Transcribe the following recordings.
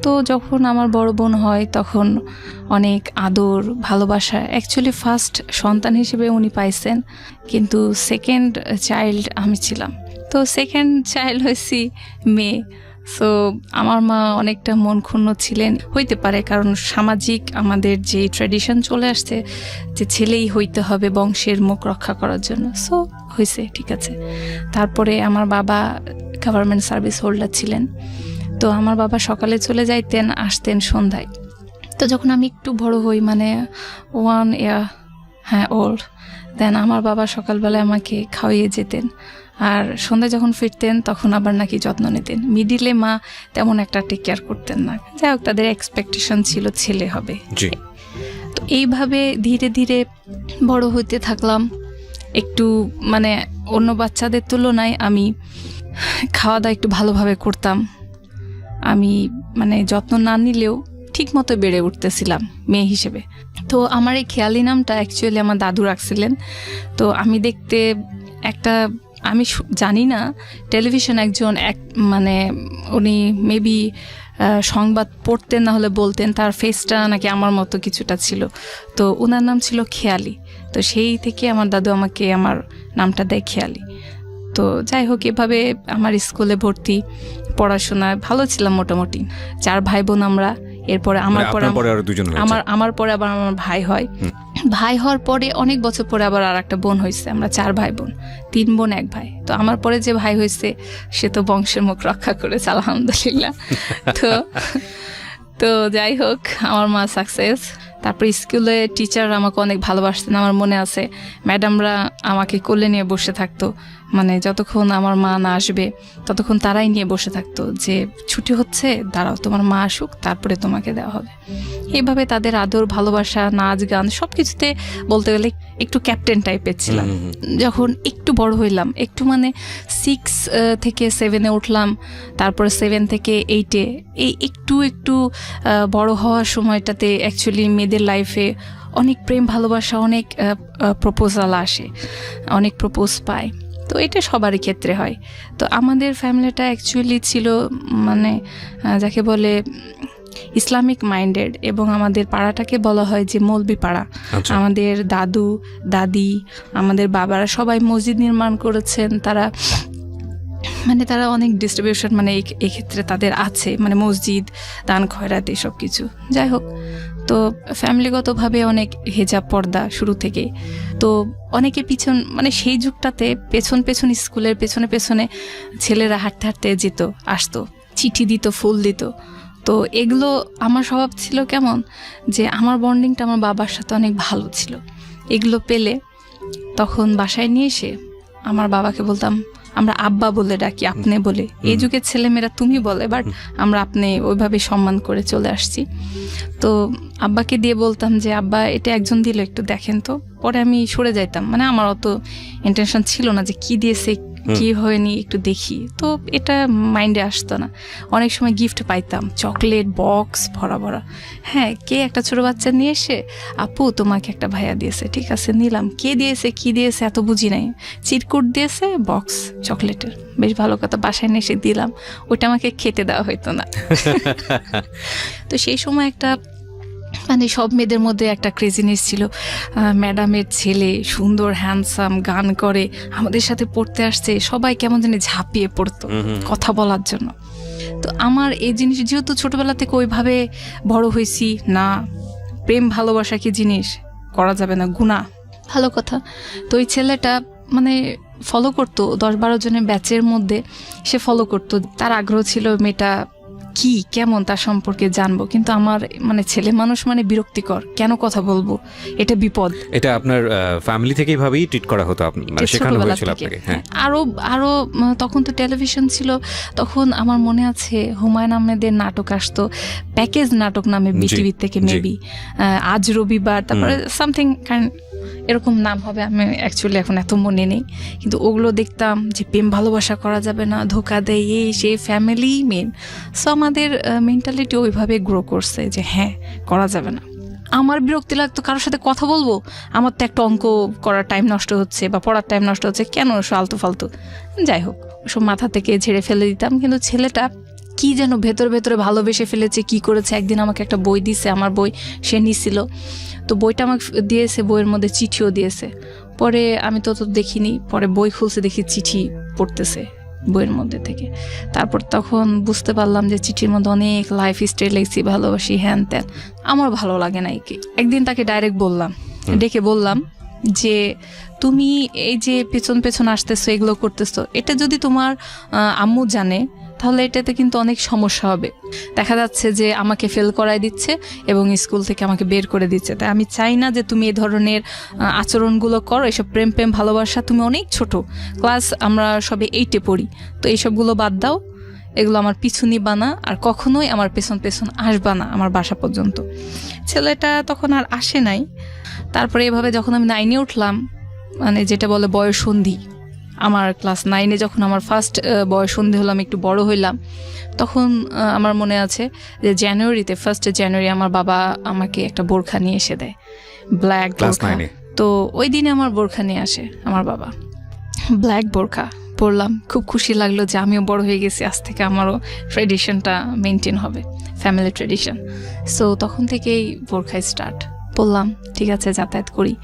তো যখন আমার বড় বোন হয় তখন অনেক আদর ভালোবাসা, অ্যাকচুয়ালি ফার্স্ট সন্তান হিসেবে উনি পাইছেন, কিন্তু সেকেন্ড চাইল্ড আমি ছিলাম। তো সেকেন্ড চাইল্ড হয়েছি মেয়ে। সো আমার মা অনেকটা মন ক্ষুণ্ণ ছিলেন, হইতে পারে কারণ সামাজিক আমাদের যে ট্র্যাডিশন চলে আসছে যে ছেলেই হইতে হবে বংশের মুখ রক্ষা করার জন্য। সো হয়েছে, ঠিক আছে। তারপরে আমার বাবা গভর্নমেন্ট সার্ভিস হোল্ডার ছিলেন, তো আমার বাবা সকালে চলে যাইতেন, আসতেন সন্ধ্যায়। তো যখন আমি একটু বড় হই, মানে 1 year ওল্ড, দেন আমার বাবা সকালবেলায় আমাকে খাওয়িয়ে যেতেন, আর সন্ধ্যায় যখন ফিরতেন তখন আবার নাকি যত্ন নিতেন। মিডিলে মা তেমন একটা টেক কেয়ার করতেন না, যাই হোক তাদের এক্সপেকটেশন ছিল ছেলে হবে। তো এইভাবে ধীরে ধীরে বড় হইতে থাকলাম। একটু মানে অন্য বাচ্চাদের তুলনায় আমি খাওয়া দাওয়া একটু ভালোভাবে করতাম। আমি মানে যত্ন না নিলেও ঠিক মতো বেড়ে উঠতেছিলাম মেয়ে হিসেবে। তো আমার এই খেয়ালি নামটা অ্যাকচুয়ালি আমার দাদু রাখছিলেন। তো আমি দেখতে একটা, আমি জানি না টেলিভিশন একজন মানে উনি মেবি সংবাদ পড়তেন না হলে বলতেন, তার ফেসটা নাকি আমার মতো কিছুটা ছিল, তো ওনার নাম ছিল খেয়ালি। তো সেই থেকে আমার দাদু আমাকে আমার নামটা দেয় খেয়ালি। তো যাই হোক, এভাবে আমার স্কুলে ভর্তি, পড়াশোনা ভালো ছিলাম মোটামুটি। 4 ভাই বোন আমরা। এরপরে আমার পরে আবার আমার ভাই হয়। ভাই হওয়ার পরে অনেক বছর পরে আবার আর একটা বোন হয়েছে। আমরা 4 ভাই বোন, 3 বোন 1 ভাই। তো আমার পরে যে ভাই হয়েছে সে তো বংশের মুখ রক্ষা করেছে আলহামদুলিল্লাহ। তো যাই হোক, আমার মা সাকসেস। তারপর স্কুলে টিচার আমাকে অনেক ভালোবাসতেন। আমার মনে আছে ম্যাডামরা আমাকে কোলে নিয়ে বসে থাকতো, মানে যতক্ষণ আমার মা না আসবে ততক্ষণ তারাই নিয়ে বসে থাকতো যে ছুটি হচ্ছে, দাঁড়াও তোমার মা আসুক তারপরে তোমাকে দেওয়া হবে। এইভাবে তাদের আদর ভালোবাসা, নাচ গান সব কিছুতে বলতে গেলে একটু ক্যাপ্টেন টাইপের ছিলাম। যখন একটু বড় হইলাম, একটু মানে 6 থেকে 7-এ উঠলাম, তারপরে 7 থেকে 8-এ, এই একটু একটু বড় হওয়ার সময়টাতে অ্যাকচুয়ালি মেয়েদের লাইফে অনেক প্রেম ভালোবাসা, অনেক প্রপোজাল আসে, অনেক প্রপোজ পায়। তো এটা সবারই ক্ষেত্রে হয়। তো আমাদের ফ্যামিলিটা অ্যাকচুয়ালি ছিল মানে যাকে বলে ইসলামিক মাইন্ডেড, এবং আমাদের পাড়াটাকে বলা হয় যে মৌলবি পাড়া। আমাদের দাদু দাদি, আমাদের বাবারা সবাই মসজিদ নির্মাণ করেছেন। তারা অনেক ডিস্ট্রিবিউশন মানে এই ক্ষেত্রে তাদের আছে, মানে মসজিদ, দান খয়রাত এসব কিছু। যাই হোক, তো ফ্যামিলিগতভাবে অনেক হেজাব পর্দা শুরু থেকে। তো অনেকে পিছন মানে সেই যুগটাতে পেছন স্কুলের পেছনে ছেলেরা হাঁটতে হাঁটতে যেত, আসতো, চিঠি দিত, ফুল দিত। তো এগুলো আমার স্বভাব ছিল কেমন, যে আমার বন্ডিংটা আমার বাবার সাথে অনেক ভালো ছিল। এগুলো পেলে তখন বাসায় নিয়ে এসে আমার বাবাকে বলতাম, আমরা আব্বা বলে ডাকি, আপনি বলে। এই যুগের ছেলেমেয়েরা তুমি বলে, বাট আমরা আপনি ওইভাবে সম্মান করে চলে আসছি। তো আব্বাকে দিয়ে বলতাম যে আব্বা এটা একজন দিল, একটু দেখেন তো। পরে আমি সরে যাইতাম, মানে আমার অত ইন্টেনশন ছিল না যে কি দিয়েছে কি হয়নি একটু দেখি, তো এটা মাইন্ডে আসতো না। অনেক সময় গিফট পাইতাম, চকলেট বক্স ভরা। হ্যাঁ, কে একটা ছোট বাচ্চা নিয়ে এসে, আপু তোমাকে একটা ভাইয়া দিয়েছে, ঠিক আছে নিলাম। কে দিয়েছে কি দিয়েছে এত বুঝি নাই, চিরকুট দিয়েছে, বক্স চকলেটের, বেশ ভালো কথা, বাসায় নিয়ে এসে দিলাম। ওইটা আমাকে খেতে দেওয়া হইতো না। তো সেই সময় একটা মানে সব মেয়েদের মধ্যে একটা ক্রেজিনেস ছিল, ম্যাডামের ছেলে সুন্দর হ্যান্ডসাম, গান করে, আমাদের সাথে পড়তে আসছে, সবাই কেমন জানি ঝাঁপিয়ে পড়তো কথা বলার জন্য। তো আমার এই জিনিস যেহেতু ছোটবেলা থেকে ওইভাবে বড় হয়েছি না, প্রেম ভালোবাসা কি জিনিস করা যাবে না, গুনাহ, ভালো কথা। তো ওই ছেলেটা মানে ফলো করতো, 10-12 জনের ব্যাচের মধ্যে সে ফলো করতো। তার আগ্রহ ছিল মেয়েটা কি কেমন তার সম্পর্কে জানবো, কিন্তু আমার মানে ছেলে মানুষ মানে বিরক্তিকর, কেন কথা বলবো, এটা বিপদ। এটা আপনার ফ্যামিলি থেকে এইভাবেই ট্রিট করা হতো, মানে শেখানো হয়েছিল আপনাকে? হ্যাঁ, আরো তখন তো টেলিভিশন ছিল, তখন আমার মনে আছে হুমায়ুন আহমেদের নাটক আসতো, প্যাকেজ নাটক নামে বিটিভি থেকে, মেবি আজ রবিবার, তারপরে সামথিং এরকম নাম হবে, আমি অ্যাকচুয়ালি এখন এত মনে নেই। কিন্তু ওগুলো দেখতাম যে প্রেম ভালোবাসা করা যাবে না, ধোকা দেয়, এই সেই, ফ্যামিলি মেন। সো আমাদের মেন্টালিটি ওইভাবে গ্রো করছে যে হ্যাঁ করা যাবে না। আমার বিরক্তি লাগতো কারোর সাথে কথা বলবো, আমার তো একটা অঙ্ক করার টাইম নষ্ট হচ্ছে বা পড়ার টাইম নষ্ট হচ্ছে, কেন আলতু ফালতু, যাই হোক সব মাথা থেকে ঝেড়ে ফেলে দিতাম। কিন্তু ছেলেটা কি যেন ভেতরে ভেতরে ভালোবেসে ফেলেছে, কি করেছে। একদিন আমাকে একটা বই দিছে, আমার বই সে নিছিল, তো বইটা আমাকে দিয়েছে, বইয়ের মধ্যে চিঠিও দিয়েছে। পরে আমি তো দেখিনি, পরে বই খুলছে দেখি চিঠি পড়তেছে বইয়ের মধ্যে থেকে। তারপর তখন বুঝতে পারলাম যে চিঠির মধ্যে অনেক লাইফ স্টাইল লিখছি, ভালোবাসি হ্যান ত্যান। আমার ভালো লাগে না। একদিন তাকে ডাইরেক্ট বললাম, ডেকে বললাম যে তুমি এই যে পেছন পেছন আসতেছো, এগুলো করতেছো, এটা যদি তোমার আম্মু জানে তাহলে এটাতে কিন্তু অনেক সমস্যা হবে। দেখা যাচ্ছে যে আমাকে ফেল করাই দিচ্ছে এবং স্কুল থেকে আমাকে বের করে দিচ্ছে। তাই আমি চাই না যে তুমি এই ধরনের আচরণগুলো করো, এসব প্রেম প্রেম ভালোবাসা, তুমি অনেক ছোট, ক্লাস আমরা সবে 8-এ পড়ি, তো এইসবগুলো বাদ দাও, এগুলো আমার পিছু নিবা না, আর কখনোই আমার পেছন পেছন আসবা না আমার বাসা পর্যন্ত। ছেলেটা তখন আর আসে নাই। তারপরে এভাবে যখন আমি 9-এ উঠলাম, মানে যেটা বলে বয়ঃসন্ধি, আমার ক্লাস 9-এ যখন আমার ফার্স্ট বয়ঃসন্ধি হলাম, একটু বড় হইলাম, তখন আমার মনে আছে যে জানুয়ারিতে, 1 জানুয়ারি আমার বাবা আমাকে একটা বোরখা নিয়ে এসে দেয়, ব্ল্যাক বোরখা। তো ওই দিনে আমার বোরখা নিয়ে আসে আমার বাবা, ব্ল্যাক বোরখা পরলাম, খুব খুশি লাগলো যে আমিও বড় হয়ে গেছি, আজ থেকে আমারও ট্রেডিশনটা মেনটেন হবে, ফ্যামিলি ট্রেডিশন। সো তখন থেকেই বোরখায় স্টার্ট। বললাম ঠিক আছে, যাতায়াত করি।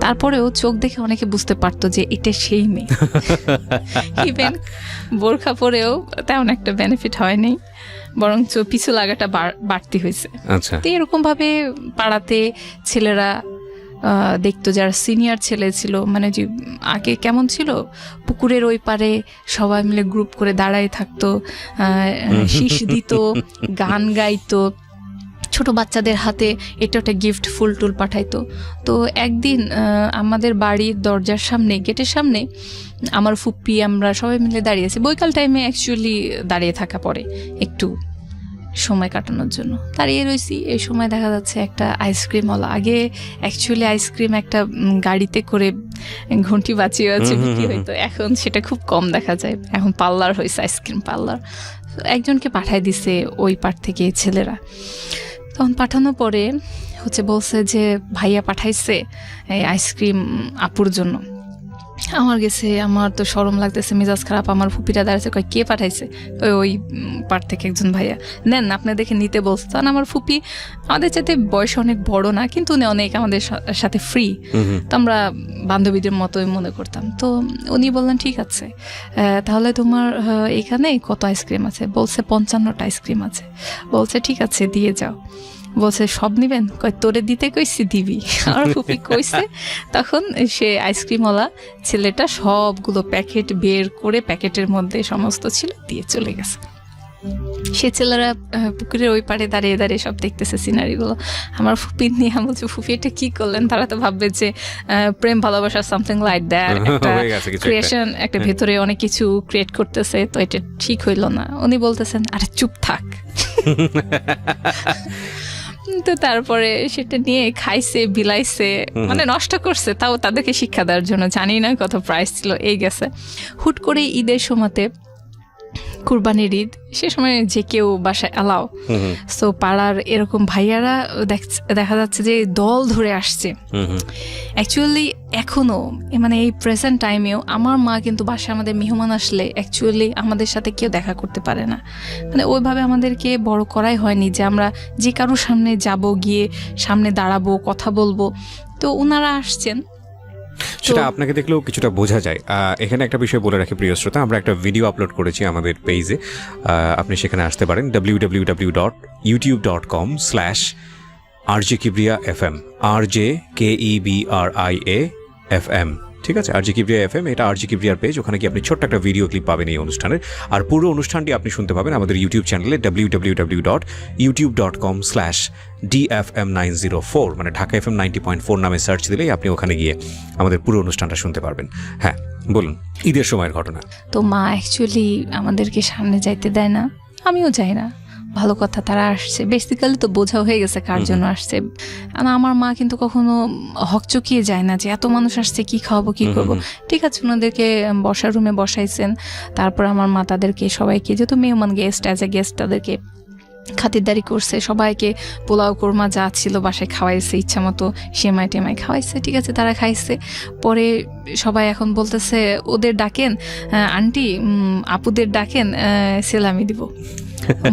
তারপরেও চোখ দেখে অনেকে বুঝতে পারতো যে এটা সেই মেয়ে। ইভেন বোরখা পরেও তেমন একটা বেনিফিট হয়নি, বরং পিছু লাগাটা বাড়তি হয়েছে। তো এরকম ভাবে পাড়াতে ছেলেরা দেখতো, যারা সিনিয়র ছেলে ছিল, মানে যে আগে কেমন ছিল, পুকুরের ওই পারে সবাই মিলে গ্রুপ করে দাঁড়ায় থাকতো, শীষ দিত, গান গাইতো, ছোট বাচ্চাদের হাতে এটা একটা গিফট, ফুল টুল পাঠাইতো। তো একদিন আমাদের বাড়ির দরজার সামনে, গেটের সামনে আমার ফুপ্পি, আমরা সবাই মিলে দাঁড়িয়েছি, বৈকাল টাইমে অ্যাকচুয়ালি দাঁড়িয়ে থাকা পড়ে একটু সময় কাটানোর জন্য, দাঁড়িয়ে রয়েছি। এই সময় দেখা যাচ্ছে একটা আইসক্রিমওয়ালা, আগে অ্যাকচুয়ালি আইসক্রিম একটা গাড়িতে করে ঘন্টি বাঁচিয়ে বাঁচিয়ে বিক্রি হইতো, এখন সেটা খুব কম দেখা যায়, এখন পার্লার হয়েছে, আইসক্রিম পার্লার। একজনকে পাঠায় দিছে ওই পার থেকে ছেলেরা। তখন পাঠানোর পরে বলছে যে ভাইয়া পাঠাইছে এই আইসক্রিম আপুর জন্য। আমার গেছে, আমার তো শরম লাগতেছে, মেজাজ খারাপ। আমার ফুপিটা দাঁড়াচ্ছে, কয় কে পাঠাইছে? ওই পার থেকে একজন ভাইয়া, নেন আপনি দেখে নিতে বলছে। তখন আমার ফুপি আমাদের চাইতে বয়স অনেক বড় না, কিন্তু উনি অনেক আমাদের সাথে ফ্রি, তো আমরা বান্ধবীদের মতোই মনে করতাম। তো উনি বললেন ঠিক আছে, তাহলে তোমার এখানে কত আইসক্রিম আছে? বলছে 55টা আইসক্রিম আছে। বলছে ঠিক আছে দিয়ে যাও। বলছে সব নিবেন? কয় তোরে দিতে কইছি দিবি। আমার ফুপি কইছে। তখন সে আইসক্রিমওয়ালা ছেলেটা সবগুলো প্যাকেট বের করে প্যাকেটের মধ্যে সমস্ত ছিল দিয়ে চলে গেছে। সে ছেলেরা পুকুরের ওই পারে দাঁড়িয়ে দাঁড়িয়ে সব দেখতেছে সিনারিগুলো। আমার ফুপি নিয়ে বলছে ফুপি এটা কি করলেন? তারা তো ভাববে যে প্রেম ভালোবাসা সামথিং লাইক দ্যাট, একটা ক্রিয়েশন, একটা ভেতরে অনেক কিছু ক্রিয়েট করতেছে, তো এটা ঠিক হইল না। উনি বলতেছেন আরে চুপ থাক। তো তারপরে সেটা নিয়ে খাইছে, বিলাইছে, মানে নষ্ট করছে, তাও তাদেরকে শিক্ষা দেওয়ার জন্য। জানি না কত প্রাইস ছিল। এই গেছে হুট করে ঈদের সময়তে, কুরবানির ঈদ, সে সময় যে কেউ বাসায় এলাও, সো পাড়ার এরকম ভাইয়ারা দেখা যাচ্ছে যে দল ধরে আসছে। অ্যাকচুয়ালি এখনো মানে এই প্রেজেন্ট টাইমেও আমার মা কিন্তু বাসায় আমাদের মেহমান আসলে অ্যাকচুয়ালি আমাদের সাথে কেউ দেখা করতে পারে না, মানে ওইভাবে আমাদেরকে বড় করাই হয়নি যে আমরা যে কারোর সামনে যাব, গিয়ে সামনে দাঁড়াবো, কথা বলবো। তো ওনারা আসছেন, সেটা আপনাকে দেখলেও কিছুটা বোঝা যায়। এখানে একটা বিষয় বলে রাখি প্রিয় শ্রোতা, আমরা একটা ভিডিও আপলোড করেছি আমাদের পেজে, আপনি সেখানে আসতে পারেন www.youtube.com/RJKibriya FM, RJKEBRIA FM, ঠিক আছে, RJ Kibriya FM, এটা RJ Kibriyaর পেজ। ওখানে কি আপনি ছোট্ট একটা ভিডিও ক্লিপ পাবেন এই অনুষ্ঠানের, আর পুরো অনুষ্ঠানটি আপনি শুনতে পাবেন আমাদের ইউটিউব চ্যানেলে www.youtube.com/DFM904, মানে ঢাকা FM 90.4 নামে সার্চ দিলেই আপনি ওখানে গিয়ে আমাদের পুরো অনুষ্ঠানটা শুনতে পারবেন। হ্যাঁ বলুন, ঈদের সময়ের ঘটনা। তো মা অ্যাকচুয়ালি আমাদেরকে সামনে যাইতে দেয় না, আমিও যাই না। ভালো কথা, তারা আসছে, বেসিক্যালি তো বোঝা হয়ে গেছে কার জন্য আসছে। আমার মা কিন্তু কখনো হকচকিয়ে যায় না যে এত মানুষ আসছে, কি খাওয়াবো, কি করবো। ঠিক আছে, ওনাদেরকে বসার রুমে বসাইছেন। তারপর আমার মা তাদেরকে সবাইকে, যেহেতু মেহমান গেস্ট, অ্যাজ এ গেস্ট তাদেরকে খাতিরদারি করছে, সবাইকে পোলাও কোরমা যা ছিল বাসায় খাওয়াইছে, ইচ্ছা মতো সেমাই টেমাই খাওয়াইছে। ঠিক আছে, তারা খাইছে। পরে সবাই এখন বলতেছে ওদের ডাকেন আন্টি, আপুদের ডাকেন, সেলামি দিব।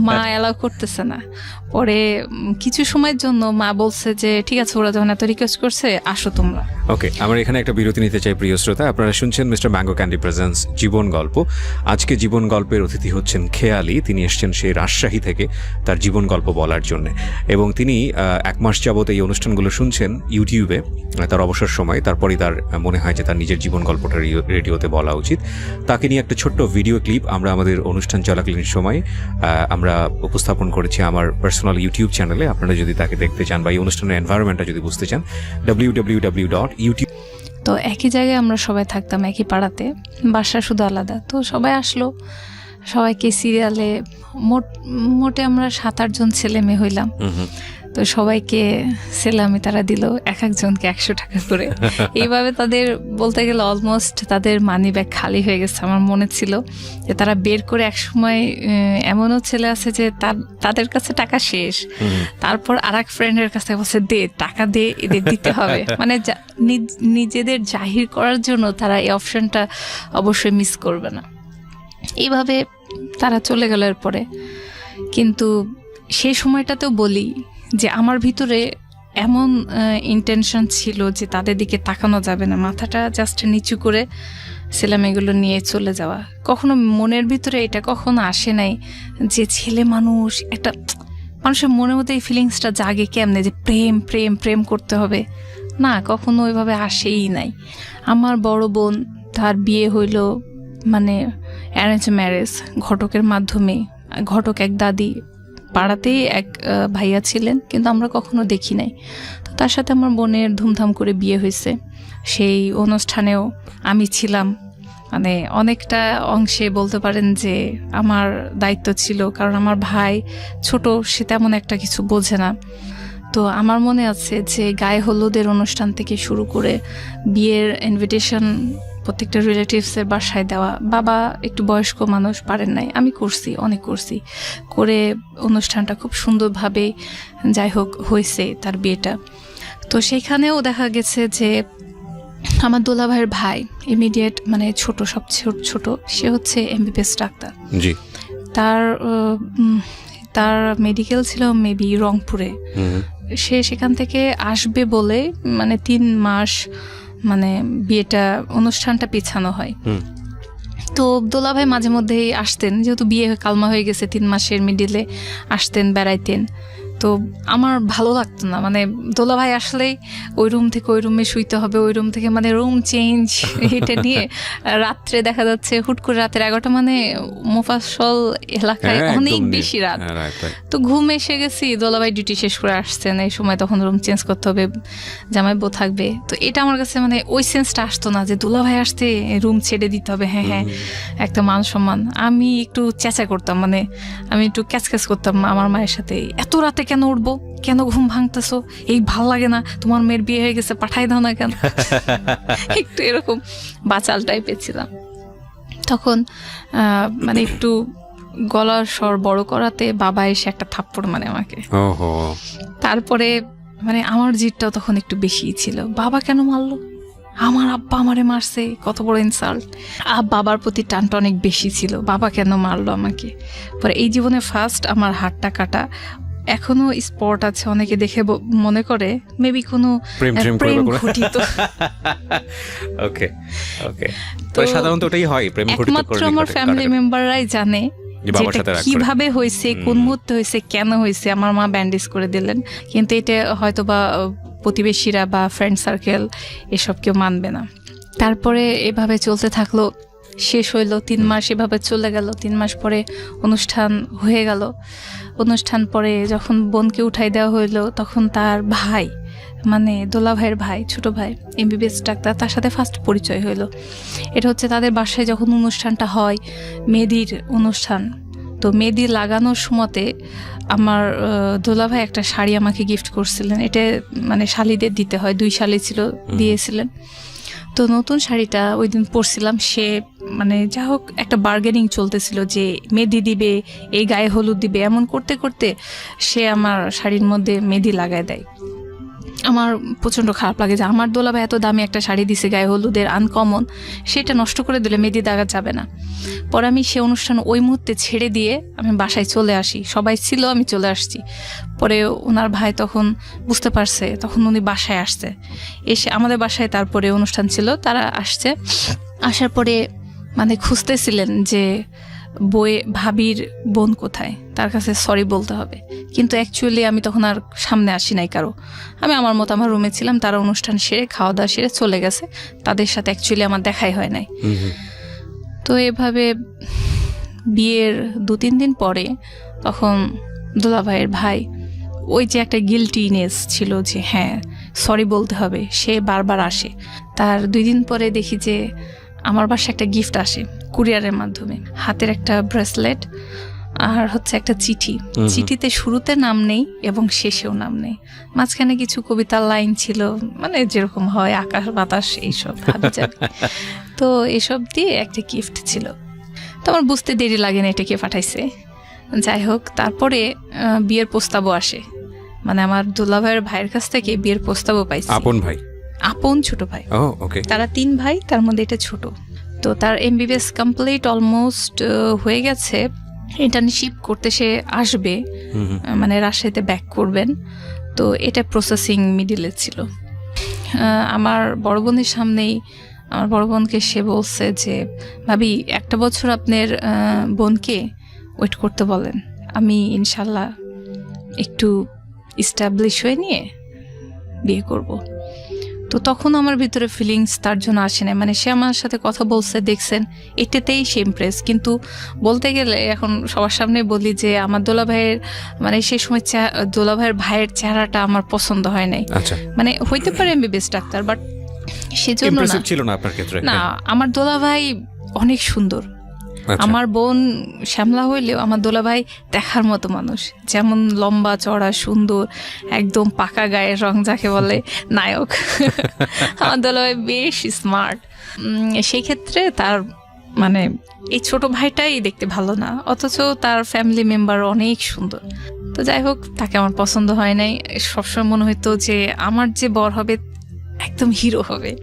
মা অ্যালাউ করতেছে না। পরে কিছু সময়ের জন্য মা বলছে যে ঠিক আছে, ওরা যখন এত রিকোয়েস্ট করছে আসো তোমরা। ওকে, আমরা এখানে একটা বিরতি নিতে চাই প্রিয় শ্রোতা। আপনারা শুনছেন মিস্টার ম্যাঙ্গো ক্যান্ডি প্রেজেন্স জীবন গল্প। আজকে জীবন গল্পের অতিথি হচ্ছেন খেয়ালি। তিনি এসছেন সেই রাজশাহী থেকে তার জীবন গল্প বলার জন্য, এবং তিনি 1 মাস যাবত এই অনুষ্ঠানগুলো শুনছেন ইউটিউবে তার অবসর সময়। তারপরেই তার মনে হয় যে তার নিজের জীবন গল্পটা রেডিওতে বলা উচিত। তাকে নিয়ে একটা ছোট্ট ভিডিও ক্লিপ আমরা আমাদের অনুষ্ঠান চলাকালীন সময় আমরা উপস্থাপন করেছি আমার পার্সোনাল ইউটিউব চ্যানেলে। আপনারা যদি তাকে দেখতে চান বা এই অনুষ্ঠানের এনভায়রনমেন্টটা যদি বুঝতে চান, www.youtube। তো একই জায়গায় আমরা সবাই থাকতাম, একই পাড়াতে, বাসা শুধু আলাদা। তো সবাই আসলো, সবাইকে সিরিয়ালে মোটে আমরা 7-8 জন ছেলে মেয়ে হইলাম। তো সবাইকে সেলামি তারা দিল, এক একজনকে 100 টাকা করে। এইভাবে তাদের বলতে গেলে অলমোস্ট তাদের মানি ব্যাগ খালি হয়ে গেছে। আমার মনে ছিল যে তারা বের করে, এক সময় এমনও ছেলে আছে যে তাদের কাছে টাকা শেষ, তারপর আরেক ফ্রেন্ডের কাছে বলছে দে টাকা দে, এদের দিতে হবে। মানে নিজেদের জাহির করার জন্য তারা এই অপশনটা অবশ্যই মিস করবে না। এইভাবে তারা চলে গেল এরপরে। কিন্তু সেই সময়টাতেও বলি যে আমার ভিতরে এমন ইন্টেনশন ছিল যে তাদের দিকে তাকানো যাবে না, মাথাটা জাস্ট নিচু করে ছিলাম এগুলো নিয়ে চলে যাওয়া। কখনো মনের ভিতরে এটা কখনো আসে নাই যে ছেলে মানুষ, একটা মানুষের মনের মধ্যে এই ফিলিংসটা জাগে কেমনে যে প্রেম প্রেম প্রেম করতে হবে, না, কখনো ওইভাবে আসেই নাই। আমার বড় বোন, তার বিয়ে হইল মানে অ্যারেঞ্জ ম্যারেজ, ঘটকের মাধ্যমে। ঘটক এক দাদি, পাড়াতেই এক ভাইয়া ছিলেন, কিন্তু আমরা কখনো দেখি নাই। তো তার সাথে আমার বোনের ধুমধাম করে বিয়ে হয়েছে। সেই অনুষ্ঠানেও আমি ছিলাম, মানে অনেকটা অংশে বলতে পারেন যে আমার দায়িত্ব ছিল, কারণ আমার ভাই ছোট, সে তেমন একটা কিছু বোঝে না। তো আমার মনে আছে যে গায়ে হলুদের অনুষ্ঠান থেকে শুরু করে বিয়ের ইনভিটেশন প্রত্যেকটা রিলেটিভসের বাসায় দেওয়া। বাবা একটু বয়স্ক মানুষ, পারেন নাই, আমি করছি, অনেক করছি, করে অনুষ্ঠানটা খুব সুন্দরভাবে যাই হোক হয়েছে তার বিয়েটা। তো সেইখানেও দেখা গেছে যে আমার দোলা ভাইয়ের ভাই, ইমিডিয়েট মানে ছোট, সবচেয়ে ছোট, সে হচ্ছে MBBS ডাক্তার। জি। তার মেডিকেল ছিল মেবি রংপুরে। সে সেখান থেকে আসবে বলে মানে 3 মাস মানে বিয়েটা অনুষ্ঠানটা পেছানো হয়। তো দোলা ভাই মাঝে মধ্যেই আসতেন, যেহেতু বিয়ে কালমা হয়ে গেছে, 3 মাসের মিডিলে আসতেন, বেড়াইতেন। তো আমার ভালো লাগতো না, মানে দোলা ভাই আসলেই ওই রুম থেকে ওই রুমে শুইতে হবে, ওই রুম থেকে মানে রুম চেঞ্জ এটা নিয়ে রাত্রে দেখা যাচ্ছে হুট করে রাতের 11টা, মানে মোফাসল এলাকায় অনেক বেশি রাত। তো ঘুম এসে গেছি, দোলা ভাই ডিউটি শেষ করে আসছেন এই সময়, তখন রুম চেঞ্জ করতে হবে, জামাই বউ থাকবে। তো এটা আমার কাছে মানে ওই সেন্সটা আসতো না যে দোলা ভাই আসতে রুম ছেড়ে দিতে হবে। হ্যাঁ হ্যাঁ, একটা মান সম্মান। আমি একটু চেঁচা করতাম, মানে আমি একটু ক্যাচ করতাম আমার মায়ের সাথে, এত রাতে কেন উঠবো, কেন ঘুম ভাঙতেছো, এই ভাল লাগে না, তোমার মেয়ের বিয়ে হয়ে গেছে, পাঠাই দাও না কেন। একটু এরকম বাচাল টাইপের ছিলাম তখন। মানে একটু গলার স্বর বড় করাতে বাবা এসে একটা থাপ্পড় মানে আমাকে। তারপরে মানে আমার জিদটাও তখন একটু বেশি ছিল, বাবা কেন মারলো, আমার আব্বা আমারে মারছে, কত বড় ইনসাল্ট। বাবার প্রতি টানটা অনেক বেশি ছিল, বাবা কেন মারলো আমাকে। পরে এই জীবনে ফার্স্ট আমার হাতটা কাটা, এখনো স্পট আছে, অনেকে দেখে মনে করে মেবি কোনো প্রেম ঘটিত। ওকে ওকে, তো সাধারণত ওটাই হয়, প্রেম ঘটিত। একমাত্র আমার ফ্যামিলি মেম্বাররাই জানে কিভাবে হয়েছে, কোন মুহূর্তে হয়েছে, কেন হয়েছে। আমার মা ব্যান্ডেজ করে দিলেন, কিন্তু এটা হয়তো বা প্রতিবেশীরা বা ফ্রেন্ড সার্কেল এসব কেউ মানবে না। তারপরে এভাবে চলতে থাকলো, শেষ হইলো 3 মাস, এভাবে চলে গেল। 3 মাস পরে অনুষ্ঠান হয়ে গেল। অনুষ্ঠান পরে যখন বোনকে উঠাই দেওয়া হইলো, তখন তার ভাই, মানে দোলা ভাইয়ের ভাই, ছোট ভাই, MBBS ডাক্তার, তার সাথে ফার্স্ট পরিচয় হইলো। এটা হচ্ছে তাদের বাসায় যখন অনুষ্ঠানটা হয়, মেহেদির অনুষ্ঠান। তো মেহেদি লাগানোর সময়তে আমার দোলা ভাই একটা শাড়ি আমাকে গিফট করছিলেন। এটা মানে শালিদের দিতে হয়, 2 শালি ছিল, দিয়েছিলেন। তো নতুন শাড়িটা ওই দিন পরছিলাম। সে মানে যা হোক একটা বার্গেনিং চলতেছিল যে মেহেদি দিবে, এই গায়ে হলুদ দিবে, এমন করতে করতে সে আমার শাড়ির মধ্যে মেহেদি লাগায় দেয়। আমার প্রচণ্ড খারাপ লাগে যে আমার দোলাভাই এত দামি একটা শাড়ি দিছে গায়ে হলুদের, আনকমন, সেটা নষ্ট করে দিলে মেহেদি দাগা যাবে না। পরে আমি সে অনুষ্ঠান ওই মুহূর্তে ছেড়ে দিয়ে আমি বাসায় চলে আসি, সবাই ছিল, আমি চলে আসছি। পরে ওনার ভাই তখন বুঝতে পারছে, তখন উনি বাসায় আসছে, এসে আমাদের বাসায় তারপরে অনুষ্ঠান ছিল, তারা আসছে, আসার পরে মানে খুঁজতেছিলেন যে ভাবির বোন কোথায়, তার কাছে সরি বলতে হবে। কিন্তু অ্যাকচুয়ালি আমি তখন আর সামনে আসি নাই কারো, আমি আমার মতো আমার রুমে ছিলাম। তারা অনুষ্ঠান সেরে খাওয়া দাওয়া সেরে চলে গেছে, তাদের সাথে অ্যাকচুয়ালি আমার দেখাই হয় নাই। তো এভাবে বিয়ের 2-3 দিন পরে তখন দুলাভাইয়ের ভাই, ওই যে একটা গিল্টিনেস ছিল যে হ্যাঁ সরি বলতে হবে, সে বারবার আসে। তার 2 দিন পরে দেখি যে আমার বাসায় একটা গিফট আসে কুরিয়ারের মাধ্যমে, হাতের একটা ব্রেসলেট আর হচ্ছে একটা চিঠি। চিঠিতে শুরুতে নাম নেই এবং শেষেও নাম নেই, মাঝখানে কিছু কবিতার লাইন ছিল, মানে যেরকম হয় আকাশ বাতাস এইসব ভাবি যাবে। তো এসব দিয়ে একটা গিফট ছিল। তো আমার বুঝতে দেরি লাগে না এটা কে পাঠাইছে। যাই হোক, তারপরে বিয়ের প্রস্তাবও আসে, মানে আমার দুলাভাইয়ের ভাইয়ের কাছ থেকে বিয়ের প্রস্তাবও পাইছি। আপন ভাই? আপন ছোট ভাই। ওকে। তারা 3 ভাই, তার মধ্যে এটা ছোট। তো তার MBBS কমপ্লিট অলমোস্ট হয়ে গেছে, ইন্টার্নশিপ করতে সে আসবে, মানে রাজশাহীতে ব্যাক করবেন। তো এটা প্রসেসিং মিডিলে ছিল। আমার বড় বোনের সামনেই আমার বড় বোনকে সে বলছে যে ভাবি 1 বছর আপনার বোনকে ওয়েট করতে বলেন, আমি ইনশাল্লাহ একটু ইস্টাবলিশ হয়ে নিয়ে বিয়ে করব। তো তখন আমার ভিতরে ফিলিংস তার জন্য আসে না, মানে সে আমার সাথে কথা বলছে, দেখছেন, এটাতেই সে ইমপ্রেস। কিন্তু বলতে গেলে এখন সবার সামনে বলি যে আমার দোলাভাইয়ের, মানে সেই সময় দোলাভাইয়ের ভাইয়ের চেহারাটা আমার পছন্দ হয় নাই। মানে হইতে পারে MBBS ডাক্তার, বাট সেজন্য না, ছিল না আপনার ক্ষেত্রে। না, আমার দোলাভাই অনেক সুন্দর। আমার বোন শ্যামলা হইলেও আমার দোলাভাই দেখার মতো মানুষ, যেমন লম্বা চড়া সুন্দর, একদম পাকা গায়ের রং, যাকে বলে নায়ক। আমার দোলাভাই বেশ স্মার্ট। সেই ক্ষেত্রে তার মানে এই ছোট ভাইটাই দেখতে ভালো না, অথচ তার ফ্যামিলি মেম্বার অনেক সুন্দর। তো যাই হোক, তাকে আমার পছন্দ হয় নাই। সবসময় মনে হইতো যে আমার যে বর হবে একদম হিরো হবে।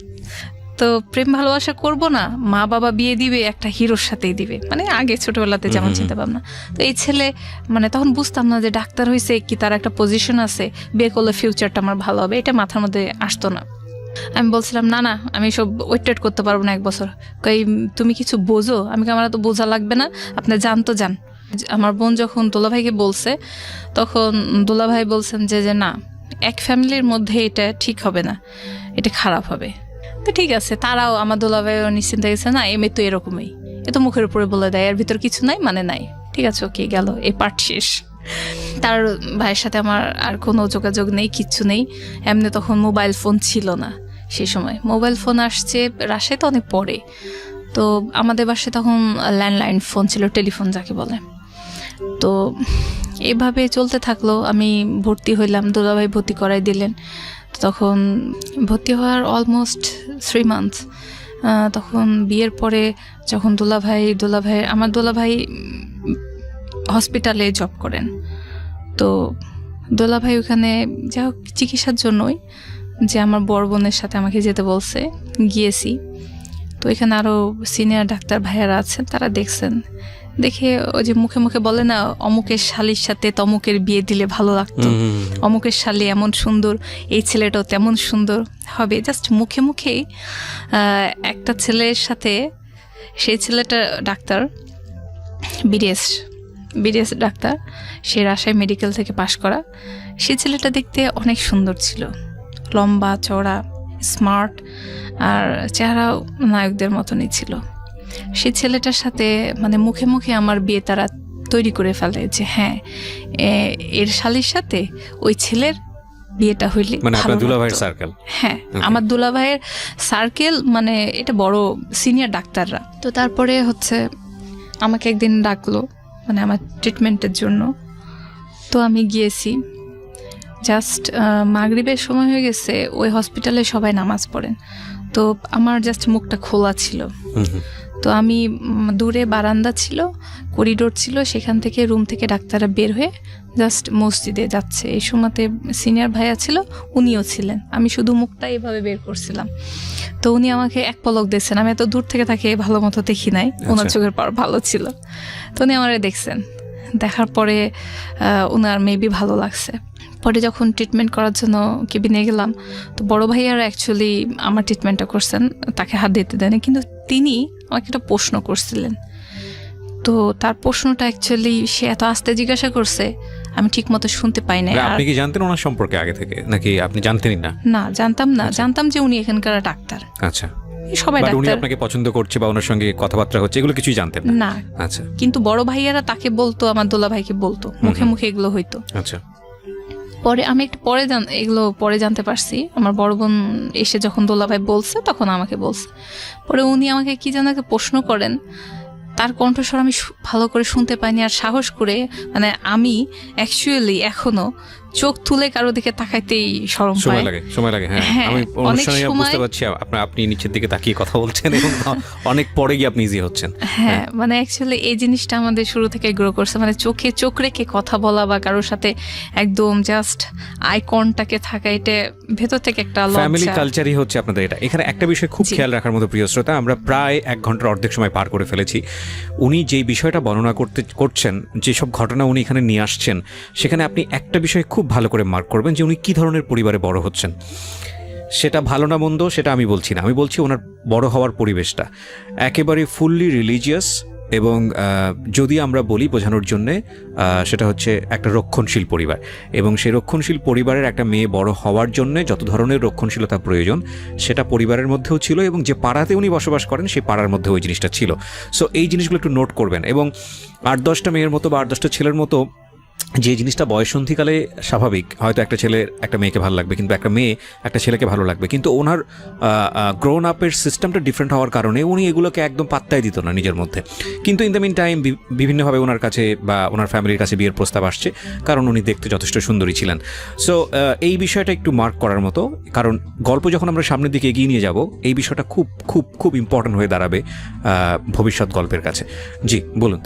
তো প্রেম ভালোবাসা করব না, মা বাবা বিয়ে দিবে একটা হিরোর সাথেই দিবে, মানে আগে ছোটবেলাতে যেমন চিন্তা ভাবনা। তো এই ছেলে, মানে তখন বুঝতাম না যে ডাক্তার হয়েছে কি, তার একটা পজিশন আছে, বিয়ে করলে ফিউচারটা আমার ভালো হবে, এটা মাথার মধ্যে আসতো না। আমি বলছিলাম না না, আমি সব ওয়েট করতে পারবো না 1 বছর। কই তুমি কিছু বোঝো? আমি আমার তো বোঝা লাগবে না, আপনি জানতো যান। আমার বোন যখন দোলাভাইকে বলছে, তখন দোলাভাই বলছেন যে না, এক ফ্যামিলির মধ্যে এটা ঠিক হবে না, এটা খারাপ হবে। তো ঠিক আছে, তারাও আমার দোলাভাইও নিশ্চিন্তে গেছে, না এমনি তো এরকমই, এ তো মুখের উপরে বলে দেয়, এর ভিতর কিছু নাই, মানে নাই, ঠিক আছে ওকে, গেল, এই পার্ট শেষ। তার ভাইয়ের সাথে আমার আর কোনো যোগাযোগ নেই, কিচ্ছু নেই। এমনি তখন মোবাইল ফোন ছিল না, সেই সময় মোবাইল ফোন আসছে রাজশাহীতে অনেক পরে। তো আমাদের বাসায় তখন ল্যান্ডলাইন ফোন ছিল, টেলিফোন যাকে বলে। তো এইভাবে চলতে থাকলো। আমি ভর্তি হইলাম, দুলাভাই ভর্তি করাই দিলেন। তখন ভর্তি হওয়ার অলমোস্ট 3 মান্থস। তখন বিয়ের পরে যখন আমার দুলাভাই হসপিটালে জব করেন। তো দুলাভাই ওখানে যা হোক চিকিৎসার জন্যই, যে আমার বড় বোনের সাথে আমাকে যেতে বলছে, গিয়েছি। তো এখানে আরও সিনিয়র ডাক্তার ভাইয়ারা আছেন, তারা দেখছেন, দেখে ওই যে মুখে মুখে বলে না, অমুকের শালির সাথে তমুকের বিয়ে দিলে ভালো লাগতো, অমুকের শালি এমন সুন্দর, এই ছেলেটাও তেমন সুন্দর হবে। জাস্ট মুখে মুখেই একটা ছেলের সাথে, সেই ছেলেটা ডাক্তার, বিডিএস ডাক্তার, সে রাজশাহী মেডিকেল থেকে পাশ করা। সেই ছেলেটা দেখতে অনেক সুন্দর ছিল, লম্বা চওড়া, স্মার্ট, আর চেহারাও নায়কদের মতনই ছিল। সেই ছেলেটার সাথে মানে মুখে মুখে আমার বিয়ে তারা তৈরি করে ফেলে যে হ্যাঁ, এর শালির সাথে ওই ছেলের বিয়েটা হইলে, মানে আপনার দুলাভাইয়ের সার্কেল? হ্যাঁ, আমার দুলাভাইয়ের সার্কেল, মানে এটা বড় সিনিয়র ডাক্তাররা। তো তারপরে হচ্ছে আমাকে একদিন ডাকলো, মানে আমার ট্রিটমেন্টের জন্য। তো আমি গিয়েছি, জাস্ট মাগরিবের সময় হয়ে গেছে, ওই হসপিটালে সবাই নামাজ পড়েন। তো আমার জাস্ট মুখটা খোলা ছিল। তো আমি দূরে বারান্দা ছিল, করিডোর ছিল, সেখান থেকে রুম থেকে ডাক্তাররা বের হয়ে জাস্ট মসজিদে যাচ্ছে। এই সময়তে সিনিয়র ভাইয়া ছিল, উনিও ছিলেন। আমি শুধু মুখটা এভাবে বের করছিলাম, তো উনি আমাকে এক পলক দেখছেন। আমি এত দূর থেকে তাকে ভালো মতো দেখি নাই, ওনার চোখের পাওয়ার ভালো ছিল। তো উনি আমারে দেখছেন, দেখার পরে ওনার মেবি ভালো লাগছে। পরে যখন ট্রিটমেন্ট করার জন্য কেবিনে গেলাম, তো বড় ভাইয়ারা অ্যাকচুয়ালি আমার ট্রিটমেন্টটা করছেন, তাকে হাত দিতে দেয়নি, কিন্তু তিনি আমাকে একটা প্রশ্ন করছিলেন। তো তার প্রশ্নটা অ্যাকচুয়ালি সে এত আস্তে জিজ্ঞাসা করছে, আমি ঠিক মতো শুনতে পাই না। আপনি কি জানতেন ওনার সম্পর্কে আগে থেকে, নাকি আপনি জানতেনই না? না, জানতাম না। জানতাম যে উনি এখানকার ডাক্তার। আচ্ছা, সবাই উনি ডাক্তার। আপনাকে পছন্দ করছে বা ওনার সঙ্গে কথাবার্তা হচ্ছে, এগুলো কিছুই জানতেন না? আচ্ছা। কিন্তু বড় ভাইয়ারা তাকে বলতো, আমার দোলা ভাইকে বলতো, মুখে মুখে এগুলো হইতো। আচ্ছা। পরে আমি একটু এগুলো পরে জানতে পারছি। আমার বড় বোন এসে যখন দোলা ভাই বলছে, তখন আমাকে বলছে। পরে উনি আমাকে কি যেন একটা প্রশ্ন করেন, তার কণ্ঠস্বর আমি ভালো করে শুনতে পাইনি। আর সাহস করে, মানে আমি অ্যাকচুয়ালি এখনো চোখ তুলে কারো দিকে তাকাইতেই শরম পাই। সময় লাগে। হ্যাঁ, আমি অনুষ্ঠানে বুঝতে পারছি আপনি নিচের দিকে তাকিয়ে কথা বলছেন এবং অনেক পরে গিয়ে আপনি ইজি হচ্ছেন। হ্যাঁ, মানে অ্যাকচুয়ালি এই জিনিসটা আমাদের শুরু থেকে গ্রো করছে, মানে চোখে চোখ রেখে কথা বলা বা কারোর সাথে একদম জাস্ট আই কন্টাক্টে থাকা, এটা ভেতর থেকে একটা ফ্যামিলি কালচারই হচ্ছে আপনাদের এটা। এখানে একটা বিষয় খুব খেয়াল রাখার মতো, প্রিয় শ্রোতা, আমরা প্রায় 1 ঘন্টার অর্ধেক সময় পার করে ফেলেছি। উনি যেই বিষয়টা বর্ণনা করছেন, যেসব ঘটনা উনি এখানে নিয়ে আসছেন, সেখানে আপনি একটা বিষয় খুব ভালো করে মার্ক করবেন যে উনি কী ধরনের পরিবারে বড় হচ্ছেন। সেটা ভালো না মন্দ সেটা আমি বলছি না, আমি বলছি ওনার বড় হওয়ার পরিবেশটা একেবারে ফুললি রিলিজিয়াস। এবং যদি আমরা বলি বোঝানোর জন্যে, সেটা হচ্ছে একটা রক্ষণশীল পরিবার। এবং সেই রক্ষণশীল পরিবারের একটা মেয়ে বড় হওয়ার জন্যে যত ধরনের রক্ষণশীলতা প্রয়োজন, সেটা পরিবারের মধ্যেও ছিল, এবং যে পাড়াতে উনি বসবাস করেন সেই পাড়ার মধ্যে ওই জিনিসটা ছিল। সো এই জিনিসগুলো একটু নোট করবেন। এবং 8-10টা মেয়ের মতো বা 8-10টা ছেলের মতো যে জিনিসটা বয়সন্ধিকালে স্বাভাবিক, হয়তো একটা ছেলে একটা মেয়েকে ভালো লাগবে, কিন্তু একটা মেয়ে একটা ছেলেকে ভালো লাগবে, কিন্তু ওনার গ্রোন আপের সিস্টেমটা ডিফারেন্ট হওয়ার কারণে উনি এগুলোকে একদম পাত্তাই দিত না নিজের মধ্যে। কিন্তু ইন দ্য মিন টাইম বিভিন্নভাবে ওনার কাছে বা ওনার ফ্যামিলির কাছে বিয়ের প্রস্তাব আসছে, কারণ উনি দেখতে যথেষ্ট সুন্দরী ছিলেন। সো এই বিষয়টা একটু মার্ক করার মতো, কারণ গল্প যখন আমরা সামনের দিকে এগিয়ে নিয়ে যাব, এই বিষয়টা খুব খুব খুব ইম্পর্টেন্ট হয়ে দাঁড়াবে ভবিষ্যৎ গল্পের কাছে। জি বলুন।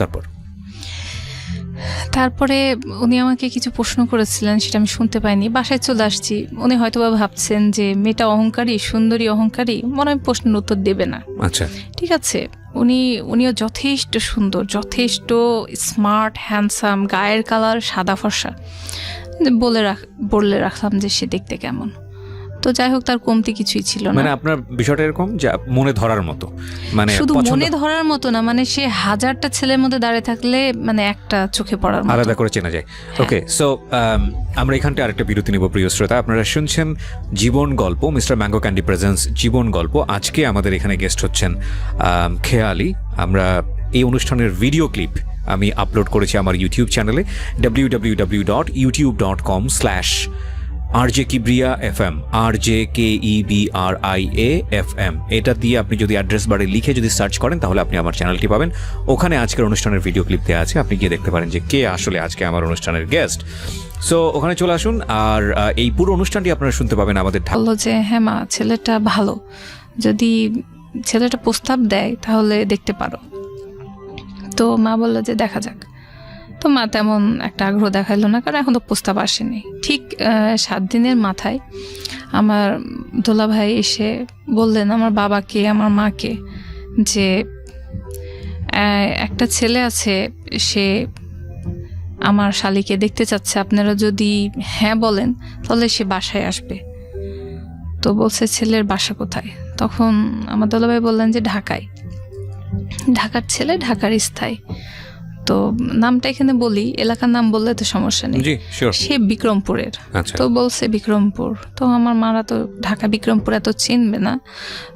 তারপরে উনি আমাকে কিছু প্রশ্ন করেছিলেন, সেটা আমি শুনতে পাইনি। বাসায় চলে আসছি, উনি হয়তোবা ভাবছেন যে মেয়েটা অহংকারী, সুন্দরী অহংকারী, মনে হয় প্রশ্নের উত্তর দেবে না। আচ্ছা, ঠিক আছে। উনিও যথেষ্ট সুন্দর, যথেষ্ট স্মার্ট, হ্যান্ডসাম, গায়ের কালার সাদা ফর্সা। বলে রাখলাম যে সে দেখতে কেমন। তো যাই হোক, তার কমতি কিছুই ছিল না। মানে আপনার বিষয়টা এরকম যে মনে ধরার মতো, মানে শুধু মনে ধরার মতো না, মানে সে 1000টা ছেলের মধ্যে দাঁড়িয়ে থাকলে মানে একটা চোখে পড়ার মতো, আলাদা করে চেনা যায়। ওকে, সো আমরা এখানটা আরেকটা বিরতি নেব, প্রিয় শ্রোতা। আপনারা শুনছেন জীবন গল্প, মিস্টার ম্যাঙ্গো ক্যান্ডি প্রেজেন্স জীবন গল্প। আজকে আমাদের এখানে গেস্ট হচ্ছেন খেয়ালি। আমরা এই অনুষ্ঠানের ভিডিও ক্লিপ আমি আপলোড করেছি আমার ইউটিউব চ্যানেলে www.youtube.com/RJ Kibriya FM, RJKEBRIA FM। এটা দিয়ে আপনি যদি অ্যাড্রেস বারে লিখে যদি সার্চ করেন, তাহলে আপনি আমার চ্যানেলটি পাবেন। ওখানে আজকের অনুষ্ঠানের ভিডিও ক্লিপ দেওয়া আছে, আপনি গিয়ে দেখতে পারেন যে কে আসলে আজকে আমার অনুষ্ঠানের গেস্ট। সো ওখানে চলে আসুন, আর এই পুরো অনুষ্ঠানটি আপনারা শুনতে পাবেন আমাদের। বললো যে হ্যাঁ মা, ছেলেটা ভালো, যদি ছেলেটা প্রস্তাব দেয় তাহলে দেখতে পারো। তো মা বললো যে দেখা যাক। তো মা তেমন একটা আগ্রহ দেখাইলো না, কারণ এখন তো প্রস্তাব আসেনি। ঠিক 7 দিনের মাথায় আমার দোলা ভাই এসে বললেন আমার বাবাকে, আমার মাকে, যে একটা ছেলে আছে, সে আমার শালিকে দেখতে চাচ্ছে, আপনারা যদি হ্যাঁ বলেন তাহলে সে বাসায় আসবে। তো বলছে ছেলের বাসা কোথায়? তখন আমার দোলা ভাই বললেন যে ঢাকায়। ঢাকার ছেলে, ঢাকার স্থায়ী। তো নামটা এখানে বলি, এলাকার নাম বললে তো সমস্যা নেই। সে বিক্রমপুরের। তো বলছে বিক্রমপুর। তো আমার মারা তো ঢাকা বিক্রমপুর এত চিনবে না।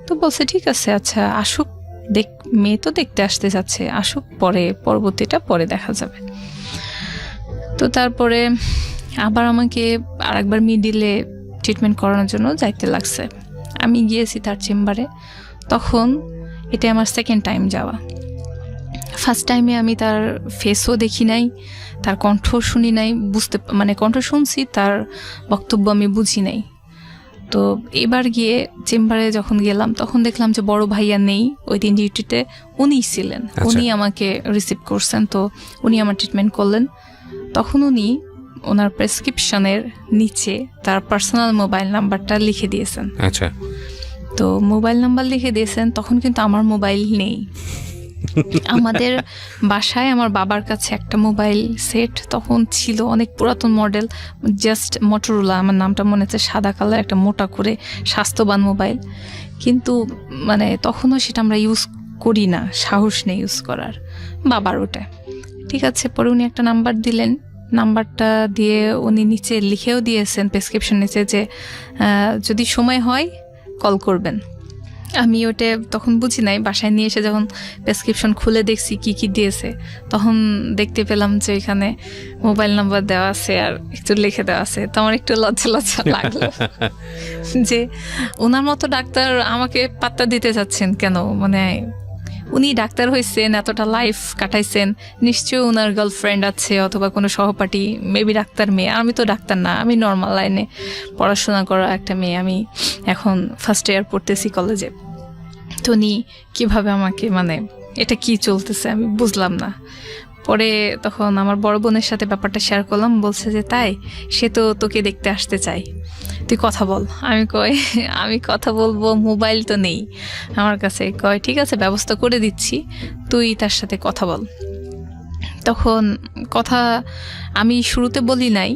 তো বলছে ঠিক আছে, আচ্ছা আসুক, মেয়ে তো দেখতে আসতে যাচ্ছে, আসুক, পরবর্তীটা পরে দেখা যাবে। তো তারপরে আবার আমাকে আরেকবার মিডিলে ট্রিটমেন্ট করানোর জন্য যাইতে লাগছে। আমি গিয়েছি তার চেম্বারে। তখন এটা আমার 2nd টাইম যাওয়া। ফার্স্ট টাইমে আমি তার ফেসও দেখি নাই, তার কণ্ঠ শুনি নাই, মানে কণ্ঠ শুনছি, তার বক্তব্য আমি বুঝি নাই। তো এবার গিয়ে চেম্বারে যখন গেলাম তখন দেখলাম যে বড় ভাইয়া নেই, ওই দিন ডিউটিতে উনিই ছিলেন, উনি আমাকে রিসিভ করছেন। তো উনি আমার ট্রিটমেন্ট করলেন। তখন উনি ওনার প্রেসক্রিপশনের নিচে তার পার্সোনাল মোবাইল নাম্বারটা লিখে দিয়েছেন। আচ্ছা, তো মোবাইল নাম্বার লিখে দিয়েছেন, তখন কিন্তু আমার মোবাইল নেই। আমাদের বাসায় আমার বাবার কাছে একটা মোবাইল সেট তখন ছিল, অনেক পুরাতন মডেল, জাস্ট মোটরোলা, আমার নামটা মনে হচ্ছে, সাদা কালার, একটা মোটা করে স্বাস্থ্যবান মোবাইল। কিন্তু মানে তখনও সেটা আমরা ইউজ করি না, সাহস নেই ইউজ করার, বাবার ওটা। ঠিক আছে, পরে উনি একটা নাম্বার দিলেন, নাম্বারটা দিয়ে উনি নিচে লিখেও দিয়েছেন প্রেসক্রিপশন নিচে যে যদি সময় হয় কল করবেন। আমি ওটা তখন বুঝি নাই, বাসায় নিয়ে এসে যখন প্রেসক্রিপশন খুলে দেখছি কি কি দিয়েছে, তখন দেখতে পেলাম যে এখানে মোবাইল নাম্বার দেওয়া আছে আর একটু লিখে দেওয়া আছে। তো আমার একটু লজ্জা লজ্জা লাগলো যে ওনার মতো ডাক্তার আমাকে পাত্তা দিতে যাচ্ছেন কেন, মানে উনি ডাক্তার হয়েছেন, এতটা লাইফ কাটাইছেন, নিশ্চয়ই ওনার গার্লফ্রেন্ড আছে অথবা কোনো সহপাঠী, মেবি ডাক্তার মেয়ে। আমি তো ডাক্তার না, আমি নর্মাল লাইনে পড়াশোনা করা একটা মেয়ে, আমি এখন ফার্স্ট ইয়ার পড়তেছি কলেজে। তো উনি কীভাবে আমাকে, মানে এটা কি চলতেছে আমি বুঝলাম না। পরে তখন আমার বড় বোনের সাথে ব্যাপারটা শেয়ার করলাম, বলছে যে তাই, সে তো তোকে দেখতে আসতে চাই, তুই কথা বল। আমি কই আমি কথা বলবো, মোবাইল তো নেই আমার কাছে। কয় ঠিক আছে, ব্যবস্থা করে দিচ্ছি, তুই তার সাথে কথা বল। তখন কথা আমি শুরুতে বলি নাই,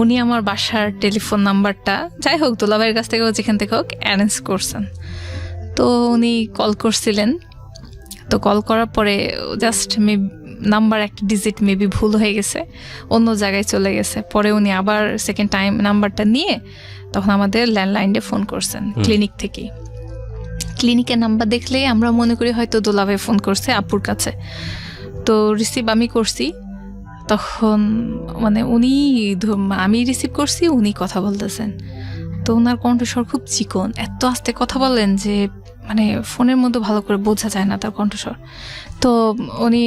উনি আমার বাসার টেলিফোন নাম্বারটা, যাই হোক দুলাভাইয়ের কাছ থেকে হোক যেখান থেকে হোক, অ্যারেঞ্জ করছেন। তো উনি কল করছিলেন। তো কল করার পরে জাস্ট নাম্বার একটা ডিজিট মেবি ভুল হয়ে গেছে, অন্য জায়গায় চলে গেছে। পরে উনি আবার সেকেন্ড টাইম নাম্বারটা নিয়ে তখন আমাদের ল্যান্ডলাইনে ফোন করছেন ক্লিনিক থেকে। ক্লিনিকের নাম্বার দেখলে আমরা মনে করি হয়তো দোলাভাই ফোন করছে আপুর কাছে। তো রিসিভ আমি করছি, তখন মানে আমি রিসিভ করছি, উনি কথা বলতেছেন। তো ওনার কণ্ঠস্বর খুব চিকন, এত আস্তে কথা বলেন যে মানে ফোনের মধ্যে ভালো করে বোঝা যায় না তার কণ্ঠস্বর। তো উনি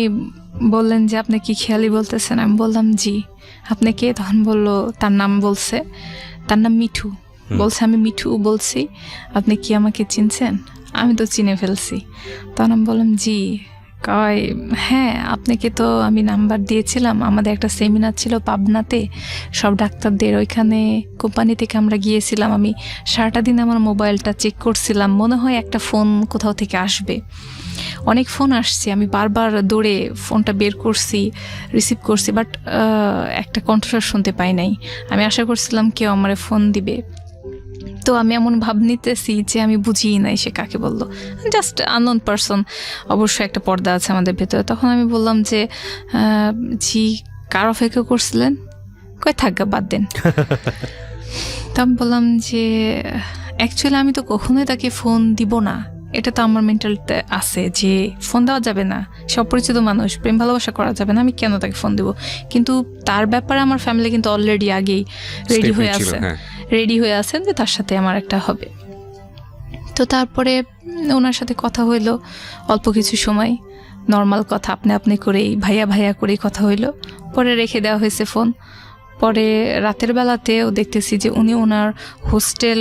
বললেন যে আপনি কি খেয়ালি বলতেছেন? আমি বললাম জি। আপনি কে? তখন বললো, তার নাম বলছে, তার নাম মিঠু। বলছে আমি মিঠু বলছি, আপনি কি আমাকে চিনছেন? আমি তো চিনে ফেলছি। তখন আমি বললাম জি। কয় হ্যাঁ, আপনাকে তো আমি নাম্বার দিয়েছিলাম, আমাদের একটা সেমিনার ছিল পাবনাতে সব ডাক্তারদের, ওইখানে কোম্পানি থেকে আমরা গিয়েছিলাম। আমি সারাটা দিন আমার মোবাইলটা চেক করছিলাম, মনে হয় একটা ফোন কোথাও থেকে আসবে। অনেক ফোন আসছে, আমি বারবার দৌড়ে ফোনটা বের করছি, রিসিভ করছি, বাট একটা কণ্ঠস্বর শুনতে পাই নাই। আমি আশা করছিলাম কেউ আমার ফোন দিবে। তো আমি এমন ভাব নিতেছি যে আমি বুঝিই নাই সে কাকে বললো, জাস্ট আননোন পারসন। অবশ্যই একটা পর্দা আছে আমাদের ভেতরে। তখন আমি বললাম যে জি, কার অপেক্ষা করছিলেন? কই থাকা বাদ দেন। তো আমি বললাম যে অ্যাকচুয়ালি আমি তো কখনোই তাকে ফোন দিব না, এটা তো আমার মেন্টালিতে আছে যে ফোন দেওয়া যাবে না, সে অপরিচিত মানুষ, প্রেম ভালোবাসা করা যাবে না, আমি কেন তাকে ফোন দিব। কিন্তু তার ব্যাপারে আমার ফ্যামিলি কিন্তু অলরেডি আগেই রেডি হয়ে আছেন যে তার সাথে আমার একটা হবে। তো তারপরে ওনার সাথে কথা হইলো অল্প কিছু সময়, নর্মাল কথা আপনি করেই, ভাইয়া ভাইয়া করেই কথা হইলো। পরে রেখে দেওয়া হয়েছে ফোন। পরে রাতের বেলাতেও দেখতেছি যে উনি ওনার হোস্টেল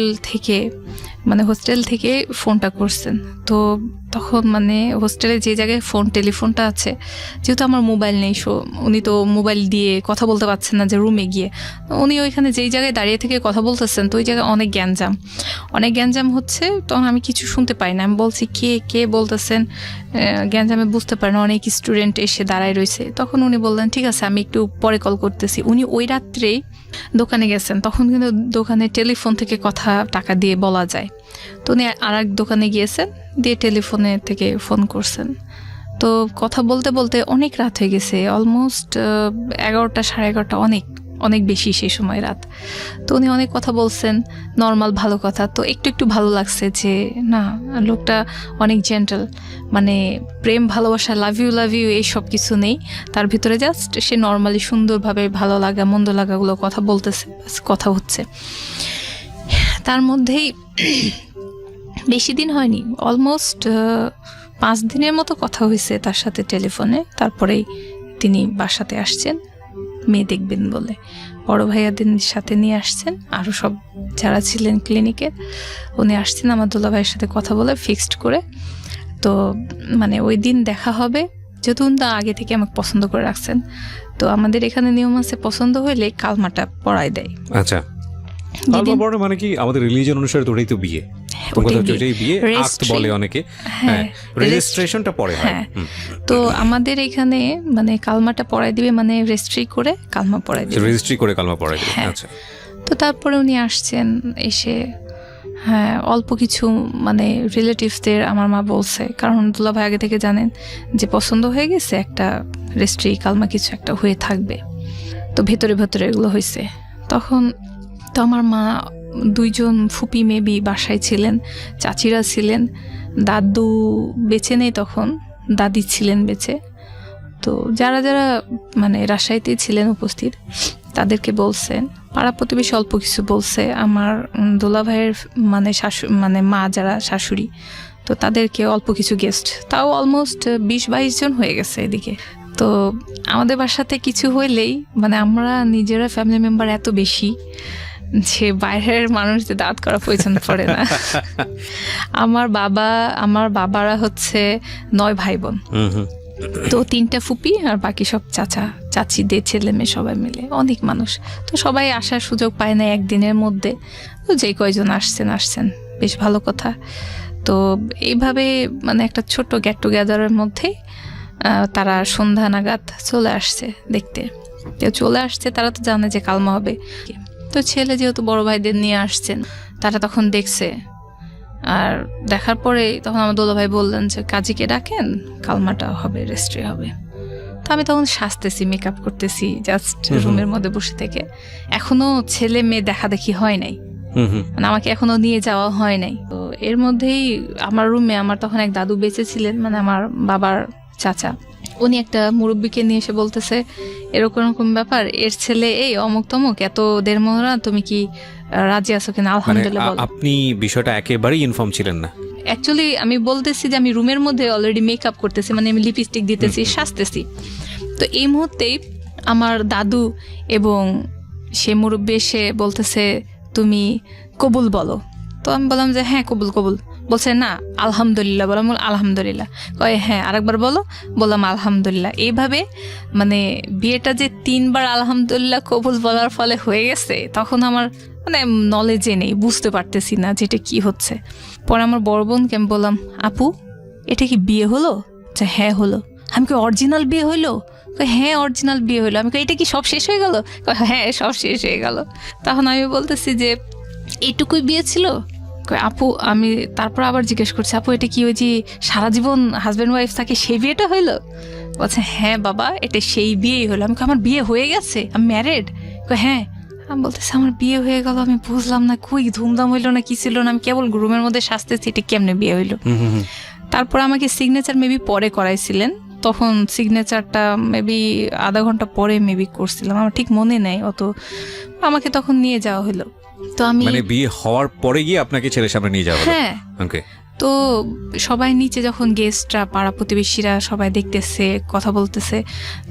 থেকে ফোনটা করছেন। তো তখন মানে হোস্টেলে যে জায়গায় টেলিফোনটা আছে, যেহেতু আমার মোবাইল নেই, উনি তো মোবাইল দিয়ে কথা বলতে পারছেন না যে রুমে গিয়ে, উনি ওইখানে যেই জায়গায় দাঁড়িয়ে থেকে কথা বলতেছেন, তো ওই জায়গায় অনেক গ্যাঞ্জাম হচ্ছে। তখন আমি কিছু শুনতে পাই না। আমি বলছি কে বলতেছেন, গ্যাঞ্জামে বুঝতে পারেন অনেক স্টুডেন্ট এসে দাঁড়ায় রয়েছে। তখন উনি বললেন ঠিক আছে, আমি একটু পরে কল করতেছি। উনি ওই রাত্রেই দোকানে গেছেন, তখন কিন্তু দোকানে টেলিফোন থেকে কথা টাকা দিয়ে বলা যায়। তো উনি আর এক দোকানে গিয়েছেন, দিয়ে টেলিফোনে থেকে ফোন করছেন। তো কথা বলতে বলতে অনেক রাত হয়ে গেছে, অলমোস্ট 11টা 11:30, অনেক বেশি সেই সময় রাত। তো উনি অনেক কথা বলছেন, নর্মাল ভালো কথা। তো একটু ভালো লাগছে যে না, লোকটা অনেক জেন্টাল, মানে প্রেম ভালোবাসা লাভ ইউ এই সব কিছু নেই তার ভিতরে, জাস্ট সে নর্মালি সুন্দরভাবে ভালো লাগা মন্দ লাগাগুলো কথা বলতেছে, কথা হচ্ছে। তার মধ্যেই বেশি দিন হয়নি, অলমোস্ট 5 দিনের মতো কথা হয়েছে তার সাথে টেলিফোনে। তারপরেই তিনি বাসাতে আসছেন, মেয়ে দেখবেন বলে বড় ভাইয়াদের সাথে নিয়ে আসছেন, আরও সব যারা ছিলেন ক্লিনিকের উনি আসছেন আমার দুলা ভাইয়ের সাথে কথা বলে ফিক্সড করে। তো মানে ওই দিন দেখা হবে, যেহেতু উনি আগে থেকে আমাকে পছন্দ করে রাখছেন। তো আমাদের এখানে নিয়ম আছে পছন্দ হইলে কালমাটা পড়ায় দেয়। আচ্ছা, কালমা পড়া মানে কি আমাদের রিলিজিয়ন অনুসারে তো ওটাই তো বিয়ে, বিয়ে আক্ত বলে অনেকে, হ্যাঁ রেজিস্ট্রেশনটা পরে হয়। তো আমাদের এখানে মানে কালমাটা পড়াই দিবে, মানে রেজিস্ট্রি করে কালমা পড়াই দিবে, রেজিস্ট্রি করে কালমা পড়াই দিবে। আচ্ছা, তো তারপরে উনি আসছেন, এসে হ্যাঁ অল্প কিছু মানে রিলেটিভসদের আমার মা বলছে, কারণ দুলা ভাই আগে থেকে জানেন যে পছন্দ হয়ে গেছে, একটা রেজিস্ট্রি কালমা কিছু একটা হয়ে থাকবে। তো ভেতরে ভেতরে এগুলো হয়েছে। তখন তো আমার মা, দুইজন ফুপি মেবি বাসায় ছিলেন, চাচিরা ছিলেন, দাদু বেঁচে নেই তখন, দাদি ছিলেন বেঁচে। তো যারা যারা মানে রাজশাহীতে ছিলেন উপস্থিত তাদেরকে বলছেন, পাড়া প্রতিবেশী অল্প কিছু বলছে, আমার দোলা ভাইয়ের মানে মানে মা যারা শাশুড়ি, তো তাদেরকে অল্প কিছু গেস্ট, তাও অলমোস্ট 20-22 জন হয়ে গেছে এদিকে। তো আমাদের বাসাতে কিছু হইলেই মানে আমরা নিজেরা ফ্যামিলি মেম্বার এত বেশি যে বাইরের মানুষদের দাঁত করা প্রয়োজন পড়ে না। আমার বাবারা হচ্ছে 9 ভাই বোন, তো 3টা ফুপি আর বাকি সব চাচা চাচিদের ছেলে মেয়ে সবাই মিলে অনেক মানুষ। তো সবাই আসার সুযোগ পায় না একদিনের মধ্যে, তো যে কয়জন আসছেন বেশ ভালো কথা। তো এইভাবে মানে একটা ছোট্ট গেট টুগেদারের মধ্যেই তারা সন্ধ্যা নাগাদ চলে আসছে দেখতে। কেউ চলে আসছে, তারা তো জানে যে কালমা হবে। তো ছেলে যেহেতু বড় ভাইদের নিয়ে আসছেন, তারা তখন দেখছে, আর দেখার পরে তখন আমার দোলা ভাই বললেন যে কাজীকে ডাকেন, কালমাটা হবে, রেজিস্ট্রি হবে। তো আমি তখন সাজতেছি, মেকআপ করতেছি জাস্ট রুমের মধ্যে বসে থেকে। এখনো ছেলে মেয়ে দেখা দেখি হয় নাই, মানে আমাকে এখনো নিয়ে যাওয়া হয় নাই। তো এর মধ্যেই আমার রুমে আমার তখন এক দাদু বেঁচে ছিলেন, মানে আমার বাবার চাচা, উনি একটা মুরব্বীকে নিয়ে এসে বলতেছে এরকম এরকম ব্যাপার, এর ছেলে এই অমুক তমুক, এত দের মহরা, তুমি কি রাজি আছো কিনা? আলহামদুলিল্লাহ বলো। আপনি বিষয়টা একেবারেই ইনফর্ম ছিলেন না? অ্যাকচুয়ালি আমি বলতেছি যে আমি রুমের মধ্যে অলরেডি মেকআপ করতেছি, মানে আমি লিপস্টিক দিতেছি, সাজতেছি। তো এই মুহূর্তেই আমার দাদু এবং সে মুরব্বী এসে বলতেছে তুমি কবুল বলো। তো আমি বললাম যে হ্যাঁ কবুল কবুল। বলছে না আলহামদুলিল্লাহ, বললাম আলহামদুলিল্লাহ। কয় হ্যাঁ আরেকবার বলো, বললাম আলহামদুলিল্লাহ। এইভাবে মানে বিয়েটা যে 3বার আলহামদুলিল্লাহ কবুল বলার ফলে হয়ে গেছে, তখন আমার মানে নলেজে নেই, বুঝতে পারতেছি না যেটা কি হচ্ছে। পরে আমার বড় বোনকে আমি বললাম আপু এটা কি বিয়ে হলো? যে হ্যাঁ হলো। আমি কি অরিজিনাল বিয়ে হইলো? হ্যাঁ অরিজিনাল বিয়ে হইলো। আমি এটা কি সব শেষ হয়ে গেল? হ্যাঁ সব শেষ হয়ে গেল। তখন আমি বলতেছি যে এইটুকুই বিয়ে ছিল? আপু আমি তারপর আবার জিজ্ঞেস করছি আপু এটা কি ওই যে সারা জীবন হাজব্যান্ড ওয়াইফ থাকে সেই বিয়েটা হইলো? বলছে হ্যাঁ বাবা এটা সেই বিয়েই হলো। আমি আমার বিয়ে হয়ে গেছে, আমি ম্যারিড? হ্যাঁ। আমি বলতেছি আমার বিয়ে হয়ে গেল, আমি বুঝলাম না কই ধুমধাম হইলো না কি ছিল না, আমি কেবল রুমের মধ্যে সাজতেছি, এটা কেমনে বিয়ে হইলো? তারপর আমাকে সিগনেচার মেবি পরে করাইছিলেন, তখন সিগনেচারটা মেবি আধা ঘন্টা পরে মেবি করছিলাম, আমার ঠিক মনে নেই অত। আমাকে তখন নিয়ে যাওয়া হলো। তো আমি মানে বিয়ে হওয়ার পরে গিয়ে আপনাকে ছেলের সামনে নিয়ে যাওয়া হলো? হ্যাঁ। ওকে। তো সবাই নিচে যখন গেস্টরা পাড়া প্রতিবেশীরা সবাই দেখতেছে কথা বলতেছে,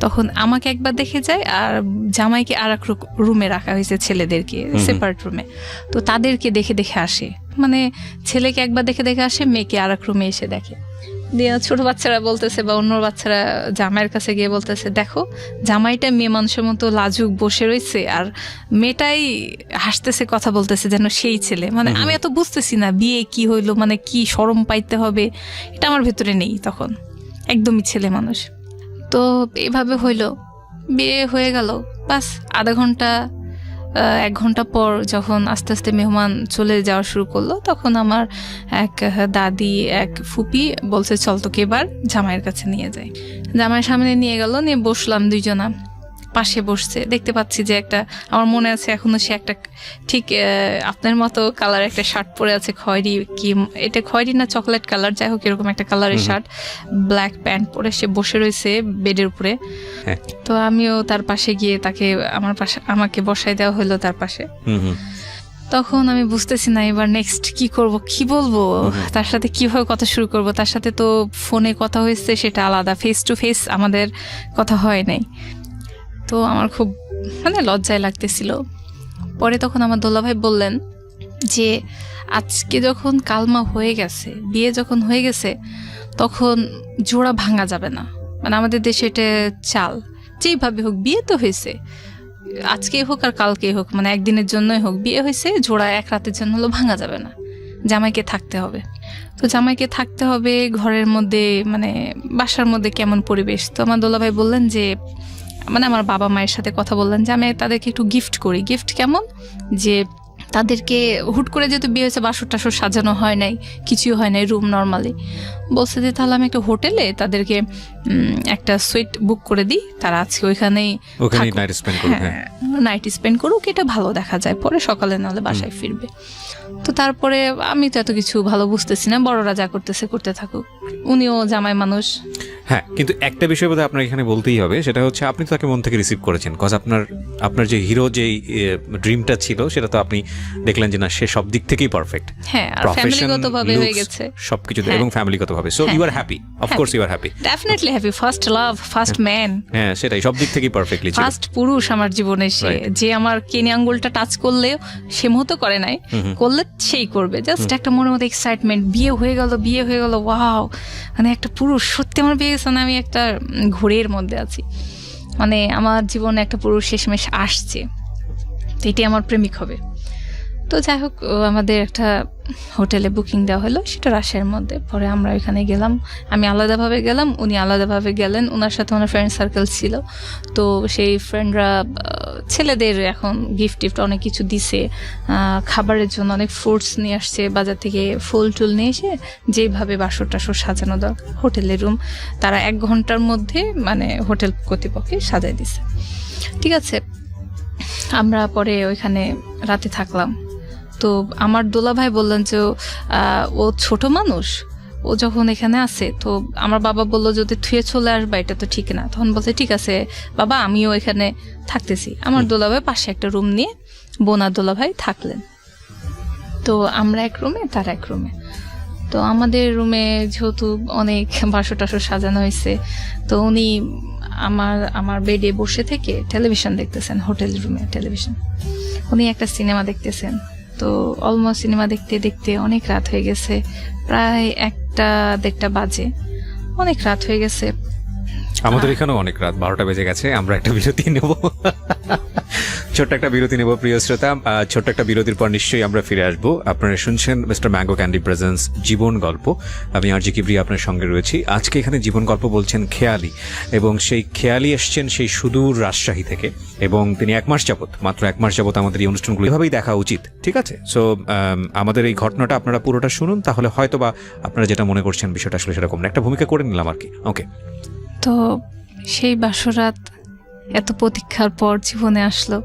তখন আমাকে একবার দেখে যায়, আর জামাইকে আর এক রুমে রাখা হয়েছে, ছেলেদেরকে সেপারেট রুমে। তো তাদেরকে দেখে দেখে আসে, মানে ছেলেকে একবার দেখে দেখে আসে, মেয়েকে আর এক রুমে এসে দেখে। দিয়ে ছোট বাচ্চারা বলতেছে বা অন্য বাচ্চারা জামাইয়ের কাছে গিয়ে বলতেছে দেখো জামাইটা মেয়ে মানুষের মতো লাজুক বসে রয়েছে, আর মেয়েটাই হাসতেছে কথা বলতেছে যেন সেই ছেলে। মানে আমি এত বুঝতেছি না বিয়ে কি হইলো, মানে কি শরম পাইতে হবে এটা আমার ভেতরে নেই তখন, একদমই ছেলে মানুষ। তো এভাবে হইলো, বিয়ে হয়ে গেল। বাস আধা ঘন্টা 1 ঘন্টা পর যখন আস্তে আস্তে মেহমান চলে যাওয়া শুরু করলো, তখন আমার এক দাদি এক ফুপি বলছে চল তোকে এবার জামাইয়ের কাছে নিয়ে যাই। জামাইয়ের সামনে নিয়ে গেল, নিয়ে বসলাম, দুইজনা পাশে বসছে। দেখতে পাচ্ছি যে একটা, আমার মনে আছে এখনো, সে একটা ঠিক আপনার মতো কালার একটা শার্ট পরে আছে, খয়েরি কি এটা খয়েরি না চকলেট কালার, যাই হোক এরকম একটা কালারের শার্ট, ব্ল্যাক প্যান্ট পরে সে বসে রয়েছে বেডের উপরে। তো আমিও তার পাশে গিয়ে তাকে আমাকে বসাই দেওয়া হলো তার পাশে। তখন আমি বুঝতেছি না এবার নেক্সট কি করব, কি বলবো, তার সাথে কিভাবে কথা শুরু করব। তার সাথে তো ফোনে কথা হয়েছে সেটা আলাদা, ফেস টু ফেস আমাদের কথা হয় নাই। তো আমার খুব মানে লজ্জায় লাগতেছিল। পরে তখন আমার দোলাভাই বললেন যে আজকে যখন কালমা হয়ে গেছে, বিয়ে যখন হয়ে গেছে, তখন জোড়া ভাঙা যাবে না। মানে আমাদের দেশে এটা চাল, যেইভাবে হোক বিয়ে তো হয়েছে, আজকে হোক আর কালকে হোক, মানে একদিনের জন্যই হোক বিয়ে হয়েছে, জোড়া এক রাতের জন্য হলো ভাঙা যাবে না, জামাইকে থাকতে হবে। তো জামাইকে থাকতে হবে ঘরের মধ্যে, মানে বাসার মধ্যে কেমন পরিবেশ। তো আমার দোলাভাই বললেন যে, মানে আমার বাবা মায়ের সাথে কথা বললেন যে আমি তাদেরকে একটু গিফট করি। গিফট কেমন, যে তাদেরকে হুট করে যেহেতু বিয়ে হয়েছে, বাসর টাসর সাজানো হয় নাই, কিছুই হয় নাই, রুম নর্মালি, বলছে যে তাহলে আমি একটা হোটেলে তাদেরকে একটা সুইট বুক করে দিই, তারা আজকে ওইখানেই নাইট স্পেন্ড করুক, এটা ভালো দেখা যায়, পরে সকালে নাহলে বাসায় ফিরবে। তো তারপরে আমি তো এত কিছু ভালো বুঝতেছি না, বড়রা যা করতেছে করতে থাকুক, উনিও জামাই মানুষ। হ্যাঁ, কিন্তু একটা বিষয় বোধহয় আপনার এখানে বলতেই হবে, সেটা হচ্ছে আপনি তো তাকে মন থেকে রিসিভ করেছেন, কজ আপনার যে হিরো যে ড্রিমটা ছিল, সেটা তো আপনি দেখলেন যে না, সে সব দিক থেকেই পারফেক্ট, হ্যাঁ, আর ফ্যামিলিগতভাবে হয়ে গেছে সবকিছু, এবং ফ্যামিলিগতভাবে, so you are happy, of course you are happy, definitely happy, first love, first man. হ্যাঁ, সেটাই, সব দিক থেকেই পারফেক্টলি ছিল, ফার্স্ট পুরুষ আমার জীবনে, সে যে আমার কেনি আঙ্গুলটা টাচ করলে সে মতো করে নাই, করলে সেই করবে, জাস্ট একটা মনের মধ্যে এক্সাইটমেন্ট, বিয়ে হয়ে গেল, ওয়াও, মানে একটা পুরুষ, সত্যি আমার বিয়ে গেছে না, আমি একটা ঘোরের মধ্যে আছি, মানে আমার জীবনে একটা পুরুষ শেষমেশ আসছে, এটি আমার প্রেমিক হবে। তো যাই হোক, আমাদের একটা হোটেলে বুকিং দেওয়া হলো, সেটা রাজশাহীর মধ্যে। পরে আমরা ওইখানে গেলাম, আমি আলাদাভাবে গেলাম, উনি আলাদাভাবে গেলেন, ওনার সাথে ওনার ফ্রেন্ড সার্কেল ছিল। তো সেই ফ্রেন্ডরা ছেলেদের এখন গিফট অনেক কিছু দিছে, খাবারের জন্য অনেক ফ্রুটস নিয়ে আসছে বাজার থেকে, ফুল টুল নিয়ে এসে যেভাবে বাসর টাসর সাজানো দরকার হোটেলের রুম, তারা 1 ঘন্টার মধ্যে মানে হোটেল কর্তৃপক্ষে সাজাই দিছে। ঠিক আছে, আমরা পরে ওইখানে রাতে থাকলাম। তো আমার দোলাভাই বললেন যে ও ছোট মানুষ, ও যখন এখানে আসে, তো আমার বাবা বললো যদি থুয়ে চলে আসবা, এটা তো ঠিক না। তখন বলছে ঠিক আছে বাবা, আমিও এখানে থাকতেছি। আমার দোলাভাই পাশে একটা রুম নিয়ে বোনা দোলাভাই থাকলেন। তো আমরা এক রুমে, তার এক রুমে। তো আমাদের রুমে যেহেতু অনেক বাসর টাসর সাজানো হয়েছে, তো উনি আমার বেডে বসে থেকে টেলিভিশন দেখতেছেন, হোটেল রুমে টেলিভিশন, উনি একটা সিনেমা দেখতেছেন। তো অলমোস্ট সিনেমা দেখতে দেখতে অনেক রাত হয়ে গেছে, প্রায় 1-1:30 বাজে, অনেক রাত হয়ে গেছে। আমাদের এখানেও অনেক রাত, 12টা বেজে গেছে। আমরা একটা বিরতি নেব, ছোট্ট একটা বিরতি নেব প্রিয় শ্রোতা। ছোট্ট একটা বিরতির পর নিশ্চয়ই আমরা ফিরে আসবো। আপনারা শুনছেন মিস্টার ম্যাঙ্গো ক্যান্ডি প্রেজেন্স জীবন গল্প। আমি আরজি কিবরিয়া আপনার সঙ্গে রয়েছি। আজকে এখানে জীবন গল্প বলছেন খেয়ালি, এবং সেই খেয়ালি এসছেন সেই সুদূর রাজশাহী থেকে, এবং তিনি মাত্র এক মাস যাবত আমাদের এই অনুষ্ঠানগুলো এভাবেই দেখা উচিত। ঠিক আছে, সো আমাদের এই ঘটনাটা আপনারা পুরোটা শুনুন, তাহলে হয়তো বা আপনারা যেটা মনে করছেন বিষয়টা আসলে সেরকম না, একটা ভূমিকা করে নিলাম আর কি। ওকে। তো সেই বাসরাত এত প্রতীক্ষার পর জীবনে আসলো।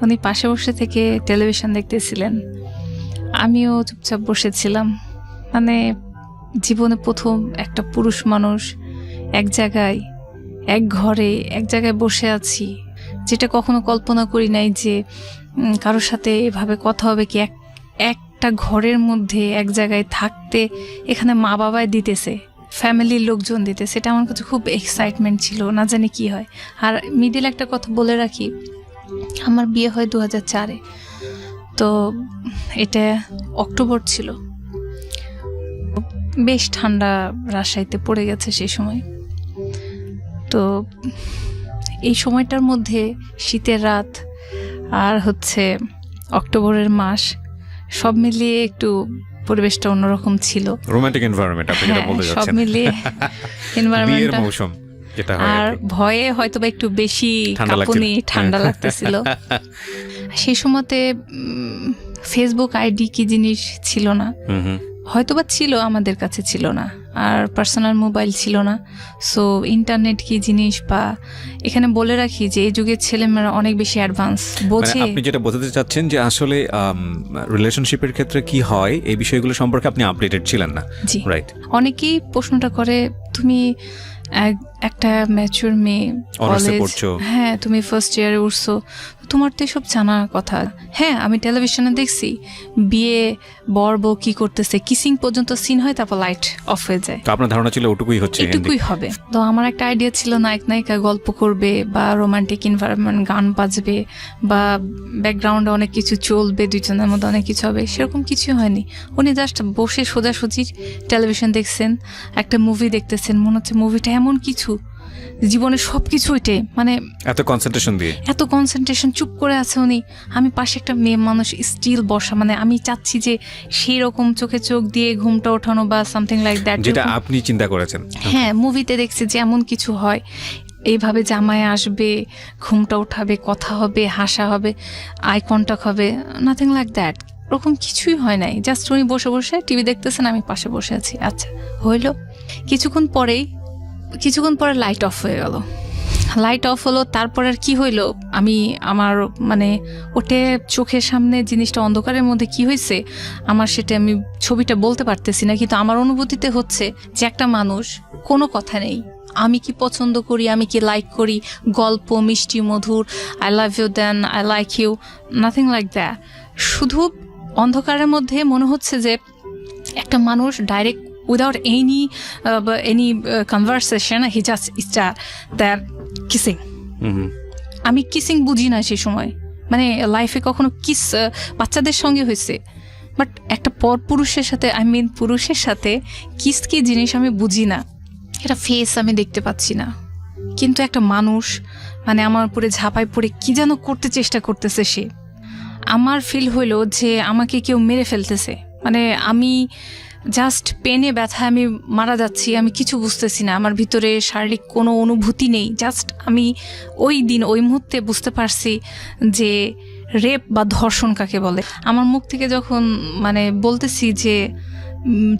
উনি পাশে বসে থেকে টেলিভিশন দেখতেছিলেন, আমিও চুপচাপ বসেছিলাম। মানে জীবনে প্রথম একটা পুরুষ মানুষ এক জায়গায়, এক ঘরে, এক জায়গায় বসে আছি, যেটা কখনো কল্পনা করি নাই যে কারোর সাথে এভাবে কথা হবে, কি একটা ঘরের মধ্যে এক জায়গায় থাকতে, এখানে মা বাবাই দিতেছে, ফ্যামিলির লোকজন দিতে, সেটা আমার কাছে খুব এক্সাইটমেন্ট ছিল, না জানি কি হয়। আর মিডিল একটা কথা বলে রাখি, আমার বিয়ে হয় 2004-এ, তো এটা অক্টোবর ছিল, বেশ ঠান্ডা রাজশাহীতে পড়ে গেছে সেই সময়। তো এই সময়টার মধ্যে শীতের রাত আর হচ্ছে অক্টোবরের মাস, সব মিলিয়ে একটু পরিবেশটা অন্যরকম ছিল, রোমান্টিক এনভায়রনমেন্ট আপনি যেটা বলতে যাচ্ছেন, সব মিলিয়ে এনভায়রনমেন্টটা, মৌসুম যেটা হয়, আর ভয়ে হয়তোবা একটু বেশি কাঁপুনি, ঠান্ডা লাগতেছিল। সেই সময়তে ফেসবুক আইডি কি জিনিস ছিল না, হয়তোবা ছিল, আমাদের কাছে ছিল না, আর পার্সোনাল মোবাইল ছিল না। সো ইন্টারনেট কি জিনিস, বা এখানে বলে রাখি যে এই যুগের ছেলেমেয়েরা অনেক বেশি অ্যাডভান্স বোঝে। আপনি যেটা বোঝাতে চাচ্ছেন যে আসলে রিলেশনশিপের ক্ষেত্রে কি হয় এই বিষয়গুলো সম্পর্কে আপনি আপডেটেড ছিলেন না, রাইট? অনেকেই প্রশ্নটা করে, তুমি একটা ম্যাচিউর মেয়ে, কলেজ, হ্যাঁ তুমি ফার্স্ট ইয়ারে উঠছো, তোমার তো এসব জানার কথা। হ্যাঁ, আমি টেলিভিশনে দেখছি বিয়ে বর বউ কি করতেছে, কিসিং পর্যন্ত সিন হয়, তারপর লাইট অফ হয়ে যায়। তো আপনার ধারণা ছিল ওটুকুই হচ্ছে, এটুকুই হবে। তো আমার একটা আইডিয়া ছিল নায়ক নায়িকা গল্প করবে বা রোমান্টিক এনভায়রনমেন্ট, গান বাজবে বা ব্যাকগ্রাউন্ডে অনেক কিছু চলবে, দুজনের মধ্যে অনেক কিছু হবে। সেরকম কিছু হয়নি। উনি জাস্ট বসে সোজাসুজি টেলিভিশন দেখছেন, একটা মুভি দেখতেছেন, মনে হচ্ছে মুভিটা এমন কিছু জীবনের সবকিছু ওইটাই, মানে এত কনসেন্ট্রেশন চুপ করে আছে উনি। আমি পাশে একটা মেয়ে মানুষ স্টিল বসা, মানে আমি চাচ্ছি যে সেই রকম চোখে চোখ দিয়ে ঘুমটা ওঠানো বা সামথিং লাইক দ্যাট, যেটা আপনি চিন্তা করেছেন। হ্যাঁ, মুভিতে দেখছি যে এমন কিছু হয়, এইভাবে জামাই আসবে, ঘুমটা উঠাবে, কথা হবে, হাসা হবে, আই কন্টাক্ট হবে, নাথিং লাইক দ্যাট। ওরকম কিছুই হয় নাই। জাস্ট উনি বসে বসে টিভি দেখতেছেন, আমি পাশে বসে আছি। আচ্ছা, হইল। কিছুক্ষণ পরে লাইট অফ হয়ে গেল। লাইট অফ হলো, তারপর আর কি হইলো আমি আমার মানে ওটে চোখের সামনে জিনিসটা অন্ধকারের মধ্যে কি হয়েছে আমার সেটা আমি ছবিটা বলতে পারতেছি না, কিন্তু আমার অনুভূতিতে হচ্ছে যে একটা মানুষ, কোনো কথা নেই, আমি কি পছন্দ করি, আমি কি লাইক করি, গল্প মিষ্টি মধুর, I love you then I like you, nothing like that. শুধু অন্ধকারের মধ্যে মনে হচ্ছে যে একটা মানুষ direct without any conversation he just start that kissing. আমি কিসিং বুঝি না সেই সময়, মানে লাইফে কখনো কিস বাচ্চাদের সঙ্গে হয়েছে, বাট একটা পুরুষের সাথে পুরুষের সাথে কিস কি জিনিস আমি বুঝি না, এটা ফেস আমি দেখতে পাচ্ছি না, কিন্তু একটা মানুষ মানে আমার উপরে ঝাঁপাই পড়ে কি যেন করতে চেষ্টা করতেছে সে। আমার ফিল হইলো যে আমাকে কেউ মেরে ফেলতেছে, মানে আমি জাস্ট পেনে ব্যথা আমি মারা যাচ্ছি, আমি কিছু বুঝতেছি না, আমার ভিতরে শারীরিক কোনো অনুভূতি নেই। জাস্ট আমি ওই দিন ওই মুহূর্তে বুঝতে পারছি যে রেপ বা ধর্ষণ কাকে বলে। আমার মুখ থেকে যখন মানে বলতেছি যে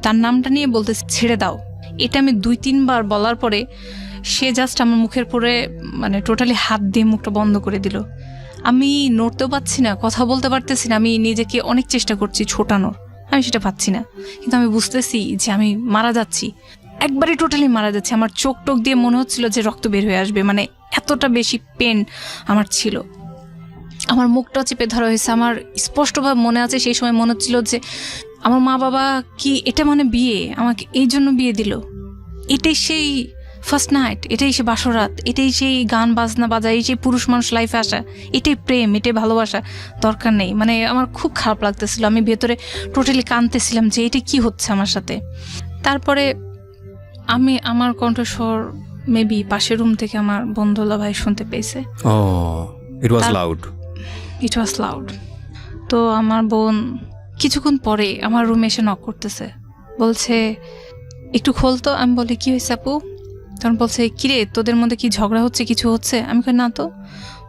তার নামটা নিয়ে বলতেছি ছেড়ে দাও, এটা আমি 2-3 বার বলার পরে সে জাস্ট আমার মুখের পরে মানে টোটালি হাত দিয়ে মুখটা বন্ধ করে দিল। আমি নড়তেও পারছি না, কথা বলতে পারতেছি না, আমি নিজেকে অনেক চেষ্টা করছি ছোটানোর, আমি সেটা পাচ্ছি না, কিন্তু আমি বুঝতেছি যে আমি মারা যাচ্ছি, একবারে টোটালি মারা যাচ্ছি। আমার চোখ টোক দিয়ে মনে হচ্ছিল যে রক্ত বের হয়ে আসবে, মানে এতটা বেশি পেন আমার ছিল। আমার মুখটাও চেপে ধরা হয়েছে। আমার স্পষ্টভাবে মনে আছে সেই সময় মনে হচ্ছিল যে আমার মা বাবা কি এটা মানে বিয়ে, আমাকে এই জন্য বিয়ে দিল, এটাই সেই ফার্স্ট নাইট, এটাই সে বাসরাত, এটাই সেই গান বাজনা বাজা, এই সেই পুরুষ মানুষ লাইফে আসা, এটাই প্রেম, এটাই ভালোবাসা, দরকার নেই। মানে আমার খুব খারাপ লাগতেছিল, আমি ভেতরে টোটালি কাঁদতেছিলাম যে এটা কি হচ্ছে আমার সাথে। তারপরে আমার কণ্ঠস্বর মেবি পাশের রুম থেকে আমার বন্ধুলা ভাই শুনতে পেয়েছে। ইট ওয়াজ লাউড। তো আমার বোন কিছুক্ষণ পরে আমার রুমে এসে নক করতেছে, বলছে একটু খোলতো। আমি বলি কি হয়েছে আপু? তখন বলছে কিরে তোদের মধ্যে কি ঝগড়া হচ্ছে, কিছু হচ্ছে? আমি কই না তো।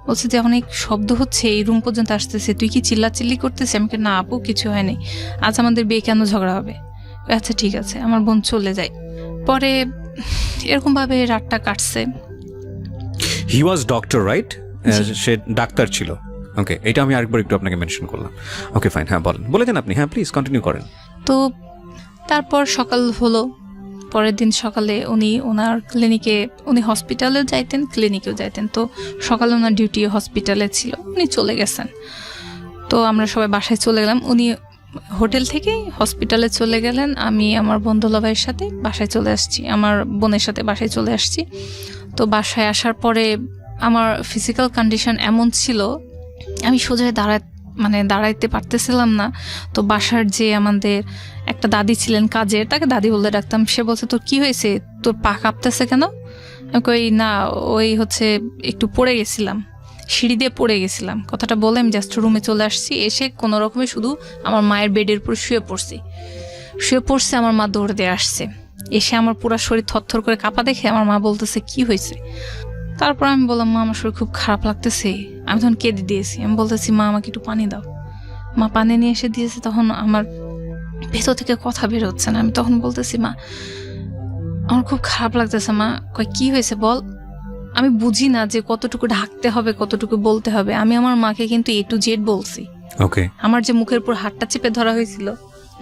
বলছে যে অনেক শব্দ হচ্ছে, এই রুম পর্যন্ত আসতেছে, তুই কি চিল্লাচিল্লি করতেছিস? আমি কই না আপু কিছু হয়নি, আজ আমাদের বিয়ে কেন ঝগড়া হবে? আচ্ছা ঠিক আছে। আমার বোন চলে যায়। পরে এরকমভাবে রাতটা কাটছে। হি ওয়াজ ডক্টর রাইট? সে ডাক্তার ছিল। ওকে, এটা আমি আরেকবার একটু আপনাকে মেনশন করলাম। ওকে ফাইন, হ্যাঁ বলেছেন আপনি, হ্যাঁ প্লিজ কন্টিনিউ করেন। তো তারপর সকাল হলো, পরের দিন সকালে ওনার ক্লিনিকে, উনি হসপিটালেও যাইতেন ক্লিনিকেও যাইতেন, তো সকালে ওনার ডিউটি হসপিটালে ছিল, উনি চলে গেছেন। তো আমরা সবাই বাসায় চলে গেলাম, উনি হোটেল থেকে হসপিটালে চলে গেলেন, আমি আমার বন্ধুলা ভাইয়ের সাথে বাসায় চলে আসছি, আমার বোনের সাথে বাসায় চলে আসছি। তো বাসায় আসার পরে আমার ফিজিক্যাল কন্ডিশন এমন ছিল আমি সোজায় দাঁড়াইতে পারতেছিলাম না। তো বাসার যে আমাদের একটা দাদি ছিলেন কাজের, তাকে দাদি বলে ডাকতাম, সে বলছে তোর কি হয়েছে, তোর পা কাঁপতেছে কেন? কই না ওই হচ্ছে একটু পড়ে গেছিলাম, সিঁড়ি দিয়ে পড়ে গেছিলাম। কথাটা বলে আমি জাস্ট রুমে চলে আসছি, এসে কোনো রকমে শুধু আমার মায়ের বেডের উপর শুয়ে পড়ছে। আমার মা দৌড় দিয়ে আসছে, এসে আমার পুরো শরীর থরথর করে কাঁপা দেখে আমার মা বলতেছে কি হয়েছে? তারপর আমি বললাম মা আমার শরীর খুব খারাপ লাগতেছে। আমি তখন কেঁদে দিয়েছি, আমি বলতেছি মা আমাকে একটু পানি দাও। মা পানি নিয়ে এসে দিয়েছে, তখন আমার ভেতর থেকে কথা বের হচ্ছে না। আমি তখন বলতেছি মা আমার খুব খারাপ লাগতেছে। মা কয় কি হয়েছে বল। আমি বুঝি না যে কতটুকু ঢাকতে হবে, কতটুকু বলতে হবে। আমি আমার মাকে কিন্তু A to Z বলছি। ওকে, আমার যে মুখের উপর হাতটা চেপে ধরা হয়েছিল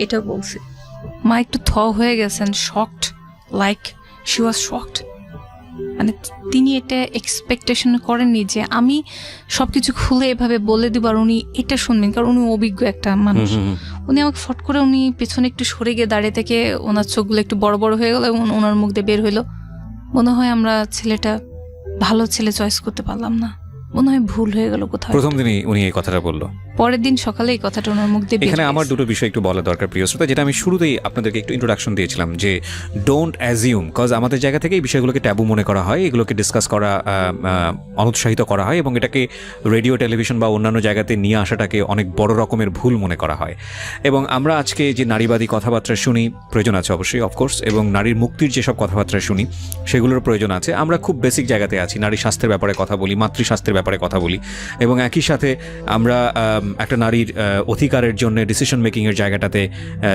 এটাও বলছি। মা একটু হয়ে গেছেন, shocked, like she was shocked. মানে তিনি এটা এক্সপেকটেশন করেননি যে আমি সবকিছু খুলে এভাবে বলে দেবো আর উনি এটা শুনবেন, কারণ উনি অভিজ্ঞ একটা মানুষ। উনি আমাকে ফট করে উনি পেছনে একটু সরে গিয়ে দাঁড়িয়ে থেকে ওনার চোখগুলো একটু বড় বড় হয়ে গেল এবং ওনার মুখ দিয়ে বের হইলো, মনে হয় আমরা ছেলেটা ভালো ছেলে চয়েস করতে পারলাম না, মনে হয় ভুল হয়ে গেল কোথাও। প্রথম দিনই উনি এই কথাটা বললো। পরের দিন সকালে এই কথাটা ওনার মুখ দিয়ে বের এখানে হয়ে আমার গেছে। দুটো বিষয় একটু বলা দরকার প্রিয় শ্রোতা, যেটা আমি শুরুতেই আপনাদেরকে একটু ইন্ট্রোডাকশন দিয়েছিলাম যে ডোন্ট অ্যাজিউম, কজ আমাদের জায়গা থেকে এই বিষয়গুলোকে ট্যাবু মনে করা হয়, এগুলোকে ডিসকাস করা অনুৎসাহিত করা হয় এবং এটাকে রেডিও টেলিভিশন বা অন্যান্য জায়গাতে নিয়ে আসাটাকে অনেক বড় রকমের ভুল মনে করা হয়। এবং আমরা আজকে যে নারীবাদী কথাবার্তা শুনি, প্রয়োজন আছে অবশ্যই অফকোর্স, এবং নারীর মুক্তির যেসব কথাবার্তা শুনি সেগুলোর প্রয়োজন আছে। আমরা খুব বেসিক জায়গাতে আছি, নারী স্বাস্থ্যের ব্যাপারে কথা বলি, মাতৃস্বাস্থ্যের ব্যাপারে কথা বলি, এবং একই সাথে আমরা একটা নারীর অধিকারের জন্য ডিসিশন মেকিংয়ের জায়গাটাতে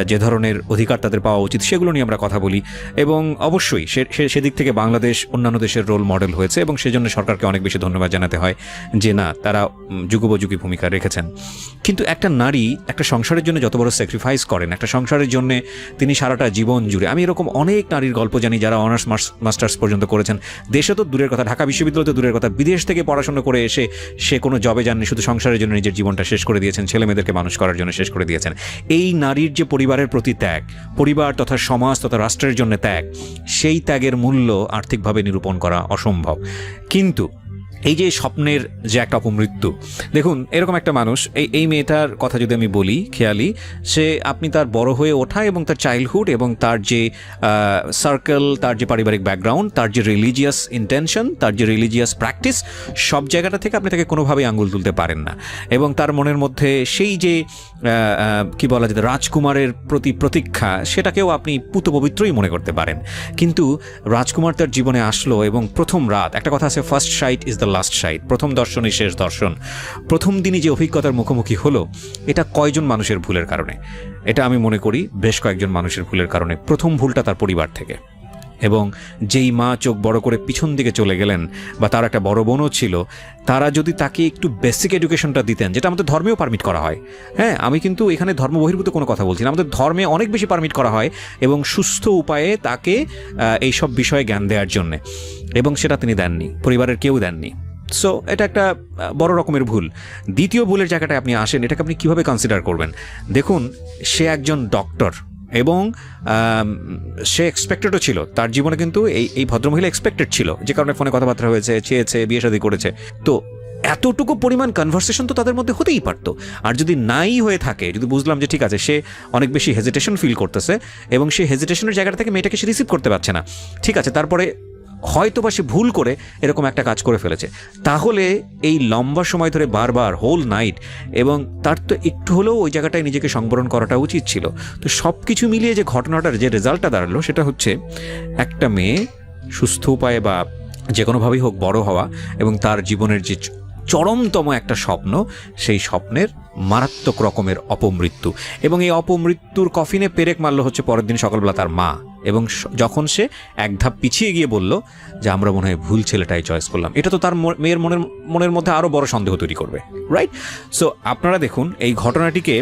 যে ধরনের অধিকার তাদের পাওয়া উচিত সেগুলো নিয়ে আমরা কথা বলি। এবং অবশ্যই সেদিক থেকে বাংলাদেশ অন্যান্য দেশের রোল মডেল হয়েছে এবং সেজন্য সরকারকে অনেক বেশি ধন্যবাদ জানাতে হয় যে না, তারা যুগোপযোগী ভূমিকা রেখেছেন। কিন্তু একটা নারী একটা সংসারের জন্য যত বড় স্যাক্রিফাইস করেন, একটা সংসারের জন্য তিনি সারাটা জীবন জুড়ে, আমি এরকম অনেক নারীর গল্প জানি যারা অনার্স মাস্টার্স পর্যন্ত করেছেন, দেশে তো দূরের কথা, ঢাকা বিশ্ববিদ্যালয় তো দূরের কথা, বিদেশ থেকে পড়াশোনা করে এসে সে কোনো জবে যাননি, শুধু সংসারের জন্য নিজের জীবনটা শেষ করে দিয়েছেন, ছেলে মেয়েদেরকে মানুষ করার জন্য শেষ করে দিয়েছেন। এই নারীর যে পরিবারের প্রতি ত্যাগ, পরিবার তথা সমাজ তথা রাষ্ট্রের জন্য ত্যাগ, সেই ত্যাগের মূল্য আর্থিকভাবে নিরূপণ করা অসম্ভব। কিন্তু এই যে স্বপ্নের যে একটা অপমৃত্যু, দেখুন এরকম একটা মানুষ, এই মেয়েটার কথা যদি আমি বলি, খেয়ালি, সে আপনি তার বড় হয়ে ওঠা এবং তার চাইল্ডহুড এবং তার যে সার্কেল, তার যে পারিবারিক ব্যাকগ্রাউন্ড, তার যে রিলিজিয়াস ইন্টেনশন, তার যে রিলিজিয়াস প্র্যাকটিস, সব জায়গাটা থেকে আপনি তাকে কোনোভাবেই আঙুল তুলতে পারেন না। এবং তার মনের মধ্যে সেই যে কি বলা যেত রাজকুমারের প্রতি প্রতীক্ষা, সেটাকেও আপনি পুত পবিত্রই মনে করতে পারেন। কিন্তু রাজকুমার তার জীবনে আসলো এবং প্রথম রাত, একটা কথা আছে, first sight is the last sight, প্রথম দর্শনই শেষ দর্শন। প্রথম দিনই যে অভিজ্ঞতার মুখোমুখি হলো, এটা কয়জন মানুষের ভুলের কারণে? এটা আমি মনে করি বেশ কয়েকজন মানুষের ভুলের কারণে। প্রথম ভুলটা তার পরিবার থেকে, এবং যেই মা চোখ বড় করে পিছন দিকে চলে গেলেন, বা তার একটা বড় বোনও ছিল, তারা যদি তাকে একটু বেসিক এডুকেশনটা দিতেন, যেটা আমাদের ধর্মেও পারমিট করা হয়। হ্যাঁ, আমি কিন্তু এখানে ধর্ম বহির্ভূত কোনো কথা বলছি না, আমাদের ধর্মে অনেক বেশি পারমিট করা হয় এবং সুস্থ উপায়ে তাকে এইসব বিষয়ে জ্ঞান দেওয়ার জন্যে, এবং সেটা তিনি দেননি, পরিবারের কেউ দেননি। সো এটা একটা বড় রকমের ভুল। দ্বিতীয় ভুলের জায়গাটায় আপনি আসেন, এটাকে আপনি কীভাবে কনসিডার করবেন? দেখুন, সে একজন ডক্টর এবং সে এক্সপেক্টেডও ছিল তার জীবনে, কিন্তু এই ভদ্রমহিলা এক্সপেক্টেড ছিল, যে কারণে ফোনে কথাবার্তা হয়েছে, চেয়েছে, বিয়ে শাদী করেছে। তো এতটুকু পরিমাণ কনভারসেশন তো তাদের মধ্যে হতেই পারতো। আর যদি নাই হয়ে থাকে, যদি বুঝলাম যে ঠিক আছে সে অনেক বেশি হেজিটেশন ফিল করতেছে এবং সেই হেজিটেশনের জায়গাটা থেকে মেয়েটাকে সে রিসিভ করতে পারছে না, ঠিক আছে, তারপরে হয়তো বা সে ভুল করে এরকম একটা কাজ করে ফেলেছে, তাহলে এই লম্বা সময় ধরে বারবার হোল নাইট, এবং তার তো একটু হলেও ওই জায়গাটায় নিজেকে সংবরণ করাটা উচিত ছিল। তো সব কিছু মিলিয়ে যে ঘটনাটার যে রেজাল্টটা দাঁড়ালো, সেটা হচ্ছে একটা মেয়ে সুস্থ উপায়ে বা যে কোনোভাবেই হোক বড় হওয়া, এবং তার জীবনের যে চরমতম একটা স্বপ্ন, সেই স্বপ্নের মারাত্মক রকমের অপমৃত্যু। এবং এই অপমৃত্যুর কফিনে পেরেক মারল হচ্ছে পরের দিন সকালবেলা তার মা, এবং যখন সে এক ধাপ পিছিয়ে গিয়ে বলল যে আমরা মনে হয় ভুল ছেলেটাই চয়েস করলাম, এটা তো তার মেয়ের মনের মধ্যে আরও বড় সন্দেহ তৈরি করবে, রাইট? সো আপনারা দেখুন, এই ঘটনাটিকে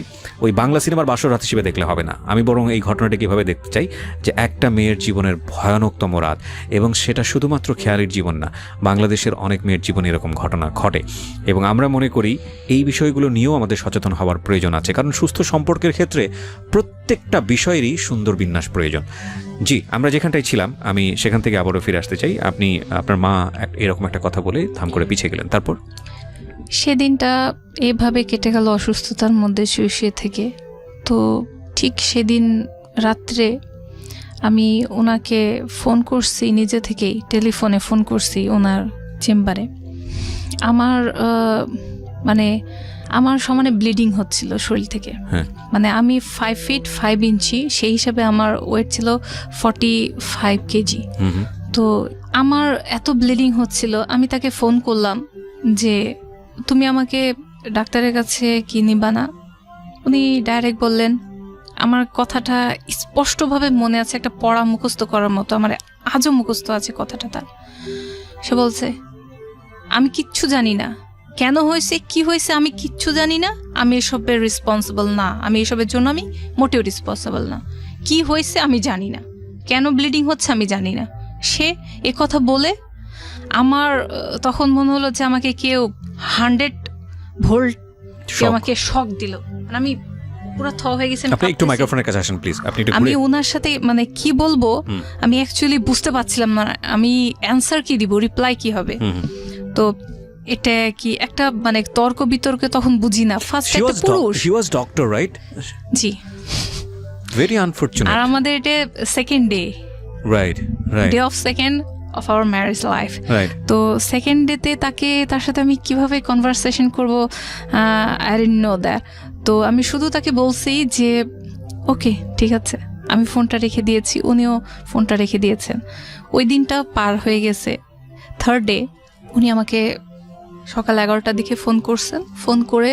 ওই বাংলা সিনেমার বাসর রাত হিসেবে দেখলে হবে না, আমি বরং এই ঘটনাটিকে এভাবে দেখতে চাই যে একটা মেয়ের জীবনের ভয়ানকতম রাত, এবং সেটা শুধুমাত্র খেয়ালির জীবন না, বাংলাদেশের অনেক মেয়ের জীবনে এরকম ঘটনা ঘটে। এবং আমরা মনে করি এই বিষয়গুলো নিয়েও আমাদের সচেতন হওয়ার প্রয়োজন আছে, কারণ সুস্থ সম্পর্কের ক্ষেত্রে প্রত্যেকটা বিষয়েরই সুন্দর বিন্যাস প্রয়োজন। জি, আমরা যেখানটায় ছিলাম আমি সেখান থেকে আবারও ফিরে আসতে চাই। আপনি আপনার মা এরকম একটা কথা বলে থাম করে পিছিয়ে গেলেন, তারপর? সেদিনটা এভাবে কেটে গেল অসুস্থতার মধ্যে শুয়ে থেকে। তো ঠিক সেদিন রাত্রে আমি ওনাকে ফোন করছি, নিজে থেকেই টেলিফোনে ফোন করছি ওনার চেম্বারে। আমার সমানে ব্লিডিং হচ্ছিল শরীর থেকে। মানে আমি 5 feet 5 inches, সেই হিসাবে আমার ওয়েট ছিল 45 কেজি। তো আমার এত ব্লিডিং হচ্ছিল, আমি তাকে ফোন করলাম যে তুমি আমাকে ডাক্তারের কাছে কি নিবা না? উনি ডাইরেক্ট বললেন, আমার কথাটা স্পষ্টভাবে মনে আছে, একটা পড়া মুখস্থ করার মতো, আমার আজও মুখস্থ আছে কথাটা তার। সে বলছে, আমি কিচ্ছু জানি না, কেন হয়েছে কি হয়েছে আমি কিচ্ছু জানি না, আমি এসবের রেসপন্সিবল না, আমি এসবের জন্য আমি মোটেও রেসপন্সিবল না, কি হয়েছে আমি জানি না, কেন ব্লিডিং হচ্ছে আমি জানি না। সে কথা বলে আমার তখন মনে হলো যে আমাকে কেউ 100 ভোল্ট আমাকে শক দিল, মানে আমি পুরো থ হয়ে গেছি। আপনি একটু মাইক্রোফোনের কাছে আসেন প্লিজ। আপনি একটু আমি ওনার সাথে মানে কি বলবো আমি অ্যাকচুয়ালি বুঝতে পারছিলাম না, আমি অ্যান্সার কি দিব, রিপ্লাই কি হবে। তো এটা কি একটা মানে তর্ক বিতর্কে তখন বুঝি না। ফার্স্ট একটা পুরুষ, হি ওয়াজ ডক্টর রাইট? জি, ভেরি আনফরচুনেট। আর আমাদের এটা second day, right right, day of second of our marriage life. Right. তো সেকেন্ড ডেতে তার সাথে আমি কিভাবে কনভারসেশন করবো, আই ডিডন্ট নো দ্যাট। তো আমি শুধু তাকে বলছি যে ওকে ঠিক আছে, আমি ফোনটা রেখে দিয়েছি, উনিও ফোনটা রেখে দিয়েছেন। ওই দিনটা পার হয়ে গেছে। থার্ড ডে উনি আমাকে সকাল 11টার দিকে ফোন করছেন। ফোন করে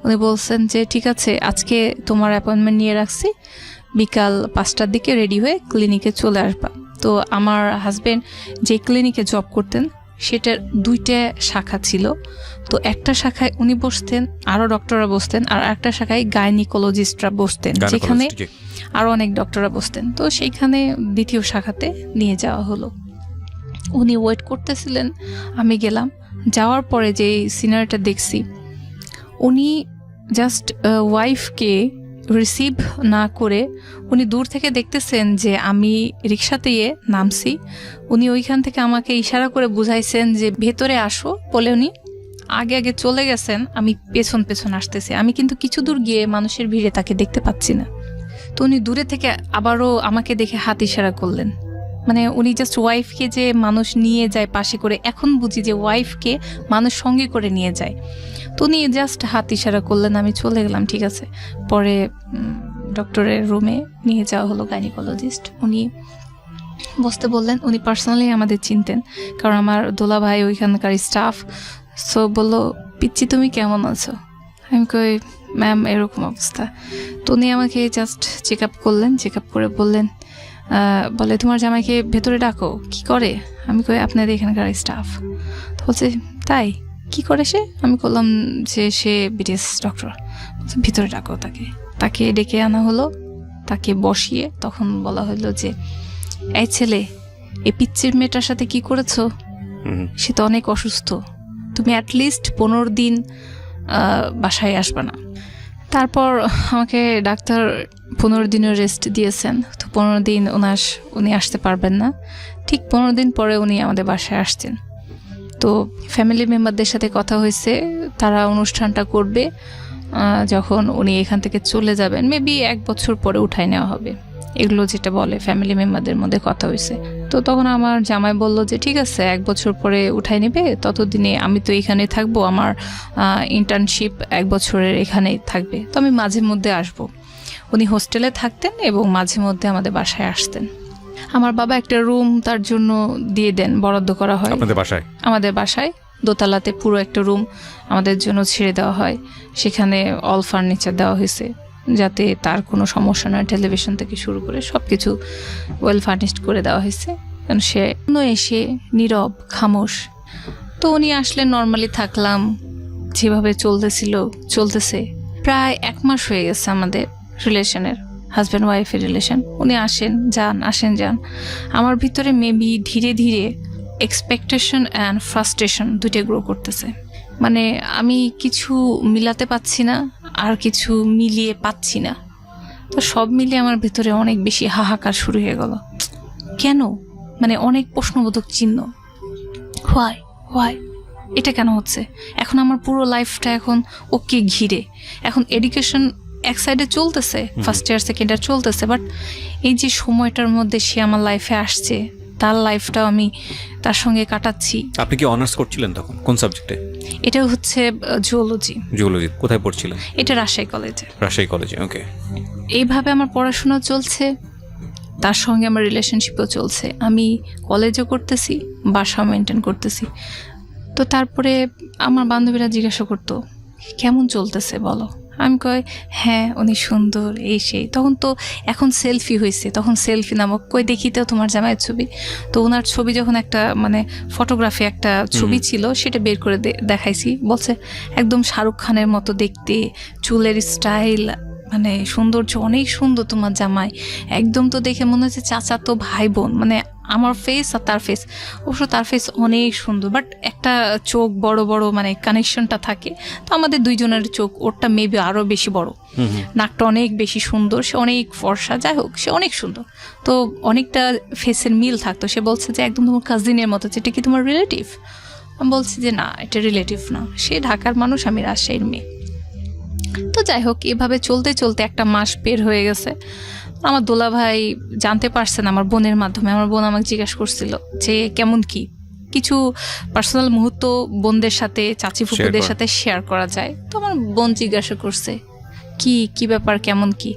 উনি বলছেন যে ঠিক আছে, আজকে তোমার অ্যাপয়েন্টমেন্ট নিয়ে রাখছি, বিকাল 5টার দিকে রেডি হয়ে ক্লিনিকে চলে আসবা। তো আমার হাজবেন্ড যে ক্লিনিকে জব করতেন সেটার 2টা শাখা ছিল। তো একটা শাখায় উনি বসতেন, আরও ডক্টররা বসতেন, আর একটা শাখায় গাইনিকোলজিস্টরা বসতেন, যেখানে আরও অনেক ডক্টররা বসতেন। তো সেইখানে দ্বিতীয় শাখাতে নিয়ে যাওয়া হলো। উনি ওয়েট করতেছিলেন, আমি গেলাম। যাওয়ার পরে যে সিনারিটা দেখছি, উনি জাস্ট ওয়াইফকে রিসিভ না করে উনি দূর থেকে দেখতেছেন যে আমি রিক্সাতে নামছি। উনি ওইখান থেকে আমাকে ইশারা করে বুঝাইছেন যে ভেতরে আসো বলে উনি আগে আগে চলে গেছেন, আমি পেছন পেছন আসতেছি। আমি কিন্তু কিছু দূর গিয়ে মানুষের ভিড়ে তাকে দেখতে পাচ্ছি না। তো উনি দূরে থেকে আবারও আমাকে দেখে হাত ইশারা করলেন, মানে উনি জাস্ট ওয়াইফকে যে মানুষ নিয়ে যায় পাশে করে, এখন বুঝি যে ওয়াইফকে মানুষ সঙ্গে করে নিয়ে যায়। তো উনি জাস্ট হাত ইশারা করলেন, আমি চলে গেলাম। ঠিক আছে, পরে ডক্টরের রুমে নিয়ে যাওয়া হলো গাইনিকোলজিস্ট। উনি বসতে বললেন। উনি পার্সোনালি আমাদের চিনতেন, কারণ আমার দোলা ভাই ওইখানকার স্টাফ। সো বললো, পিচ্চি তুমি কেমন আছো? আমি কই ম্যাম এরকম অবস্থা। তো উনি আমাকে জাস্ট চেক আপ করলেন। চেক আপ করে বললেন, বলে তোমার জামাইকে ভেতরে ডাকো। কি করে? আমি কই আপনাদের এখানকার স্টাফ। তো বলছে তাই, কি করে সে? আমি বললাম যে সে বিটিএস ডক্টর। ভিতরে ডাকো তাকে। তাকে ডেকে আনা হলো, তাকে বসিয়ে তখন বলা হলো যে এই ছেলে, এই পিচ্চির মেয়েটার সাথে কি করেছো? সে তো অনেক অসুস্থ, তুমি অ্যাটলিস্ট 15 দিন বাসায় আসবে না। তারপর আমাকে ডাক্তার 15 দিনের রেস্ট দিয়েছেন। তো 15 দিন উনি আসতে পারবেন না। ঠিক 15 দিন পরে উনি আমাদের বাসায় আসছেন। তো ফ্যামিলি মেম্বারদের সাথে কথা হয়েছে, তারা অনুষ্ঠানটা করবে যখন উনি এখান থেকে চলে যাবেন, মেবি 1 বছর পরে উঠাই নেওয়া হবে, এগুলো যেটা বলে ফ্যামিলি মেম্বারদের মধ্যে কথা হয়েছে। তো তখন আমার জামাই বলল যে ঠিক আছে 1 বছর পরে উঠাই নেবে, ততদিনে আমি তো এখানে থাকবো, আমার ইন্টার্নশিপ 1 বছরের এখানেই থাকবে, তো আমি মাঝে মধ্যে আসব। উনি হোস্টেলে থাকতেন এবং মাঝে মধ্যে আমাদের বাসায় আসতেন। আমার বাবা একটা রুম তার জন্য দিয়ে দেন, বরাদ্দ করা হয় আমাদের বাসায়। দোতলাতে পুরো একটা রুম আমাদের জন্য ছেড়ে দেওয়া হয়, সেখানে অল ফার্নিচার দেওয়া হয়েছে যাতে তার কোনো সমস্যা নয়। টেলিভিশন থেকে শুরু করে সব কিছু ওয়েল ফার্নিশড করে দেওয়া হয়েছে, কারণ সে এসে নীরব খামোশ। তো উনি আসলে নর্মালি থাকলাম, যেভাবে চলতেছে। প্রায় 1 মাস হয়ে গেছে আমাদের রিলেশনের, হাজব্যান্ড ওয়াইফের রিলেশন। উনি আসেন যান। আমার ভিতরে মেবি ধীরে ধীরে এক্সপেকটেশন অ্যান্ড ফ্রাস্ট্রেশন দুইটা গ্রো করতেছে। মানে আমি কিছু মিলাতে পাচ্ছি না, আর কিছু মিলিয়ে পাচ্ছি না। তো সব মিলিয়ে আমার ভেতরে অনেক বেশি হাহাকার শুরু হয়ে গেল। কেন? মানে অনেক প্রশ্নবোধক চিহ্ন। হোয়াই এটা কেন হচ্ছে? এখন আমার পুরো লাইফটা এখন ওকে ঘিরে। এখন এডুকেশন এক সাইডে চলতেছে, ফার্স্ট ইয়ার সেকেন্ড ইয়ার চলতেছে, বাট এই যে সময়টার মধ্যে সে আমার লাইফে আসছে, তার লাইফটাও আমি তার সঙ্গে কাটাচ্ছি। আপনি কি অনার্স করছিলেন তখন? কোন সাবজেক্টে? এটা হচ্ছে জুওলজি। কোথায় পড়ছিলেন? এটা রাজশাহী কলেজে। ওকে। এইভাবে আমার পড়াশোনা চলছে, তার সঙ্গে আমার রিলেশনশিপও চলছে। আমি কলেজও করতেছি, বাসাও মেনটেন করতেছি। তো তারপরে আমার বান্ধবীরা জিজ্ঞাসা করতো কেমন চলতেছে বলো। আমি কই হ্যাঁ উনি সুন্দর, এই সেই। তখন তো এখন সেলফি হয়েছে, তখন সেলফি নামক কই দেখিতেও তোমার জামাইয়ের ছবি। তো ওনার ছবি যখন একটা মানে ফটোগ্রাফি একটা ছবি ছিল, সেটা বের করে দেখাইছি। বলছে একদম শাহরুখ খানের মতো দেখতে, চুলের স্টাইল, মানে সৌন্দর্য অনেক সুন্দর তোমার জামাই, একদম তো দেখে মনে হচ্ছে চাচা তো ভাই বোন। মানে আমার ফেস আর তার ফেস, অবশ্য তার ফেস অনেক সুন্দর, বাট একটা চোখ বড় বড়, মানে কানেকশনটা থাকে। তো আমাদের দুইজনের চোখ, ওরটা মেবি আরও বেশি বড়, নাকটা অনেক বেশি সুন্দর, সে অনেক ফর্সা, যাই হোক সে অনেক সুন্দর। তো অনেকটা ফেসের মিল থাকতো। সে বলছে যে একদম তোমার কাজিনের মতো, যেটা কি তোমার রিলেটিভ? আমি বলছি যে না, এটা রিলেটিভ না, সে ঢাকার মানুষ, আমি রাজশাহীর মেয়ে। তো যাই হোক, এভাবে চলতে চলতে একটা মাস বের হয়ে গেছে। আমার দোলা ভাই জানতে পারছেন আমার বোনের মাধ্যমে। আমার বোন আমাকে জিজ্ঞাসা করছিল যে কেমন কি, কিছু পার্সোনাল মুহূর্ত বোনদের সাথে, চাচি ফুপুদের সাথে শেয়ার করা যায়। তো আমার বোন জিজ্ঞাসা করছে কি কি ব্যাপার, কেমন কি।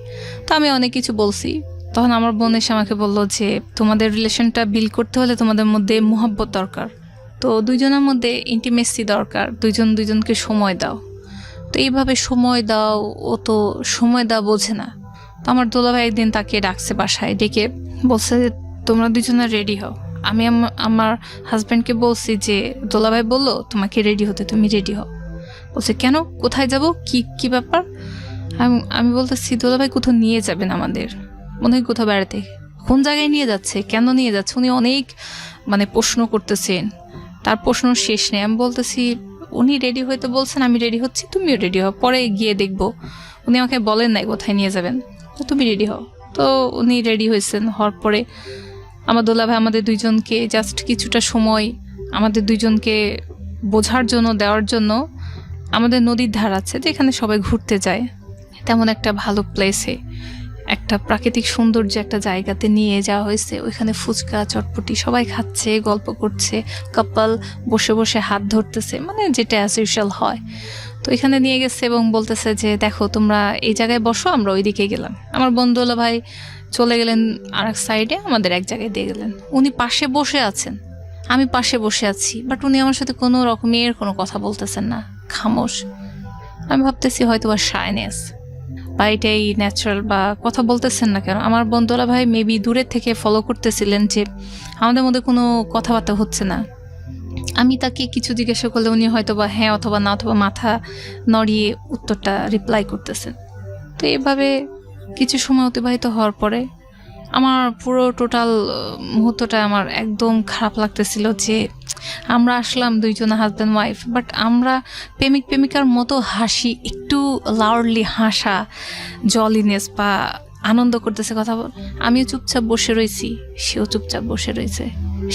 তো আমি অনেক কিছু বলছি। তখন আমার বোন এসে আমাকে বললো যে তোমাদের রিলেশনটা বিল্ড করতে হলে তোমাদের মধ্যে মোহাব্বত দরকার, তো দুইজনের মধ্যে ইন্টিমেসি দরকার, দুইজন দুইজনকে সময় দাও। তো এইভাবে সময় দাও, ও তো সময় দাও বোঝে না। তো আমার দোলাভাই একদিন তাকে ডাকছে বাসায়, ডেকে বলছে যে তোমরা দুজনে রেডি হও। আমি আমার হাজব্যান্ডকে বলছি যে দোলাভাই বললো তোমাকে রেডি হতে, তুমি রেডি হও। বলছে কেন, কোথায় যাব, কি কি ব্যাপার? আমি বলতেছি দোলাভাই কোথাও নিয়ে যাবেন আমাদের, মনে হয় কোথাও বেড়াতে। কোন জায়গায় নিয়ে যাচ্ছে, কেন নিয়ে যাচ্ছে? উনি অনেক মানে প্রশ্ন করতেছেন, তার প্রশ্ন শেষ নেই। আমি বলতেছি উনি রেডি হইতে বলছেন, আমি রেডি হচ্ছি, তুমিও রেডি হও, পরে গিয়ে দেখবো। উনি আমাকে বলেন নাই কোথায় নিয়ে যাবেন, তো তুমি রেডি হও। তো উনি রেডি হয়েছেন। হওয়ার পরে আমার দোলাভাই আমাদের দুইজনকে জাস্ট কিছুটা সময় আমাদের দুইজনকে বোঝার জন্য, দেওয়ার জন্য, আমাদের নদীর ধার আছে যেখানে সবাই ঘুরতে যায়, তেমন একটা ভালো প্লেসে, একটা প্রাকৃতিক সৌন্দর্য একটা জায়গাতে নিয়ে যাওয়া হয়েছে। ওইখানে ফুচকা চটপটি সবাই খাচ্ছে, গল্প করছে, কাপল বসে বসে হাত ধরতেছে, মানে যেটা অ্যাজ ইউজুয়াল হয়। তো এখানে নিয়ে গেছে এবং বলতেছে যে দেখো তোমরা এই জায়গায় বসো, আমরা ওইদিকে গেলাম। আমার বন্ধুলা ভাই চলে গেলেন আর এক সাইডে, আমাদের এক জায়গায় দিয়ে গেলেন। উনি পাশে বসে আছেন, আমি পাশে বসে আছি, বাট উনি আমার সাথে কোনো রকমের কোনো কথা বলতেছেন না, খামোশ। আমি ভাবতেছি হয়তো বা শাইনেস বা এটাই ন্যাচারাল, বা কথা বলতেছেন না কেন। আমার বন্ধুরা ভাই মেবি দূরের থেকে ফলো করতেছিলেন যে আমাদের মধ্যে কোনো কথাবার্তা হচ্ছে না। আমি তাকে কিছু জিজ্ঞাসা করলে উনি হয়তো বা হ্যাঁ অথবা না, অথবা মাথা নড়িয়ে উত্তরটা রিপ্লাই করতেছেন। তো এভাবে কিছু সময় অতিবাহিত হওয়ার পরে আমার পুরো টোটাল মুহূর্তটা আমার একদম খারাপ লাগতেছিল যে আমরা আসলাম দুইজন হাজব্যান্ড ওয়াইফ, বাট আমরা প্রেমিক প্রেমিকার মতো হাসি, একটু লাউডলি হাসা, জলিনেস বা আনন্দ করতেছে, কথা বল। আমিও চুপচাপ বসে রয়েছি, সেও চুপচাপ বসে রয়েছে,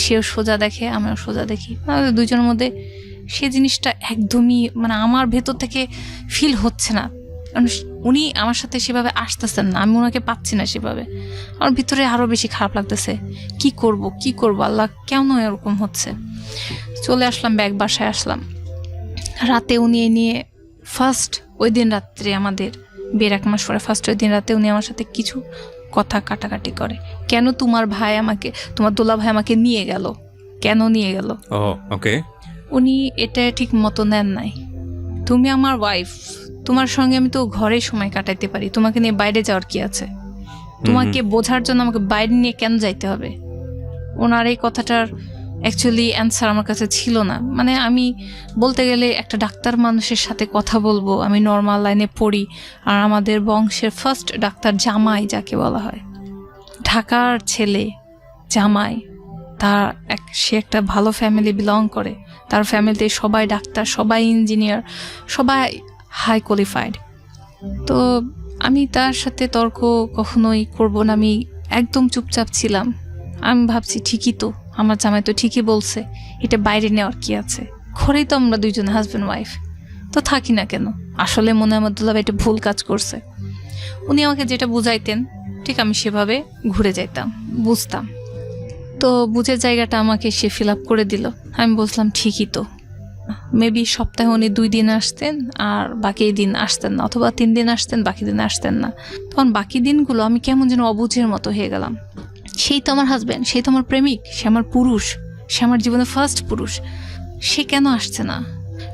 সেও সোজা দেখে, আমিও সোজা দেখি। আমাদের দুইজনের মধ্যে সে জিনিসটা একদমই মানে আমার ভেতর থেকে ফিল হচ্ছে না, কারণ উনি আমার সাথে সেভাবে আসতেছেন না, আমি ওনাকে পাচ্ছি না সেভাবে। আমার ভিতরে আরও বেশি খারাপ লাগতেছে, কি করব আল্লাহ, কেন এরকম হচ্ছে। চলে আসলাম, ব্যাগ বাসায় আসলাম। রাতে উনি নিয়ে ফার্স্ট ওই দিন রাত্রে, আমাদের বিয়ের 1 মাস পরে ফার্স্ট ওই দিন রাতে উনি আমার সাথে কিছু কথা কাটাকাটি করে। কেন তোমার দোলা ভাই আমাকে নিয়ে গেল, কেন নিয়ে গেল? ওকে, উনি এটা ঠিক মতো নেন নাই। তুমি আমার ওয়াইফ, তোমার সঙ্গে আমি তো ঘরে সময় কাটাইতে পারি, তোমাকে নিয়ে বাইরে যাওয়ার কি আছে? তোমাকে বোঝার জন্য আমাকে বাইরে নিয়ে কেন যাইতে হবে? ওনার এই কথাটার অ্যাকচুয়ালি অ্যান্সার আমার কাছে ছিল না। মানে আমি বলতে গেলে একটা ডাক্তার মানুষের সাথে কথা বলবো, আমি নর্মাল লাইনে পড়ি, আর আমাদের বংশের ফার্স্ট ডাক্তার জামাই যাকে বলা হয়, ঢাকার ছেলে জামাই, সে একটা ভালো ফ্যামিলি বিলং করে, তার ফ্যামিলিতে সবাই ডাক্তার, সবাই ইঞ্জিনিয়ার, সবাই হাই কোয়ালিফাইড। তো আমি তার সাথে তর্ক কখনোই করব না, আমি একদম চুপচাপ ছিলাম। আমি ভাবছি ঠিকই তো, আমার জামাই তো ঠিকই বলছে, এটা বাইরে নেওয়ার কি আছে, ঘরেই তো আমরা দুইজন হাজব্যান্ড ওয়াইফ, তো থাকি না কেন? আসলে মনে হয় আব্দুল্লাহ ভাই এটা ভুল কাজ করছে। উনি আমাকে যেটা বুঝাইতেন ঠিক আমি সেভাবে ঘুরে যাইতাম, বুঝতাম। তো বুঝের জায়গাটা আমাকে সে ফিল আপ করে দিল। আমি বললাম ঠিকই তো। মেবি সপ্তাহে উনি 2 দিন আসতেন আর বাকি দিন আসতেন না, অথবা 3 দিন আসতেন, বাকি দিন আসতেন না। তখন বাকি দিনগুলো আমি কেমন যেন অবুঝের মতো হয়ে গেলাম। সেই তো আমার হাজব্যান্ড, সেই তো আমার প্রেমিক, সে আমার পুরুষ, সে আমার জীবনের ফার্স্ট পুরুষ, সে কেন আসছে না?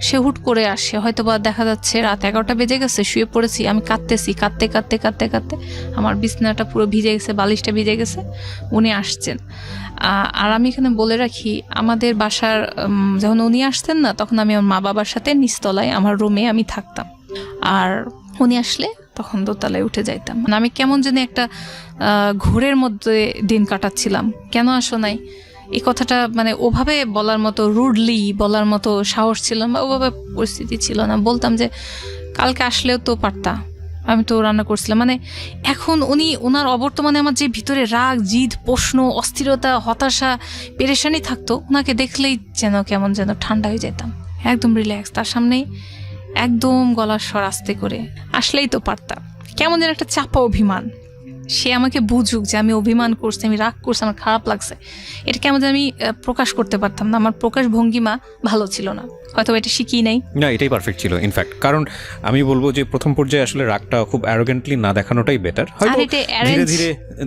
সে হুট করে আসে, হয়তো বা দেখা যাচ্ছে রাত 11টা বেজে গেছে, শুয়ে পড়েছি, আমি কাঁদতেছি, কাঁদতে কাঁদতে কাঁদতে কাঁদতে আমার বিছানাটা পুরো ভিজে গেছে, বালিশটা ভিজে গেছে, উনি আসছেন। আর আমি এখানে বলে রাখি, আমাদের বাসার যখন উনি আসতেন না, তখন আমি আমার মা বাবার সাথে নিচতলায় আমার রুমে আমি থাকতাম, আর উনি আসলে তখন দোতলায় উঠে যাইতাম। মানে আমি কেমন জানি একটা ঘোরের মধ্যে দিন কাটাচ্ছিলাম। কেন আসো নাই এই কথাটা মানে ওভাবে বলার মতো, রুডলি বলার মতো সাহস ছিল না, ওভাবে পরিস্থিতি ছিল না। বলতাম যে কালকে আসলেও তো পারতা, আমি তো রান্না করছিলাম। মানে এখন ওনার অবর্তমানে আমার যে ভিতরে রাগ, জিদ, প্রশ্ন, অস্থিরতা, হতাশা, পেরেশানি থাকতো, ওনাকে দেখলেই যেন কেমন যেন ঠান্ডা হয়ে যেতাম, একদম রিল্যাক্স। তার সামনেই একদম গলার স্বর আস্তে করে, আসলেই তো পারতাম। কেমন যেন একটা চাপা অভিমান, সে আমাকে বুঝুক যে আমি অভিমান করছি, আমি রাগ করছি, আমার খারাপ লাগছে। এটা কেমন যেন আমি প্রকাশ করতে পারতাম না, আমার প্রকাশ ভঙ্গিমা ভালো ছিল না, হয়তো এটা শিখিয়ে নাই। না, এটাই পারফেক্ট ছিল ইনফ্যাক্ট। কারণ আমি বলবো যে প্রথম পর্যায়ে আসলে রাগটা খুব অ্যারোগেন্টলি না দেখানোটাই বেটার। হয়তো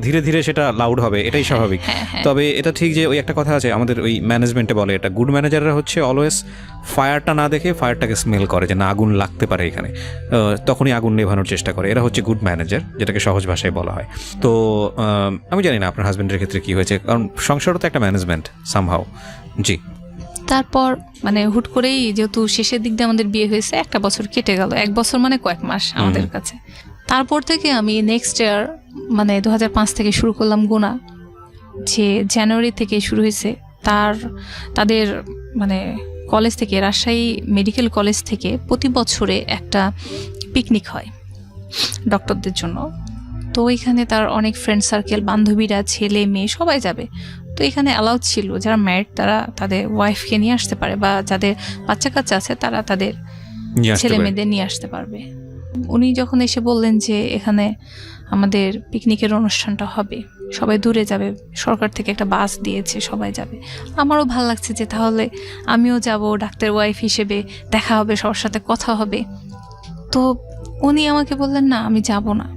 ধীরে ধীরে সেটা লাউড হবে, এটাই স্বাভাবিক। তবে এটা ঠিক যে ওই একটা কথা আছে আমাদের ওই ম্যানেজমেন্টে বলে, এটা গুড ম্যানেজাররা হচ্ছে অলওয়েজ ফায়ারটা না দেখে ফায়ারটাকে স্মেল করে, যে না আগুন লাগতে পারে এখানে, তখনই আগুন নেভানোর চেষ্টা করে। এরা হচ্ছে গুড ম্যানেজার, যেটাকে সহজ ভাষায় বলা হয়। তো আমি জানি না আপনার হাজবেন্ডের ক্ষেত্রে কি হয়েছে, কারণ সংসারও তো একটা ম্যানেজমেন্ট সামহাও। জি। তারপর মানে হুট করেই যেহেতু শেষের দিক দিয়ে আমাদের বিয়ে হয়েছে, 1 বছর কেটে গেল, 1 বছর মানে কয়েক মাস আমাদের কাছে। তারপর থেকে আমি নেক্সট ইয়ার মানে 2005 থেকে শুরু করলাম গোনা, যে জানুয়ারি থেকে শুরু হয়েছে। তাদের মানে কলেজ থেকে, রাজশাহী মেডিকেল কলেজ থেকে প্রতি বছরে একটা পিকনিক হয় ডক্টরদের জন্য। তো এখানে তার অনেক ফ্রেন্ড সার্কেল, বান্ধবীরা, ছেলে মেয়ে সবাই যাবে। তো এখানে অ্যালাউড ছিল যারা ম্যারিড তারা তাদের ওয়াইফকে নিয়ে আসতে পারে, বা যাদের বাচ্চা কাচ্চা আছে তারা তাদের ছেলে মেয়েদের নিয়ে আসতে পারবে। উনি যখন এসে বললেন যে এখানে আমাদের পিকনিকের অনুষ্ঠানটা হবে, সবাই দূরে যাবে, সরকার থেকে একটা বাস দিয়েছে, সবাই যাবে, আমারও ভালো লাগছে যে তাহলে আমিও যাব, ডাক্তার ওয়াইফ হিসেবে দেখা হবে, সবার সাথে কথা হবে। তো উনি আমাকে বললেন না আমি যাব না।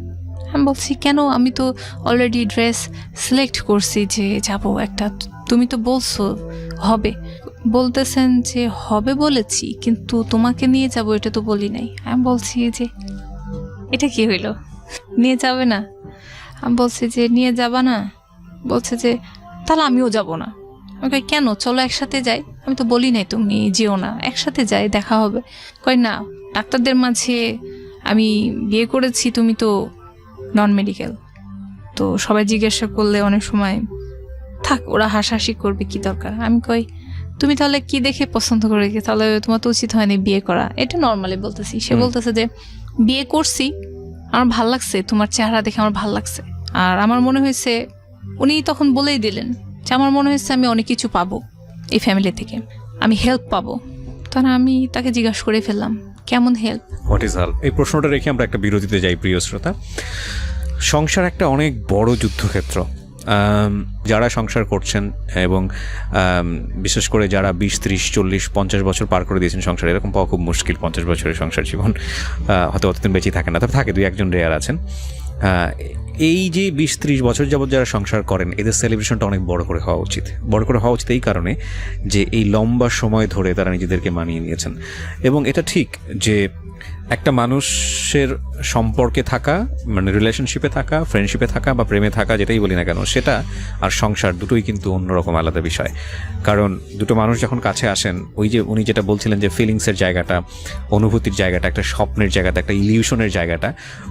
আমি বলছি কেন, আমি তো অলরেডি ড্রেস সিলেক্ট করছি যে যাব একটা, তুমি তো বলছো হবে। বলতেছেন যে হবে বলেছি, কিন্তু তোমাকে নিয়ে যাব এটা তো বলি নাই। আমি বলছি যে এটা কি হইলো, নিয়ে যাবে না? আমি বলছি যে নিয়ে যাবা না? বলছে যে তাহলে আমিও যাব না। আমি কই কেন, চলো একসাথে যাই। আমি তো বলি নাই তুমি যেও না, একসাথে যাই, দেখা হবে। কই না, ডাক্তারদের মাঝে আমি বিয়ে করেছি, তুমি তো নন মেডিকেল, তো সবাই জিজ্ঞাসা করলে অনেক সময় থাক, ওরা হাসাহাসি করবে, কি দরকার। আমি কই তুমি তাহলে কি দেখে পছন্দ করে, তাহলে তোমার তো উচিত হয়নি বিয়ে করা। এটা নর্মালি বলতেছি। সে বলতেছে যে বিয়ে করছি, আমার ভাল লাগছে, তোমার চেহারা দেখে আমার ভাল লাগছে। আর আমার মনে হয়েছে, উনি তখন বলেই দিলেন যে আমার মনে হয়েছে আমি অনেক কিছু পাবো এই ফ্যামিলি থেকে, আমি হেল্প পাবো। তখন আমি তাকে জিজ্ঞাসা করে ফেললাম কেমন হেল্প, হোয়াট ইজ হেল্প। এই প্রশ্নটা রেখে আমরা একটা বিরতিতে যাই। প্রিয় শ্রোতা, সংসার একটা অনেক বড় যুদ্ধক্ষেত্র। যারা সংসার করছেন এবং বিশেষ করে যারা 20, 30, 40, 50 বছর পার করে দিয়েছেন সংসার, এরকম পাওয়া খুব মুশকিল। 50 বছরের সংসার জীবন হয়তো অতদিন বেঁচেই থাকে না, তবে থাকে 2-1 রেয়ার আছেন। এই যে 20-30 বছর যাবৎ যারা সংসার করেন, এদের সেলিব্রেশনটা অনেক বড় করে হওয়া উচিত। বড় করে হওয়া উচিত এই কারণে যে এই লম্বা সময় ধরে তারা নিজেদেরকে মানিয়ে নিয়েছেন। এবং এটা ঠিক যে একটা মানুষের সম্পর্কে থাকা, মানে রিলেশনশিপে থাকা, ফ্রেন্ডশিপে থাকা বা প্রেমে থাকা, যেটাই বলি না কেন, সেটা আর সংসার দুটোই কিন্তু অন্যরকম আলাদা বিষয়। কারণ দুটো মানুষ যখন কাছে আসেন, ওই যে উনি যেটা বলছিলেন যে ফিলিংসের জায়গাটা, অনুভূতির জায়গাটা, একটা স্বপ্নের জায়গাটা, একটা ইলিউশনের জায়গাটা,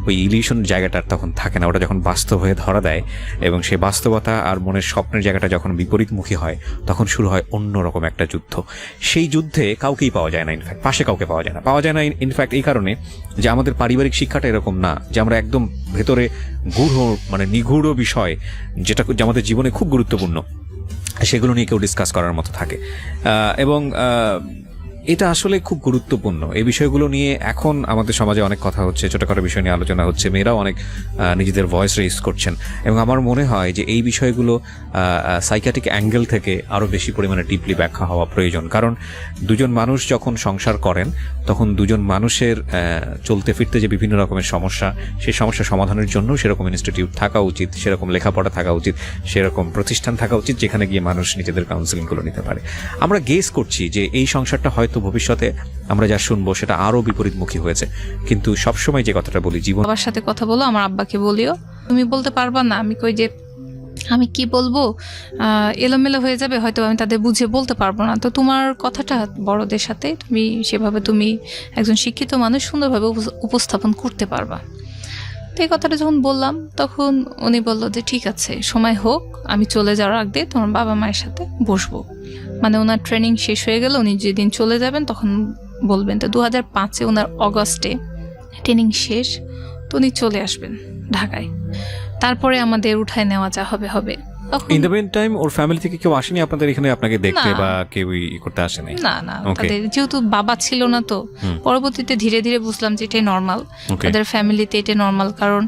ওই ইলিউশনের জায়গাটা তখন থাকে না। ওটা যখন বাস্তব হয়ে ধরা দেয় এবং সেই বাস্তবতা আর মনের স্বপ্নের জায়গাটা যখন বিপরীতমুখী হয়, তখন শুরু হয় অন্যরকম একটা যুদ্ধ। সেই যুদ্ধে কাউকেই পাওয়া যায় না, ইনফ্যাক্ট পাশে কাউকে পাওয়া যায় না। ইনফ্যাক্ট এই কারণে যে আমাদের পারিবারিক শিক্ষাটা এরকম না যে আমরা একদম ভেতরে মানে নিগূঢ় বিষয় যেটা আমাদের জীবনে খুব গুরুত্বপূর্ণ, সেগুলো নিয়ে কেউ ডিসকাস করার মতো থাকে। এবং এটা আসলে খুব গুরুত্বপূর্ণ। এই বিষয়গুলো নিয়ে এখন আমাদের সমাজে অনেক কথা হচ্ছে, ছোটখাটো বিষয় নিয়ে আলোচনা হচ্ছে, মেয়েরাও অনেক নিজেদের ভয়েস রেইজ করছেন। এবং আমার মনে হয় যে এই বিষয়গুলো সাইকিয়াট্রিক অ্যাঙ্গেল থেকে আরও বেশি পরিমাণে ডিপলি ব্যাখ্যা হওয়া প্রয়োজন। কারণ দুজন মানুষ যখন সংসার করেন, তখন দুজন মানুষের চলতে ফিরতে যে বিভিন্ন রকমের সমস্যা, সেই সমস্যা সমাধানের জন্য সেরকম ইনস্টিটিউট থাকা উচিত, সেরকম লেখাপড়া থাকা উচিত, সেরকম প্রতিষ্ঠান থাকা উচিত যেখানে গিয়ে মানুষ নিজেদের কাউন্সেলিংগুলো নিতে পারে। আমরা গেস করছি যে এই সংসারটা হয়তো ভবিষ্যতে আমরা যা শুনবো সেটা আরো বিপরীতমুখী হয়েছে, কিন্তু সবসময় যে কথাটা বলি, জীবন বাবার সাথে কথা বলো, আমার আব্বাকে বলিও, তুমি বলতে পারবা না। আমি কই যে আমি কি বলবো, এলোমেলো হয়ে যাবে, হয়তো আমি তাদের বুঝে বলতে পারবো না। তো তোমার কথাটা বড়দের সাথে তুমি সেভাবে, তুমি একজন শিক্ষিত মানুষ, সুন্দরভাবে উপস্থাপন করতে পারবা। তো এই কথাটা যখন বললাম তখন উনি বললো যে ঠিক আছে, সময় হোক, আমি চলে যাওয়ার আগে তোমার বাবা মায়ের সাথে বসবো। মানে ওনার ট্রেনিং শেষ হয়ে গেল, উনি যেদিন চলে যাবেন তখন বলবেন। তো 2005-এ ওনার অগস্টে ট্রেনিং শেষ, তো উনি চলে আসবেন ঢাকায়, তারপরে আমাদের উঠায় নেওয়া যা হবে হবে। ইন দ্য মিন টাইম ওর ফ্যামিলি থেকে কেউ আসেনি আপনাদের এখানে আপনাকে দেখতে না। বা কেউ করতে আসেনি? না না, Okay. তাদের যেহেতু বাবা ছিল না, তো পরবর্তীতে ধীরে ধীরে বুঝলাম যে এটাই নর্মাল, Okay. তাদের ফ্যামিলিতে এটা নর্মাল। কারণ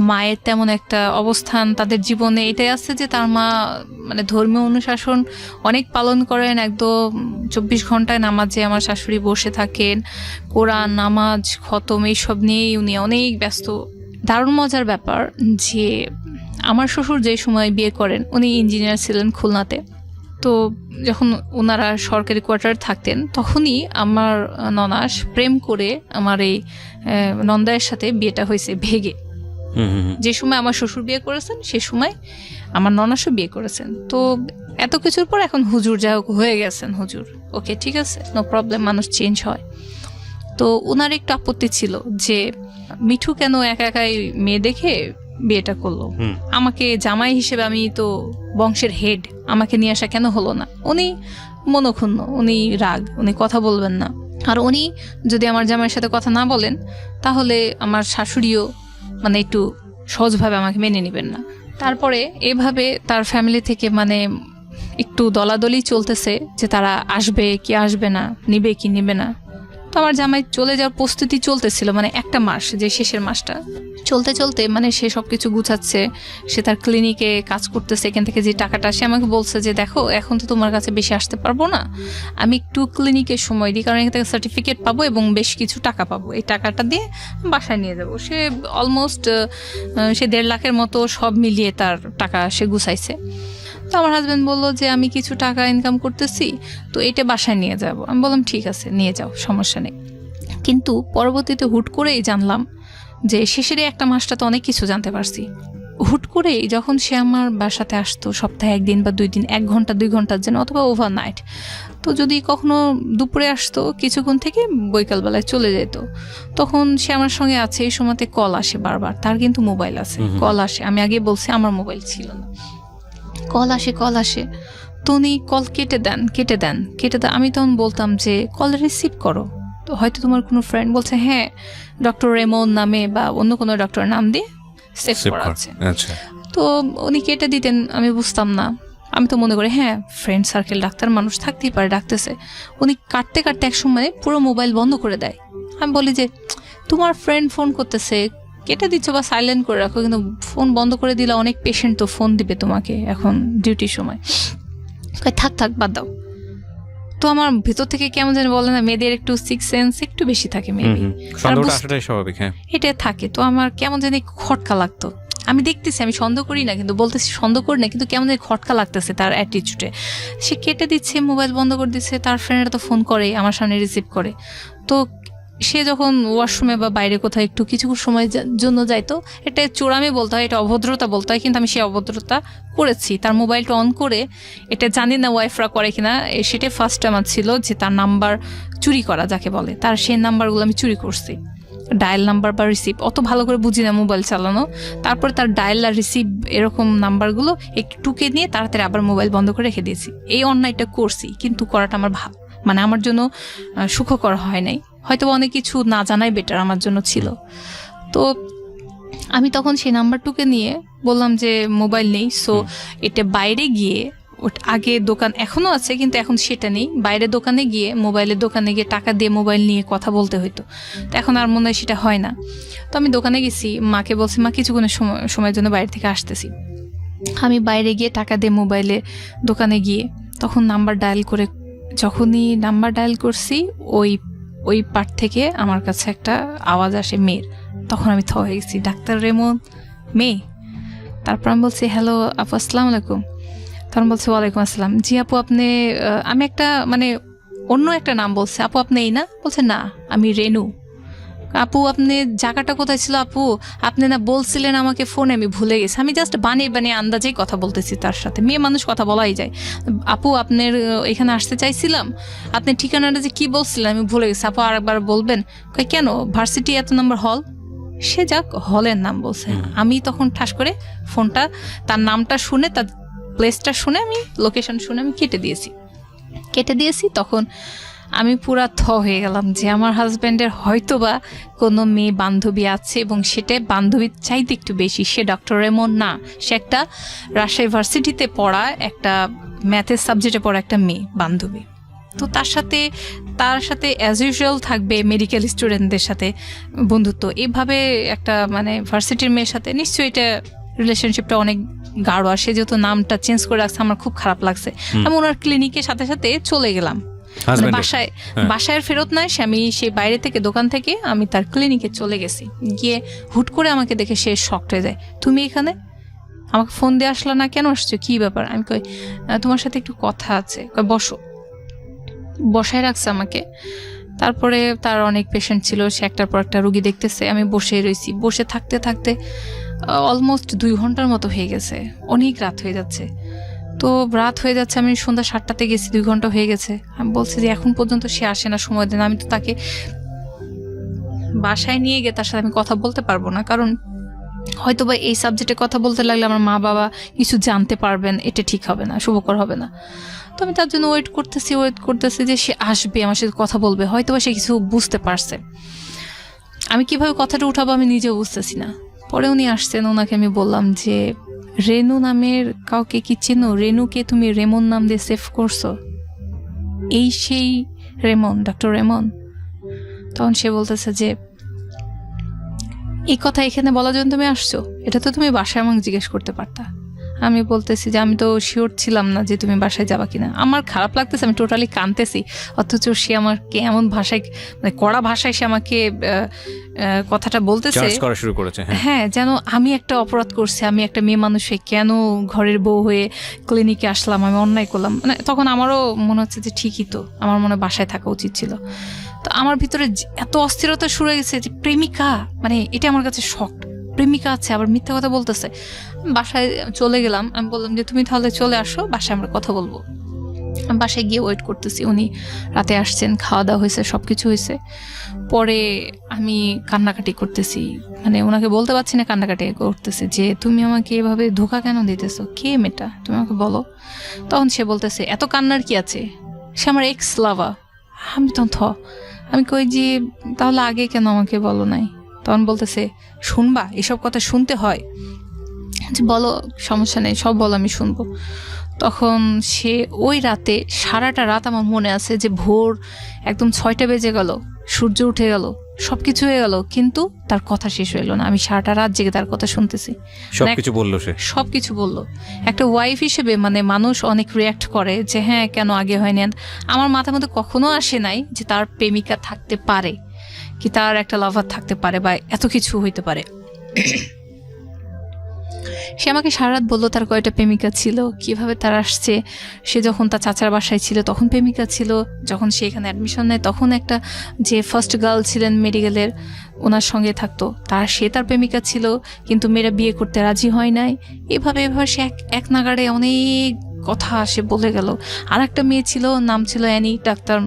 মায়ের তেমন একটা অবস্থান তাদের জীবনে এটাই আছে যে তার মা মানে ধর্মীয় অনুশাসন অনেক পালন করেন, একদম 24 ঘন্টায় নামাজে আমার শাশুড়ি বসে থাকেন, কোরআন, নামাজ, খতম এইসব নিয়েই উনি অনেক ব্যস্ত। দারুণ মজার ব্যাপার যে আমার শ্বশুর যে সময় বিয়ে করেন, উনি ইঞ্জিনিয়ার ছিলেন খুলনাতে। তো যখন ওনারা সরকারি কোয়ার্টার থাকতেন তখনই আমার ননাস প্রেম করে আমার এই নন্দায়ের সাথে বিয়েটা হয়েছে ভেগে। যে সময় আমার শ্বশুর বিয়ে করেছেন সে সময় আমার ননাসও বিয়ে করেছেন। তো এত কিছুর পর এখন হুজুর যা হোক হয়ে গেছেন হুজুর, ওকে ঠিক আছে, নো প্রবলেম, মানুষ চেঞ্জ হয়। তো ওনার একটু আপত্তি ছিল যে মিঠু কেন একা একাই মেয়ে দেখে বিয়েটা করলো, আমাকে জামাই হিসেবে, আমি তো বংশের হেড, আমাকে নিয়ে আসা কেন হলো না। উনি মনক্ষুণ্ণ, উনি রাগ, উনি কথা বলবেন না। আর উনি যদি আমার জামাইয়ের সাথে কথা না বলেন তাহলে আমার শাশুড়িও মানে একটু সহজভাবে আমাকে মেনে নেবেন না। তারপরে এভাবে তার ফ্যামিলি থেকে মানে একটু দলাদলি চলতেছে যে তারা আসবে কি আসবে না, নিবে কি নিবে না। তো আমার জামাই চলে যাওয়ার প্রস্তুতি চলতেছিল, মানে একটা মাস, যে শেষের মাসটা চলতে চলতে মানে সে সবকিছু গুছাচ্ছে, সে তার ক্লিনিকে কাজ করতেছে, এখান থেকে যে টাকাটা, সে আমাকে বলছে যে দেখো এখন তো তোমার কাছে বেশি আসতে পারবো না, আমি একটু ক্লিনিকে সময় দিই, কারণ এখান থেকে সার্টিফিকেট পাবো এবং বেশ কিছু টাকা পাবো, এই টাকাটা দিয়ে বাসায় নিয়ে যাবো। সে অলমোস্ট সে 1.5 লাখের মতো সব মিলিয়ে তার টাকা সে গুছাইছে। তো আমার হাজব্যান্ড বললো যে আমি কিছু টাকা ইনকাম করতেছি, তো এটা বাসায় নিয়ে যাব। আমি বললাম ঠিক আছে নিয়ে যাও, সমস্যা নেই। কিন্তু পরবর্তীতে হুট করেই জানলাম যে শেষের একটা মাসটা তো অনেক কিছু জানতে পারছি। হুট করেই যখন সে আমার বাসাতে আসতো সপ্তাহে 1 দিন বা 2 দিন, 1 ঘন্টা 2 ঘন্টার জন্য, অথবা ওভারনাইট, তো যদি কখনো দুপুরে আসতো কিছুক্ষণ থেকে বৈকালবেলায় চলে যেত, তখন সে আমার সঙ্গে আছে। এই সময়তে কল আসে বারবার, তার কিন্তু মোবাইল আছে, কল আসে, আমি আগে বলছি আমার মোবাইল ছিল না, কল আসে। তো উনি কল কেটে দেন। আমি তখন বলতাম যে কল রিসিভ করো, তো হয়তো তোমার কোনো ফ্রেন্ড, বলছে হ্যাঁ ডক্টর রেমন নামে বা অন্য কোনো ডক্টরের নাম দিয়ে সেভ করা আছে। তো উনি কেটে দিতেন, আমি বুঝতাম না, আমি তো মনে করি হ্যাঁ ফ্রেন্ড সার্কেল, ডাক্তার মানুষ থাকতেই পারে, ডাকতেছে। উনি কাটতে এক সময় পুরো মোবাইল বন্ধ করে দেয়। আমি বলি যে তোমার ফ্রেন্ড ফোন করতেছে, কেটে দিচ্ছ বা সাইলেন্ট করে রাখো, কিন্তু ফোন বন্ধ করে দিলে অনেক পেশেন্ট তো ফোন দিবে তোমাকে এখন ডিউটির সময়, থাক বাদ দাও। তো আমার ভেতর থেকে কেমন যেন বলে না, মেয়েদের একটু সিক্স সেন্স একটু বেশি থাকে, এটা থাকে। তো আমার কেমন জানি খটকা লাগতো, আমি দেখতেছি, আমি সন্দেহ করি না, কিন্তু বলতেছি সন্দেহ করি না, কিন্তু কেমন জানি খটকা লাগতেছে তার অ্যাটিটিউডে। সে কেটে দিচ্ছে, মোবাইল বন্ধ করে দিচ্ছে, তার ফ্রেন্ডরা তো ফোন করে, আমার সামনে রিসিভ করে। তো সে যখন ওয়াশরুমে বা বাইরে কোথাও একটু কিছু সময়ের জন্য যাইতো, এটা চোরামি বলতে হয়, এটা অভদ্রতা বলতে হয়, কিন্তু আমি সেই অভদ্রতা করেছি। তার মোবাইলটা অন করে, এটা জানি না ওয়াইফরা করে কিনা, সেটাই ফার্স্ট আমার ছিল যে তার নাম্বার চুরি করা যাকে বলে, তার সেই নাম্বারগুলো আমি চুরি করছি, ডায়াল নাম্বার বা রিসিভ, অত ভালো করে বুঝি না মোবাইল চালানো। তারপর তার ডায়াল আর রিসিভ এরকম নাম্বারগুলো একটু টুকে নিয়ে তাড়াতাড়ি আবার মোবাইল বন্ধ করে রেখে দিয়েছি। এই অন্যায়টা করছি, কিন্তু করাটা আমার মানে আমার জন্য সুখকর হয় নাই, হয়তো অনেক কিছু না জানাই বেটার আমার জন্য ছিল। তো আমি তখন সেই নাম্বারটুকে নিয়ে বললাম যে মোবাইল নেই, সো এটা বাইরে গিয়ে, আগে দোকান এখনো আছে কিন্তু এখন সেটা নেই, বাইরে দোকানে গিয়ে, মোবাইলের দোকানে গিয়ে টাকা দিয়ে মোবাইল নিয়ে কথা বলতে হইতো, তো এখন আর মনে হয় সেটা হয় না। তো আমি দোকানে গেছি, মাকে বলছি মা কিছুক্ষণের সময়ের জন্য বাইরে থেকে আসতেছি। আমি বাইরে গিয়ে টাকা দিয়ে মোবাইলে দোকানে গিয়ে তখন নাম্বার ডায়াল করে, যখনই নাম্বার ডায়াল করছি ওই পার্ট থেকে আমার কাছে একটা আওয়াজ আসে মেয়ের। তখন আমি হয়ে গেছি, ডাক্তার রেমন মেয়ে। তারপর আমি বলছি হ্যালো আপু, আসসালামু আলাইকুম। তখন বলছে ওয়ালাইকুম আসসালাম। জি আপু আপনি, আমি একটা মানে অন্য একটা নাম বলছে, আপু আপনি এই না? বলছে না আমি রেনু। আপু আপনি জায়গাটা কোথায় ছিল আপু? আপনি না বলছিলেন আমাকে ফোনে, আমি ভুলে গেছি। আমি জাস্ট বানিয়ে আন্দাজেই কথা বলতেছি তার সাথে, মেয়ে মানুষ কথা বলাই যায়। আপু আপনার এখানে আসতে চাইছিলাম, আপনি ঠিকানাটা যে কি বলছিলেন আমি ভুলে গেছি, আপু আর একবার বলবেন? কেন ভার্সিটি এত নম্বর হল? সে যাক হলের নাম বলছে। আমি তখন ঠাস করে ফোনটা, তার নামটা শুনে, তার প্লেসটা শুনে, আমি লোকেশন শুনে আমি কেটে দিয়েছি। তখন আমি পুরা হয়ে গেলাম যে আমার হাজব্যান্ডের হয়তো বা কোনো মেয়ে বান্ধবী আছে, এবং সেটা বান্ধবীর চাইতে একটু বেশি। সে ডক্টর রেমন না, সে একটা রাজশাহী ভার্সিটিতে পড়া, একটা ম্যাথের সাবজেক্টে পড়া একটা মেয়ে বান্ধবী। তো তার সাথে অ্যাজ ইউজুয়াল থাকবে মেডিকেল স্টুডেন্টদের সাথে বন্ধুত্ব, এভাবে একটা মানে ভার্সিটির মেয়ের সাথে নিশ্চয়ই এটা রিলেশনশিপটা অনেক গাঢ়। আর সে যেহেতু নামটা চেঞ্জ করে রাখছে, আমার খুব খারাপ লাগছে। আমি ওনার ক্লিনিকের সাথে সাথে চলে গেলাম, মানে বাসায় ফেরত নাই, আমি সেই বাইরে থেকে দোকান থেকে আমি তার ক্লিনিকে চলে গেছি। গিয়ে হুট করে আমাকে দেখে সে শকড হয়ে যায়, তুমি এখানে, আমাকে ফোন দিয়ে আসলা না, কেন আসছো, কি ব্যাপার? আমি কই তোমার সাথে একটু কথা আছে। বসো, বসায় রাখছে আমাকে। তারপরে তার অনেক পেশেন্ট ছিল, সে একটার পর একটা রুগী দেখতেছে, আমি বসে রয়েছি। বসে থাকতে থাকতে অলমোস্ট 2 ঘন্টার মতো হয়ে গেছে, অনেক রাত হয়ে যাচ্ছে। আমি সন্ধ্যা 7টাতে গেছি, 2 ঘন্টা হয়ে গেছে। আমি বলছি যে এখন পর্যন্ত সে আসে না, সময় দেন। আমি তো তাকে বাসায় নিয়ে গিয়ে তার সাথে আমি কথা বলতে পারবো না, কারণ হয়তো বা এই সাবজেক্টে কথা বলতে লাগলে আমার মা বাবা কিছু জানতে পারবেন, এটা ঠিক হবে না, শুভকর হবে না। তো আমি তার জন্য ওয়েট করতেছি যে সে আসবে, আমার সাথে কথা বলবে, হয়তো বা সে কিছু বুঝতে পারছে। আমি কিভাবে কথাটা উঠাবো আমি নিজেও বুঝতেছি না। পরে উনি আসছেন, ওনাকে আমি বললাম যে রেনু নামের কাউকে কি চেনো? রেনুকে তুমি রেমন নাম দিয়ে সেভ করছো? এই সেই রেমন, ডক্টর রেমন? তখন সে বলতেছে যে এই কথা এখানে বলার জন্য তুমি আসছো, এটা তো তুমি বাসায় আমাকে জিজ্ঞেস করতে পারতা। আমি বলতেছি যে আমি তো শিওর ছিলাম না যে তুমি বাসায় যাবা কিনা। আমার খারাপ লাগতেছে, আমি টোটালি কাঁদতেছি, অথচ সে আমাকে এমন ভাষায়, মানে কড়া ভাষায় সে আমাকে কথাটা বলতেছে, শুরু করেছে। হ্যাঁ, যেন আমি একটা অপরাধ করছি, আমি একটা মেয়ে মানুষ হয়ে কেন ঘরের বউ হয়ে ক্লিনিকে আসলাম, আমি অন্যায় করলাম। মানে তখন আমারও মনে হচ্ছে যে ঠিকই তো, আমার মনে বাসায় থাকা উচিত ছিল। তো আমার ভিতরে এত অস্থিরতা শুরু হয়ে গেছে যে প্রেমিকা, মানে এটা আমার কাছে শক। প্রেমিকা আছে, আবার মিথ্যা কথা বলতেছে। বাসায় চলে গেলাম, আমি বললাম যে তুমি তাহলে চলে আসো, বাসায় আমরা কথা বলবো। বাসায় গিয়ে ওয়েট করতেছি, উনি রাতে আসছেন, খাওয়া দাওয়া হয়েছে, সব কিছু হয়েছে। পরে আমি কান্নাকাটি করতেছি, মানে ওনাকে বলতে পারছি না, কান্নাকাটি করতেছি যে তুমি আমাকে এভাবে ধোঁকা কেন দিতেছো, কে মেয়েটা, তুমি আমাকে বলো। তখন সে বলতেছে এত কান্নার কি আছে, সে আমার এক্স লাভা। আমি তখন আমি কই যে তাহলে আগে কেন আমাকে বলো নাই? তখন বলতেছে শুনবা, এসব কথা শুনতে হয়, যে বলো, সমস্যা নেই, সব বলো, আমি শুনবো। তখন সে ওই রাতে, সারাটা রাত আমার মনে আছে যে ভোর একদম 6টা বেজে গেল, সূর্য উঠে গেল, সবকিছু হয়ে গেল, কিন্তু তার কথা শেষ হইলো না। আমি সারাটা রাত জেগে তার কথা শুনতেছি, সবকিছু বললো। একটা ওয়াইফ হিসেবে মানে মানুষ অনেক রিয়াক্ট করে যে হ্যাঁ কেন আগে হয়নি। আমার মাথার মধ্যে কখনো আসে নাই যে তার প্রেমিকা থাকতে পারে, কি তার একটা লাভার থাকতে পারে, বা এত কিছু হইতে পারে। সে আমাকে সারা রাত বললো তার কয়টা প্রেমিকা ছিল, কিভাবে তার আসছে। সে যখন তার চাচার বাসায় ছিল তখন প্রেমিকা ছিল, যখন সে এখানে অ্যাডমিশন নেয় তখন একটা যে ফার্স্ট গার্ল ছিলেন মেডিকেলের, ওনার সঙ্গে থাকতো, সে তার প্রেমিকা ছিল, কিন্তু মেয়েরা বিয়ে করতে রাজি হয় নাই। এভাবে সে এক নাগাড়ে অনেক কথা সে বলে গেল। আর একটা মেয়ে ছিল, নাম ছিল অ্যানি, ডাক্তার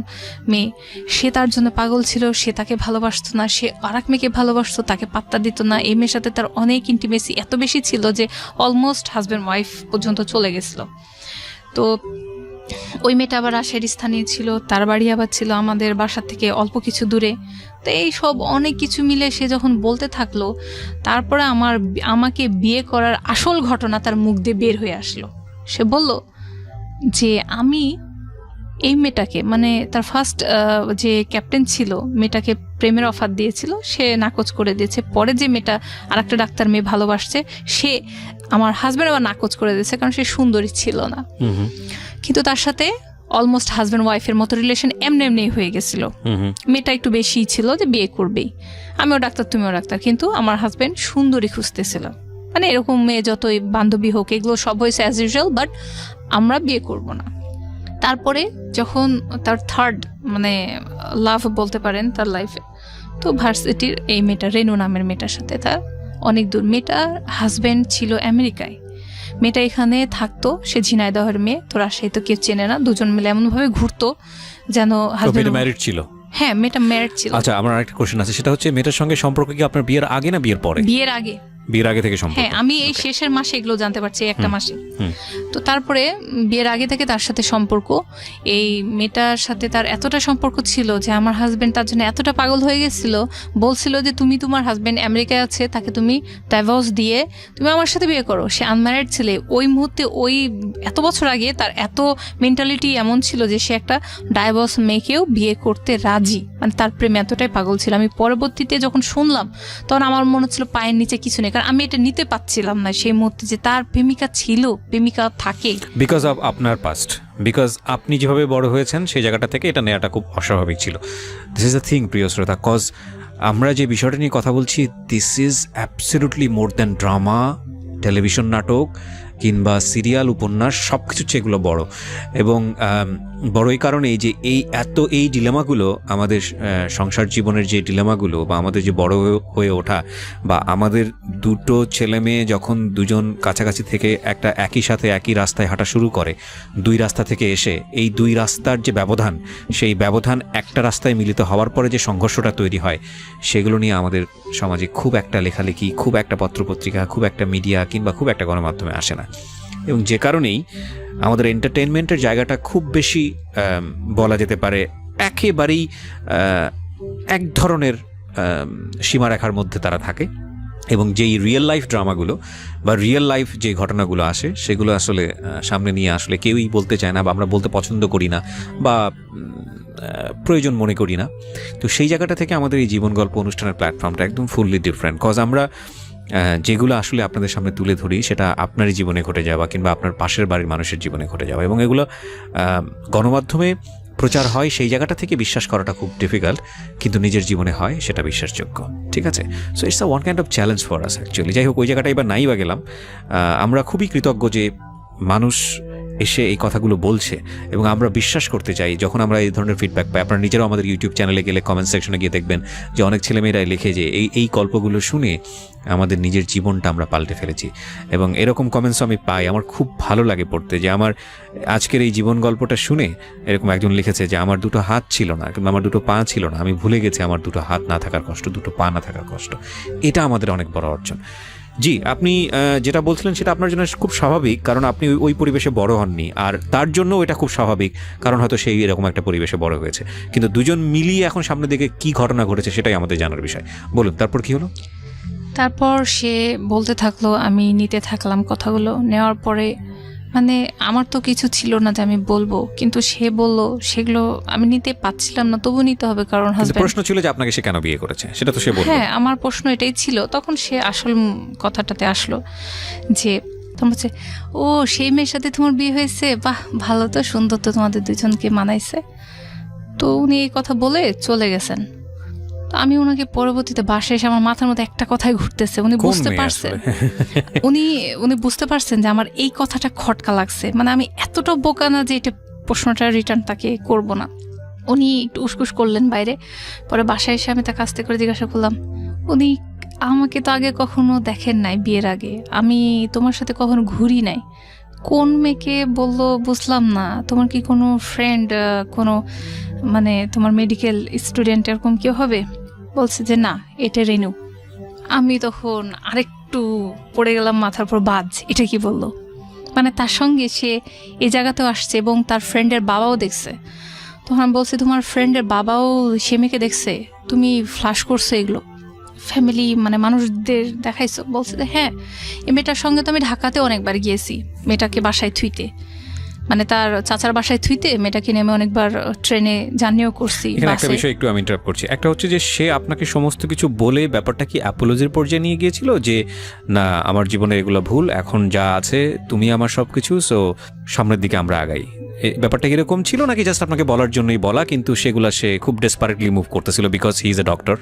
মেয়ে, সে তার জন্য পাগল ছিল, সে তাকে ভালোবাসতো না, সে আর এক মেয়েকে ভালোবাসতো, তাকে পাত্তা দিত না। এই মেয়ের সাথে তার অনেক ইন্টিমেসি এত বেশি ছিল যে অলমোস্ট হাজব্যান্ড ওয়াইফ পর্যন্ত চলে গেছিল। তো ওই মেয়েটা আবার রাজশাহীর স্থানীয় ছিল, তার বাড়ি আবার ছিল আমাদের বাসা থেকে অল্প কিছু দূরে। তো এই সব অনেক কিছু মিলে সে যখন বলতে থাকলো, তারপরে আমাকে বিয়ে করার আসল ঘটনা তার মুখ দিয়ে বের হয়ে আসলো। সে বলল যে আমি এই মেয়েটাকে, মানে তার ফার্স্ট যে ক্যাপ্টেন ছিল, মেয়েটাকে প্রেমের অফার দিয়েছিল, সে নাকচ করে দিয়েছে। পরে যে মেয়েটা আর একটা ডাক্তার মেয়ে ভালোবাসছে, সে আমার হাজব্যান্ড আবার নাকচ করে দিয়েছে, কারণ সে সুন্দরী ছিল না। কিন্তু তার সাথে অলমোস্ট হাজব্যান্ড ওয়াইফের মতো রিলেশন এমনি হয়ে গেছিল। মেয়েটা একটু বেশি ছিল যে বিয়ে করবেই, আমিও ডাক্তার তুমিও ডাক্তার, কিন্তু আমার হাজব্যান্ড সুন্দরী খুঁজতেছিল। মানে এরকম মেয়ে যতই বান্ধবী হোক, এগুলো সব হয়েছে অ্যাজ ইউজুয়াল, বাট আমরা বিয়ে করব না। তারপরে যখন তার থার্ড মানে লাভ বলতে পারেন তার লাইফে, তো ভার্সিটির এই মেয়েটা, রেনু নামের মেয়েটার সাথে তার অনেক দূর। মেয়েটার হাজব্যান্ড ছিল আমেরিকায়, মেয়েটা এখানে থাকতো, সে ঝিনাইদহের মেয়ে, তো রাজশাহী তো কেউ চেনে না। দুজন মিলে এমনভাবে ঘুরতো যেন হাজব্যান্ড ম্যারিড ছিল। হ্যাঁ, মেয়েটা ম্যারিড ছিল। আচ্ছা, আমার আরেকটা কোশ্চেন আছে, সেটা হচ্ছে মেয়েটার সঙ্গে সম্পর্ক কি আপনার বিয়ের আগে না বিয়ের পরে? বিয়ের আগে। বিয়ের আগে থেকে সম্পর্ক? হ্যাঁ, আমি এই শেষের মাসে এগুলো জানতে পারছি, একটা মাসে। তো তারপরে বিয়ের আগে থেকে তার সাথে সম্পর্ক, এই মেয়েটার সাথে তার এতটা সম্পর্ক ছিল যে আমার হাজবেন্ড তার জন্য এতটা পাগল হয়ে গেছিল, বলছিল যে তুমি তোমার হাজবেন্ড আমেরিকায় আছে, তাকে তুমি ডাইভোর্স দিয়ে তুমি আমার সাথে বিয়ে করো। সে আনম্যারিড ছেলে, ওই মুহূর্তে ওই এত বছর আগে তার এত মেন্টালিটি এমন ছিল যে সে একটা ডাইভোর্স মেয়েকেও বিয়ে করতে রাজি, মানে তার প্রেমে এতটাই পাগল ছিল। আমি পরবর্তীতে যখন শুনলাম তখন আমার মনে হচ্ছিল পায়ের নিচে কিছু নেই, কারণ আমি এটা নিতে পারছিলাম না সেই মুহূর্তে যে তার প্রেমিকা ছিল, প্রেমিকা থাকে। বিকজ অফ আপনার পাস্ট, বিকজ আপনি যেভাবে বড় হয়েছেন সেই জায়গাটা থেকে এটা নেওয়াটা খুব অস্বাভাবিক ছিল। দিস ইজ দ্য থিং, প্রিয় শ্রোতা, কজ আমরা যে বিষয়টা নিয়ে কথা বলছি, this is absolutely more than drama, television নাটক কিংবা সিরিয়াল, উপন্যাস, সব কিছুর চেয়ে এগুলো বড়। এবং বড় এই কারণেই যে এই ডিলেমাগুলো আমাদের সংসার জীবনের যে ডিলেমাগুলো, বা আমাদের যে বড় হয়ে ওঠা, বা আমাদের দুটো ছেলে মেয়ে যখন দুজন কাছাকাছি থেকে একটা একই সাথে একই রাস্তায় হাঁটা শুরু করে, দুই রাস্তা থেকে এসে এই দুই রাস্তার যে ব্যবধান, সেই ব্যবধান একটা রাস্তায় মিলিত হওয়ার পরে যে সংঘর্ষটা তৈরি হয়, সেগুলো নিয়ে আমাদের সমাজে খুব একটা লেখালেখি, খুব একটা পত্রপত্রিকা, খুব একটা মিডিয়া কিংবা খুব একটা গণমাধ্যমে আসে না। এবং যে কারণেই আমাদের এন্টারটেনমেন্টের জায়গাটা খুব বেশি বলা যেতে পারে একেবারেই এক ধরনের সীমারেখার মধ্যে তারা থাকে। এবং যেই রিয়েল লাইফ ড্রামাগুলো বা রিয়েল লাইফ যে ঘটনাগুলো আসে, সেগুলো আসলে সামনে নিয়ে আসলে কেউই বলতে চায় না, বা আমরা বলতে পছন্দ করি না, বা প্রয়োজন মনে করি না। তো সেই জায়গাটা থেকে আমাদের এই জীবন গল্প অনুষ্ঠানের প্ল্যাটফর্মটা একদম ফুললি ডিফারেন্ট, কজ আমরা যেগুলো আসলে আপনাদের সামনে তুলে ধরি সেটা আপনারই জীবনে ঘটে যাওয়া কিংবা আপনার পাশের বাড়ির মানুষের জীবনে ঘটে যাওয়া, এবং এগুলো গণমাধ্যমে প্রচার হয়, সেই জায়গাটা থেকে বিশ্বাস করাটা খুব ডিফিকাল্ট, কিন্তু নিজের জীবনে হয় সেটা বিশ্বাসযোগ্য। ঠিক আছে, so it's a one kind of challenge for us actually. যাই হোক, ওই জায়গাটা এবার নাই বা গেলাম। আমরা খুবই কৃতজ্ঞ যে মানুষ এসে এই কথাগুলো বলছে, এবং আমরা বিশ্বাস করতে চাই যখন আমরা এই ধরনের ফিডব্যাক পাই। আপনারা নিজেরাও আমাদের ইউটিউব চ্যানেলে গেলে কমেন্ট সেকশনে গিয়ে দেখবেন যে অনেক ছেলেমেয়েরাই লিখে যে এই গল্পগুলো শুনে আমাদের নিজের জীবনটা আমরা পাল্টে ফেলেছি। এবং এরকম কমেন্টসও আমি পাই, আমার খুব ভালো লাগে পড়তে, যে আমার আজকের এই জীবন গল্পটা শুনে এরকম একজন লিখেছে যে আমার দুটো হাত ছিল না কিংবা আমার দুটো পা ছিল না, আমি ভুলে গেছি আমার দুটো হাত না থাকার কষ্ট, দুটো পা না থাকার কষ্ট। এটা আমাদের অনেক বড় অর্জন। জি, আপনি যেটা বলছিলেন সেটা আপনার জন্য খুব স্বাভাবিক, কারণ আপনি ওই পরিবেশে বড় হননি, আর তার জন্য এটা খুব স্বাভাবিক, কারণ হয়তো সেই এরকম একটা পরিবেশে বড় হয়েছে। কিন্তু দুজন মিলিয়ে এখন সামনের দিকে কি ঘটনা ঘটেছে সেটাই আমাদের জানার বিষয়। বলুন, তারপর কি হলো? তারপর সে বলতে থাকলো, আমি নিতে থাকলাম কথাগুলো। নেওয়ার পরে মানে আমার তো কিছু ছিল না যে আমি বলবো, কিন্তু সে বলল, সেগুলো আমি নিতে পারছিলাম না, তবু নিতে হবে, কারণ হাজবেন্ড। প্রশ্ন ছিল যে আপনাকে সে কেন বিয়ে করেছে, সেটা তো সে বলল। হ্যাঁ, আমার প্রশ্ন এটাই ছিল। তখন সে আসল কথাটাতে আসলো যে তোমার হচ্ছে, ও সেই মেয়ের সাথে তোমার বিয়ে হয়েছে, বাহ ভালো তো, সুন্দর তো, তোমাদের দুজনকে মানাইছে। তো উনি এই কথা বলে চলে গেছেন। তো আমি ওনাকে পরবর্তীতে বাসায় এসে আমার মাথার মধ্যে একটা কথাই ঘুরতেছে, উনি বুঝতে পারছেন, উনি বুঝতে পারছেন যে আমার এই কথাটা খটকা লাগছে, মানে আমি এতটা বোকা না যে এটা প্রশ্নটা রিটার্ন তাকে করব না। উনি একটু উসকুস করলেন বাইরে, পরে বাসায় এসে আমি তাকে আস্তে করে জিজ্ঞাসা করলাম, উনি আমাকে তো আগে কখনো দেখেন নাই, বিয়ের আগে আমি তোমার সাথে কখনো ঘুরি নাই, কোন মেয়েকে বললো বুঝলাম না, তোমার কি কোনো ফ্রেন্ড, কোনো মানে তোমার মেডিকেল স্টুডেন্ট এরকম কেউ হবে? বলছে যে না, এটা রেনু। আমি তখন আরেকটু পড়ে গেলাম, মাথার পর বাজ, এটা কি বললো? মানে তার সঙ্গে সে এই জায়গাতেও আসছে এবং তার ফ্রেন্ডের বাবাও দেখছে। তখন আমি বলছি, তোমার ফ্রেন্ডের বাবাও সে মেয়েকে দেখছে, তুমি ফ্লাশ করছো এগুলো ফ্যামিলি মানে মানুষদের দেখাইছো? বলছে যে হ্যাঁ, এই মেয়েটার সঙ্গে তো আমি ঢাকাতে অনেকবার গিয়েছি, মেয়েটাকে বাসায় থুইতে, মানে তার চাচার বাসায় থুইতে মেয়েটাকে নেমে অনেকবার ট্রেনে জার্নিও করছি। একটা বিষয় একটু আমি ইন্টারাপ্ট করছি, একটা হচ্ছে যে সে আপনাকে সমস্ত কিছু বলে ব্যাপারটা কি অ্যাপোলজির পর্যায়ে নিয়ে গিয়েছিল, যে না আমার জীবনে এগুলো ভুল, এখন যা আছে তুমি আমার সব কিছু, সো সামনের দিকে আমরা আগাই, ব্যাপারটা এরকম ছিল নাকি জাস্ট আপনাকে বলার জন্যই বলা, কিন্তু সেগুলা সে খুব ডেসপারেটলি মুভ করতেছিল because he is a doctor?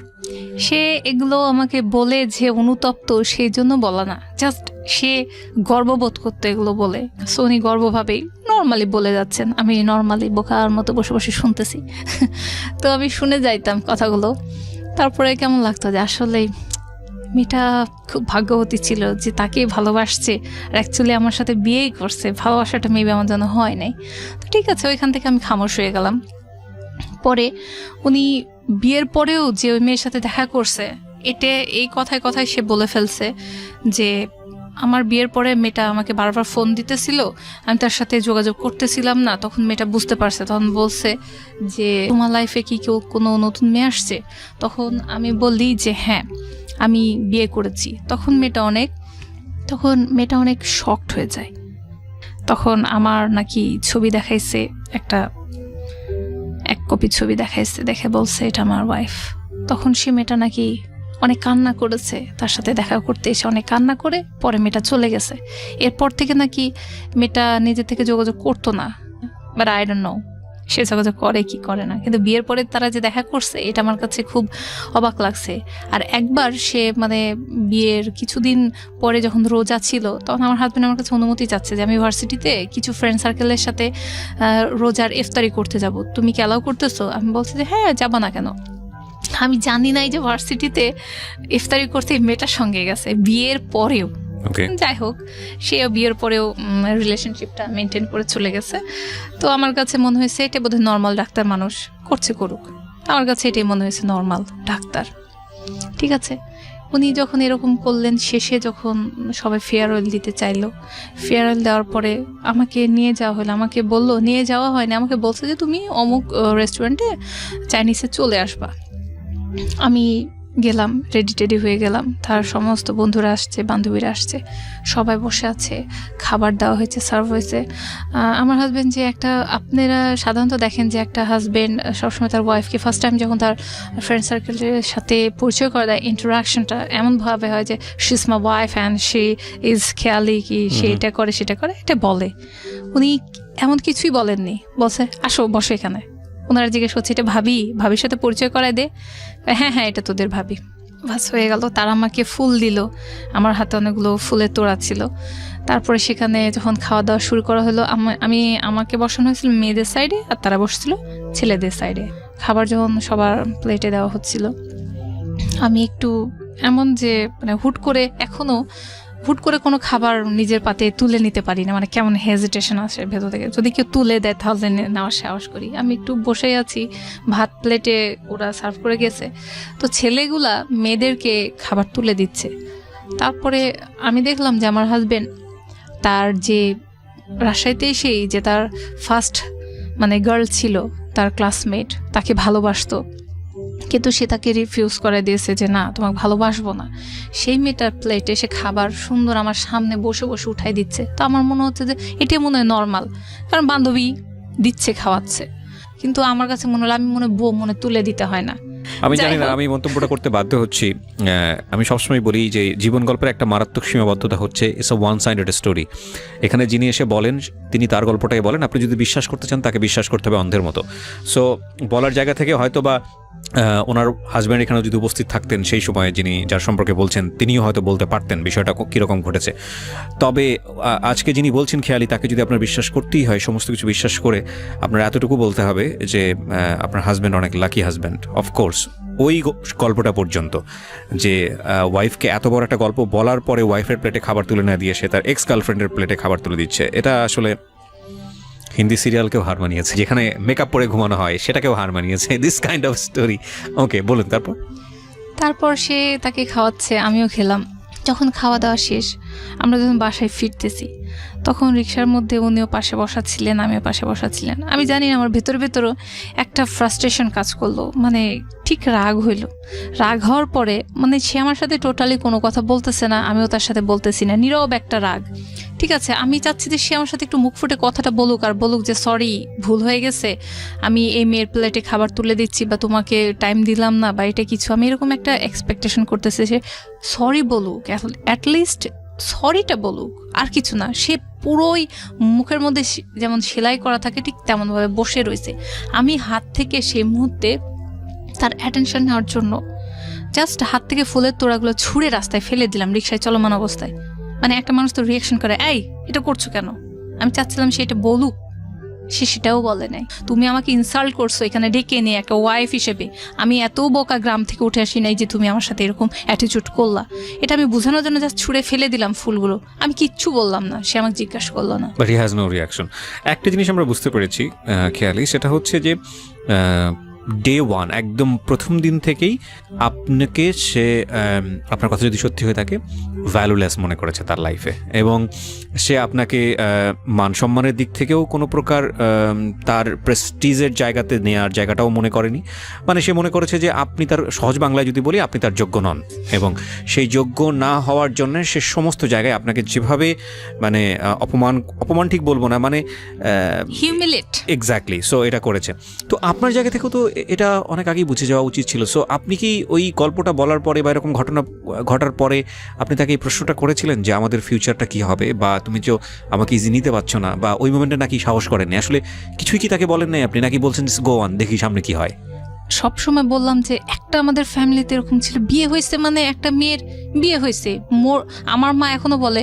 সে এগুলো আমাকে বলে যে অনুতপ্ত, সেই জন্য বলা না, জাস্ট সে গর্ববোধ করতে এগুলো বলে। সো উনি গর্বভাবেই নর্মালি বলে যাচ্ছেন, আমি নর্মালি বোকার মতো বসে বসে শুনতেছি। তো আমি শুনে যাইতাম কথাগুলো। তারপরে কেমন লাগতো যে আসলেই মেয়েটা খুব ভাগ্যবতী ছিল যে তাকেই ভালোবাসছে, আর অ্যাকচুয়ালি আমার সাথে বিয়েই করছে, ভালোবাসাটা মেবি আমার জন্য হয় নাই। তো ঠিক আছে, ওইখান থেকে আমি খামোশ হয়ে গেলাম। পরে উনি বিয়ের পরেও যে ওই মেয়ের সাথে দেখা করছে, এটা এই কথায় কথায় সে বলে ফেলছে যে আমার বিয়ের পরে মেয়েটা আমাকে বারবার ফোন দিতেছিল, আমি তার সাথে যোগাযোগ করতেছিলাম না, তখন মেয়েটা বুঝতে পারছে, তখন বলছে যে তোমার লাইফে কি কেউ কোনো নতুন মেয়ে আসছে? তখন আমি বললি যে হ্যাঁ আমি বিয়ে করেছি। তখন মেয়েটা অনেক শকড হয়ে যায়। তখন আমার নাকি ছবি দেখাইছে, এক কপি ছবি দেখাইছে, দেখে বলছে এটা আমার ওয়াইফ। তখন সে মেয়েটা নাকি অনেক কান্না করেছে, তার সাথে দেখা করতে এসে অনেক কান্না করে পরে মেয়েটা চলে গেছে। এরপর থেকে নাকি মেয়েটা নিজে থেকে যোগাযোগ করতো না, বাট আই ডোন্ট নো সে যোগাযোগ করে কি করে না, কিন্তু বিয়ের পরে তারা যে দেখা করছে এটা আমার কাছে খুব অবাক লাগছে। আর একবার সে মানে বিয়ের কিছুদিন পরে যখন রোজা ছিল, তখন আমার হাজব্যান্ড আমার কাছে অনুমতি চাচ্ছে যে আমি ভার্সিটিতে কিছু ফ্রেন্ড সার্কেলের সাথে রোজার ইফতারি করতে যাব, তুমি কি অ্যালাউ করতেছো? আমি বলছি যে হ্যাঁ, যাবা না কেন। আমি জানি নাই যে ভার্সিটিতে ইফতারি করতে মেয়েটার সঙ্গে গেছে বিয়ের পরেও। যাই হোক, সেও বিয়ের পরেও রিলেশনশিপটা মেনটেন করে চলে গেছে। তো আমার কাছে মনে হয়েছে এটা বোধহয় নর্মাল, ডাক্তার মানুষ করছে করুক, আমার কাছে এটাই মনে হয়েছে নর্মাল, ডাক্তার ঠিক আছে। উনি যখন এরকম করলেন, শেষে যখন সবাই ফেয়ারওয়েল দিতে চাইলো, ফেয়ারওয়েল দেওয়ার পরে আমাকে নিয়ে যাওয়া হলো, আমাকে বললো, নিয়ে যাওয়া হয়নি, আমাকে বলছে যে তুমি অমুক রেস্টুরেন্টে চাইনিজে চলে আসবা। আমি গেলাম, রেডি হয়ে গেলাম, তার সমস্ত বন্ধুরা আসছে, বান্ধবীরা আসছে, সবাই বসে আছে, খাবার দেওয়া হয়েছে, সার্ভ হয়েছে। আমার হাজব্যান্ড যে একটা, আপনারা সাধারণত দেখেন যে একটা হাজব্যান্ড সবসময় তার ওয়াইফকে ফার্স্ট টাইম যখন তার ফ্রেন্ড সার্কেলের সাথে পরিচয় করে দেয়, ইন্টারাকশনটা এমনভাবে হয় যে she is my wife and she is খেয়ালি, কি সে এটা করে সেটা করে, এটা বলে। উনি এমন কিছুই বলেননি, বলছে আসো বসো এখানে। ওনারা জিজ্ঞেস করছে এটা ভাবির সাথে পরিচয় করায় দে, হ্যাঁ হ্যাঁ এটা তোদের ভাবি। বাস হয়ে গেল। তারা আমাকে ফুল দিল, আমার হাতে অনেকগুলো ফুলের তোড়া ছিল। তারপরে সেখানে যখন খাওয়া দাওয়া শুরু করা হলো, আমাকে বসানো হয়েছিল মেয়েদের সাইডে, আর তারা বসছিল ছেলেদের সাইডে। খাবার যখন সবার প্লেটে দেওয়া হচ্ছিল, আমি একটু এমন যে মানে হুট করে কোনো খাবার নিজের পাতে তুলে নিতে পারি না, মানে কেমন হেজিটেশন আসে ভেতর থেকে, যদি কেউ তুলে দেয় তাহলে নেওয়ার সাহস করি। আমি একটু বসে আছি, ভাত প্লেটে ওরা সার্ভ করে গেছে, তো ছেলেগুলা মেয়েদেরকে খাবার তুলে দিচ্ছে। তারপরে আমি দেখলাম যে আমার হাজবেন্ড তার যে রাজশাহীতে এসেই যে তার ফার্স্ট মানে গার্ল ছিল, তার ক্লাসমেট, তাকে ভালোবাসতো, কিন্তু সে তাকে রিফিউজ করে দিয়েছে যে না তোমাকে ভালোবাসবো না। সেই মেয়েটার প্লেটে সে খাবার সুন্দর আমার সামনে বসে বসে উঠাই দিচ্ছে। তো আমার মনে হচ্ছে যে এটা মনে হয় নর্মাল, কারণ বান্ধবী দিচ্ছে, খাওয়াচ্ছে। কিন্তু আমার কাছে মনে হলো আমি মনে তুলে দিতে হয় না। আমি জানি না, আমি মন্তব্যটা করতে বাধ্য হচ্ছি। আমি সবসময় বলি যে জীবন গল্পের একটা মারাত্মক সীমাবদ্ধতা হচ্ছে it's a one sided story. এখানে যিনি এসে বলেন তিনি তার গল্পটাই বলেন, আপনি যদি বিশ্বাস করতে চান তাকে বিশ্বাস করতে হবে অন্ধের মতো। সো বলার জায়গা থেকে হয়তো বা ওনার হাজব্যান্ড এখানে যদি উপস্থিত থাকতেন সেই সময়ে, যার সম্পর্কে বলছেন, তিনিও হয়তো বলতে পারতেন বিষয়টা কীরকম ঘটেছে। তবে আজকে যিনি বলছেন খেয়ালি, তাকে যদি আপনার বিশ্বাস করতেই হয়, সমস্ত কিছু বিশ্বাস করে আপনার এতটুকু বলতে হবে যে আপনার হাজব্যান্ড অনেক লাকি হাজব্যান্ড। অফকোর্স ওই গল্পটা পর্যন্ত যে ওয়াইফকে এত বড় একটা গল্প বলার পরে ওয়াইফের প্লেটে খাবার তুলে না দিয়ে সে তার এক্স গার্লফ্রেন্ডের প্লেটে খাবার তুলে দিচ্ছে, এটা আসলে হিন্দি সিরিয়ালকেও হার মানিয়েছে, যেখানে মেকআপ পরে ঘুমানো হয় সেটাকেও হার মানিয়েছে, দিস কাইন্ড অফ স্টোরি। ওকে, বলুন। তারপর সে তাকে খাওয়াচ্ছে, আমিও খেলাম। যখন খাওয়া দাওয়া শেষ, আমরা যখন বাসায় ফিরতেছি, তখন রিক্সার মধ্যে উনিও পাশে বসা ছিলেন, আমিও পাশে বসা ছিলেন। আমি জানি না, আমার ভেতরও একটা ফ্রাস্ট্রেশন কাজ করলো, মানে ঠিক রাগ হইলো। রাগ হওয়ার পরে মানে সে আমার সাথে টোটালি কোনো কথা বলতেছে না, আমিও তার সাথে বলতেছি না, নীরব একটা রাগ। ঠিক আছে, আমি চাচ্ছি যে সে আমার সাথে একটু মুখ ফুটে কথাটা বলুক, আর বলুক যে সরি, ভুল হয়ে গেছে, আমি এই মেয়ের প্লেটে খাবার তুলে দিচ্ছি, বা তোমাকে টাইম দিলাম না, বা এটা কিছু, আমি এরকম একটা এক্সপেকটেশন করতেছি। সে সরি বলুক, অ্যাটলিস্ট সরিটা বলুক, আর কিছু না। সে পুরোই মুখের মধ্যে যেমন সেলাই করা থাকে ঠিক তেমনভাবে বসে রয়েছে। আমি হাত থেকে সেই মুহূর্তে তার অ্যাটেনশন নেওয়ার জন্য জাস্ট হাত থেকে ফুলের তোড়াগুলো ছুঁড়ে রাস্তায় ফেলে দিলাম, রিক্সায় চলমান অবস্থায়। মানে একটা মানুষ তো রিয়াকশন করে, এই এটা করছো কেন? আমি চাচ্ছিলাম সে এটা বলুক, সে সেটাও বলে নাই। তুমি আমাকে ইনসাল্ট করছো এখানে ডেকে নিয়ে একটা ওয়াইফ হিসেবে। আমি এত বোকা গ্রাম থেকে উঠে আসি নাই যে তুমি আমার সাথে এরকম অ্যাটিটিউড করলা। এটা আমি বোঝানোর জন্য জাস্ট ছুঁড়ে ফেলে দিলাম ফুলগুলো, আমি কিচ্ছু বললাম না, সে আমাকে জিজ্ঞাসা করলো না। But he has no reaction. একটা জিনিস আমরা বুঝতে পেরেছি খেয়ালি, সেটা হচ্ছে যে ডে ওয়ান একদম প্রথম দিন থেকেই আপনাকে সে আপনার কথা যদি সত্যি হয়ে থাকে ভ্যালুলেস মনে করেছে তার লাইফে, এবং সে আপনাকে মান সম্মানের দিক থেকেও কোনো প্রকার তার প্রেস্টিজের জায়গাতে নেওয়ার জায়গাটাও মনে করেনি। মানে সে মনে করেছে যে আপনি তার, সহজ বাংলায় যদি বলি, আপনি তার যোগ্য নন, এবং সেই যোগ্য না হওয়ার জন্য সে সমস্ত জায়গায় আপনাকে যেভাবে মানে অপমান ঠিক বলবো না, মানে হিউমিলেট। এক্স্যাক্টলি, সো এটা করেছে। তো আপনার জায়গা থেকেও তো এটা অনেক আগেই বুঝে যাওয়া উচিত ছিল। সো আপনি কি ওই গল্পটা বলার পরে বা এরকম ঘটনা ঘটার পরে আপনি তাকে এই প্রশ্নটা করেছিলেন যে আমাদের ফিউচারটা কি হবে, বা তুমি তো আমাকে ইজি নিতে পারছো না, বা ওই মোমেন্টে নাকি সাহস করেননি? আসলে কিছুই কি তাকে বলেন নাই আপনি, নাকি বলছেন গো অন, দেখি সামনে কি হয়? সবসময় বললাম যে একটা আমাদের ফ্যামিলিতে এরকম ছিল, বিয়ে হয়েছে মানে একটা মেয়ের বিয়ে হয়েছে। আমার মা এখনো বলে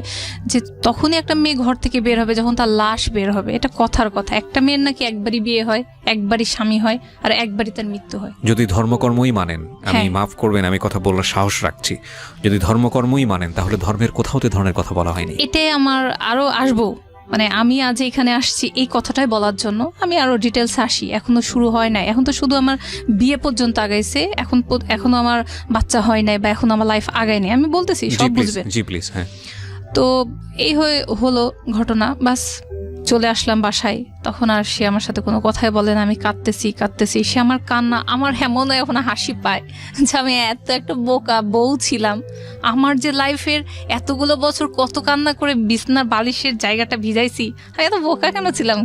যে তখনই একটা মেয়ে ঘর থেকে বের হবে যখন তার লাশ বের হবে। এটা কথার কথা। একটা মেয়ের নাকি একবারই বিয়ে হয়, একবারই স্বামী হয়, আর একবারই তার মৃত্যু হয়। যদি ধর্মকর্মই মানেন, আমি হ্যাঁ। মাফ করবেন আমি কথা বলার সাহস রাখছি, যদি ধর্মকর্মই মানেন তাহলে ধর্মের কোথাও তো ধরনের কথা বলা হয়নি। এটাই আমার আরো আসবো, মানে আমি আজ এখানে আসছি এই কথাটাই বলার জন্য। আমি আরো ডিটেলস আসি, এখনো শুরু হয় নাই। এখন তো শুধু আমার বিয়ে পর্যন্ত আগাইছে, এখনো আমার বাচ্চা হয় নাই, বা এখন আমার লাইফ আগায়নি। আমি বলতেছি সব বুঝবে। জি প্লিজ। হ্যাঁ, তো এই হলো ঘটনা, বাস চলে আসলাম বাসায়। তখন আর সে আমার সাথে কোনো কথাই বলে না। আমি কাঁদতেছি, সে আমার কান্না, আমার এমন এখন হাসি পায় যে আমি এত একটা বোকা বউ ছিলাম। আমার যে লাইফের এতগুলো বছর কত কান্না করে বিছনার বালিশের জায়গাটা ভিজাইছি, আমি এত বোকা কেন ছিলাম।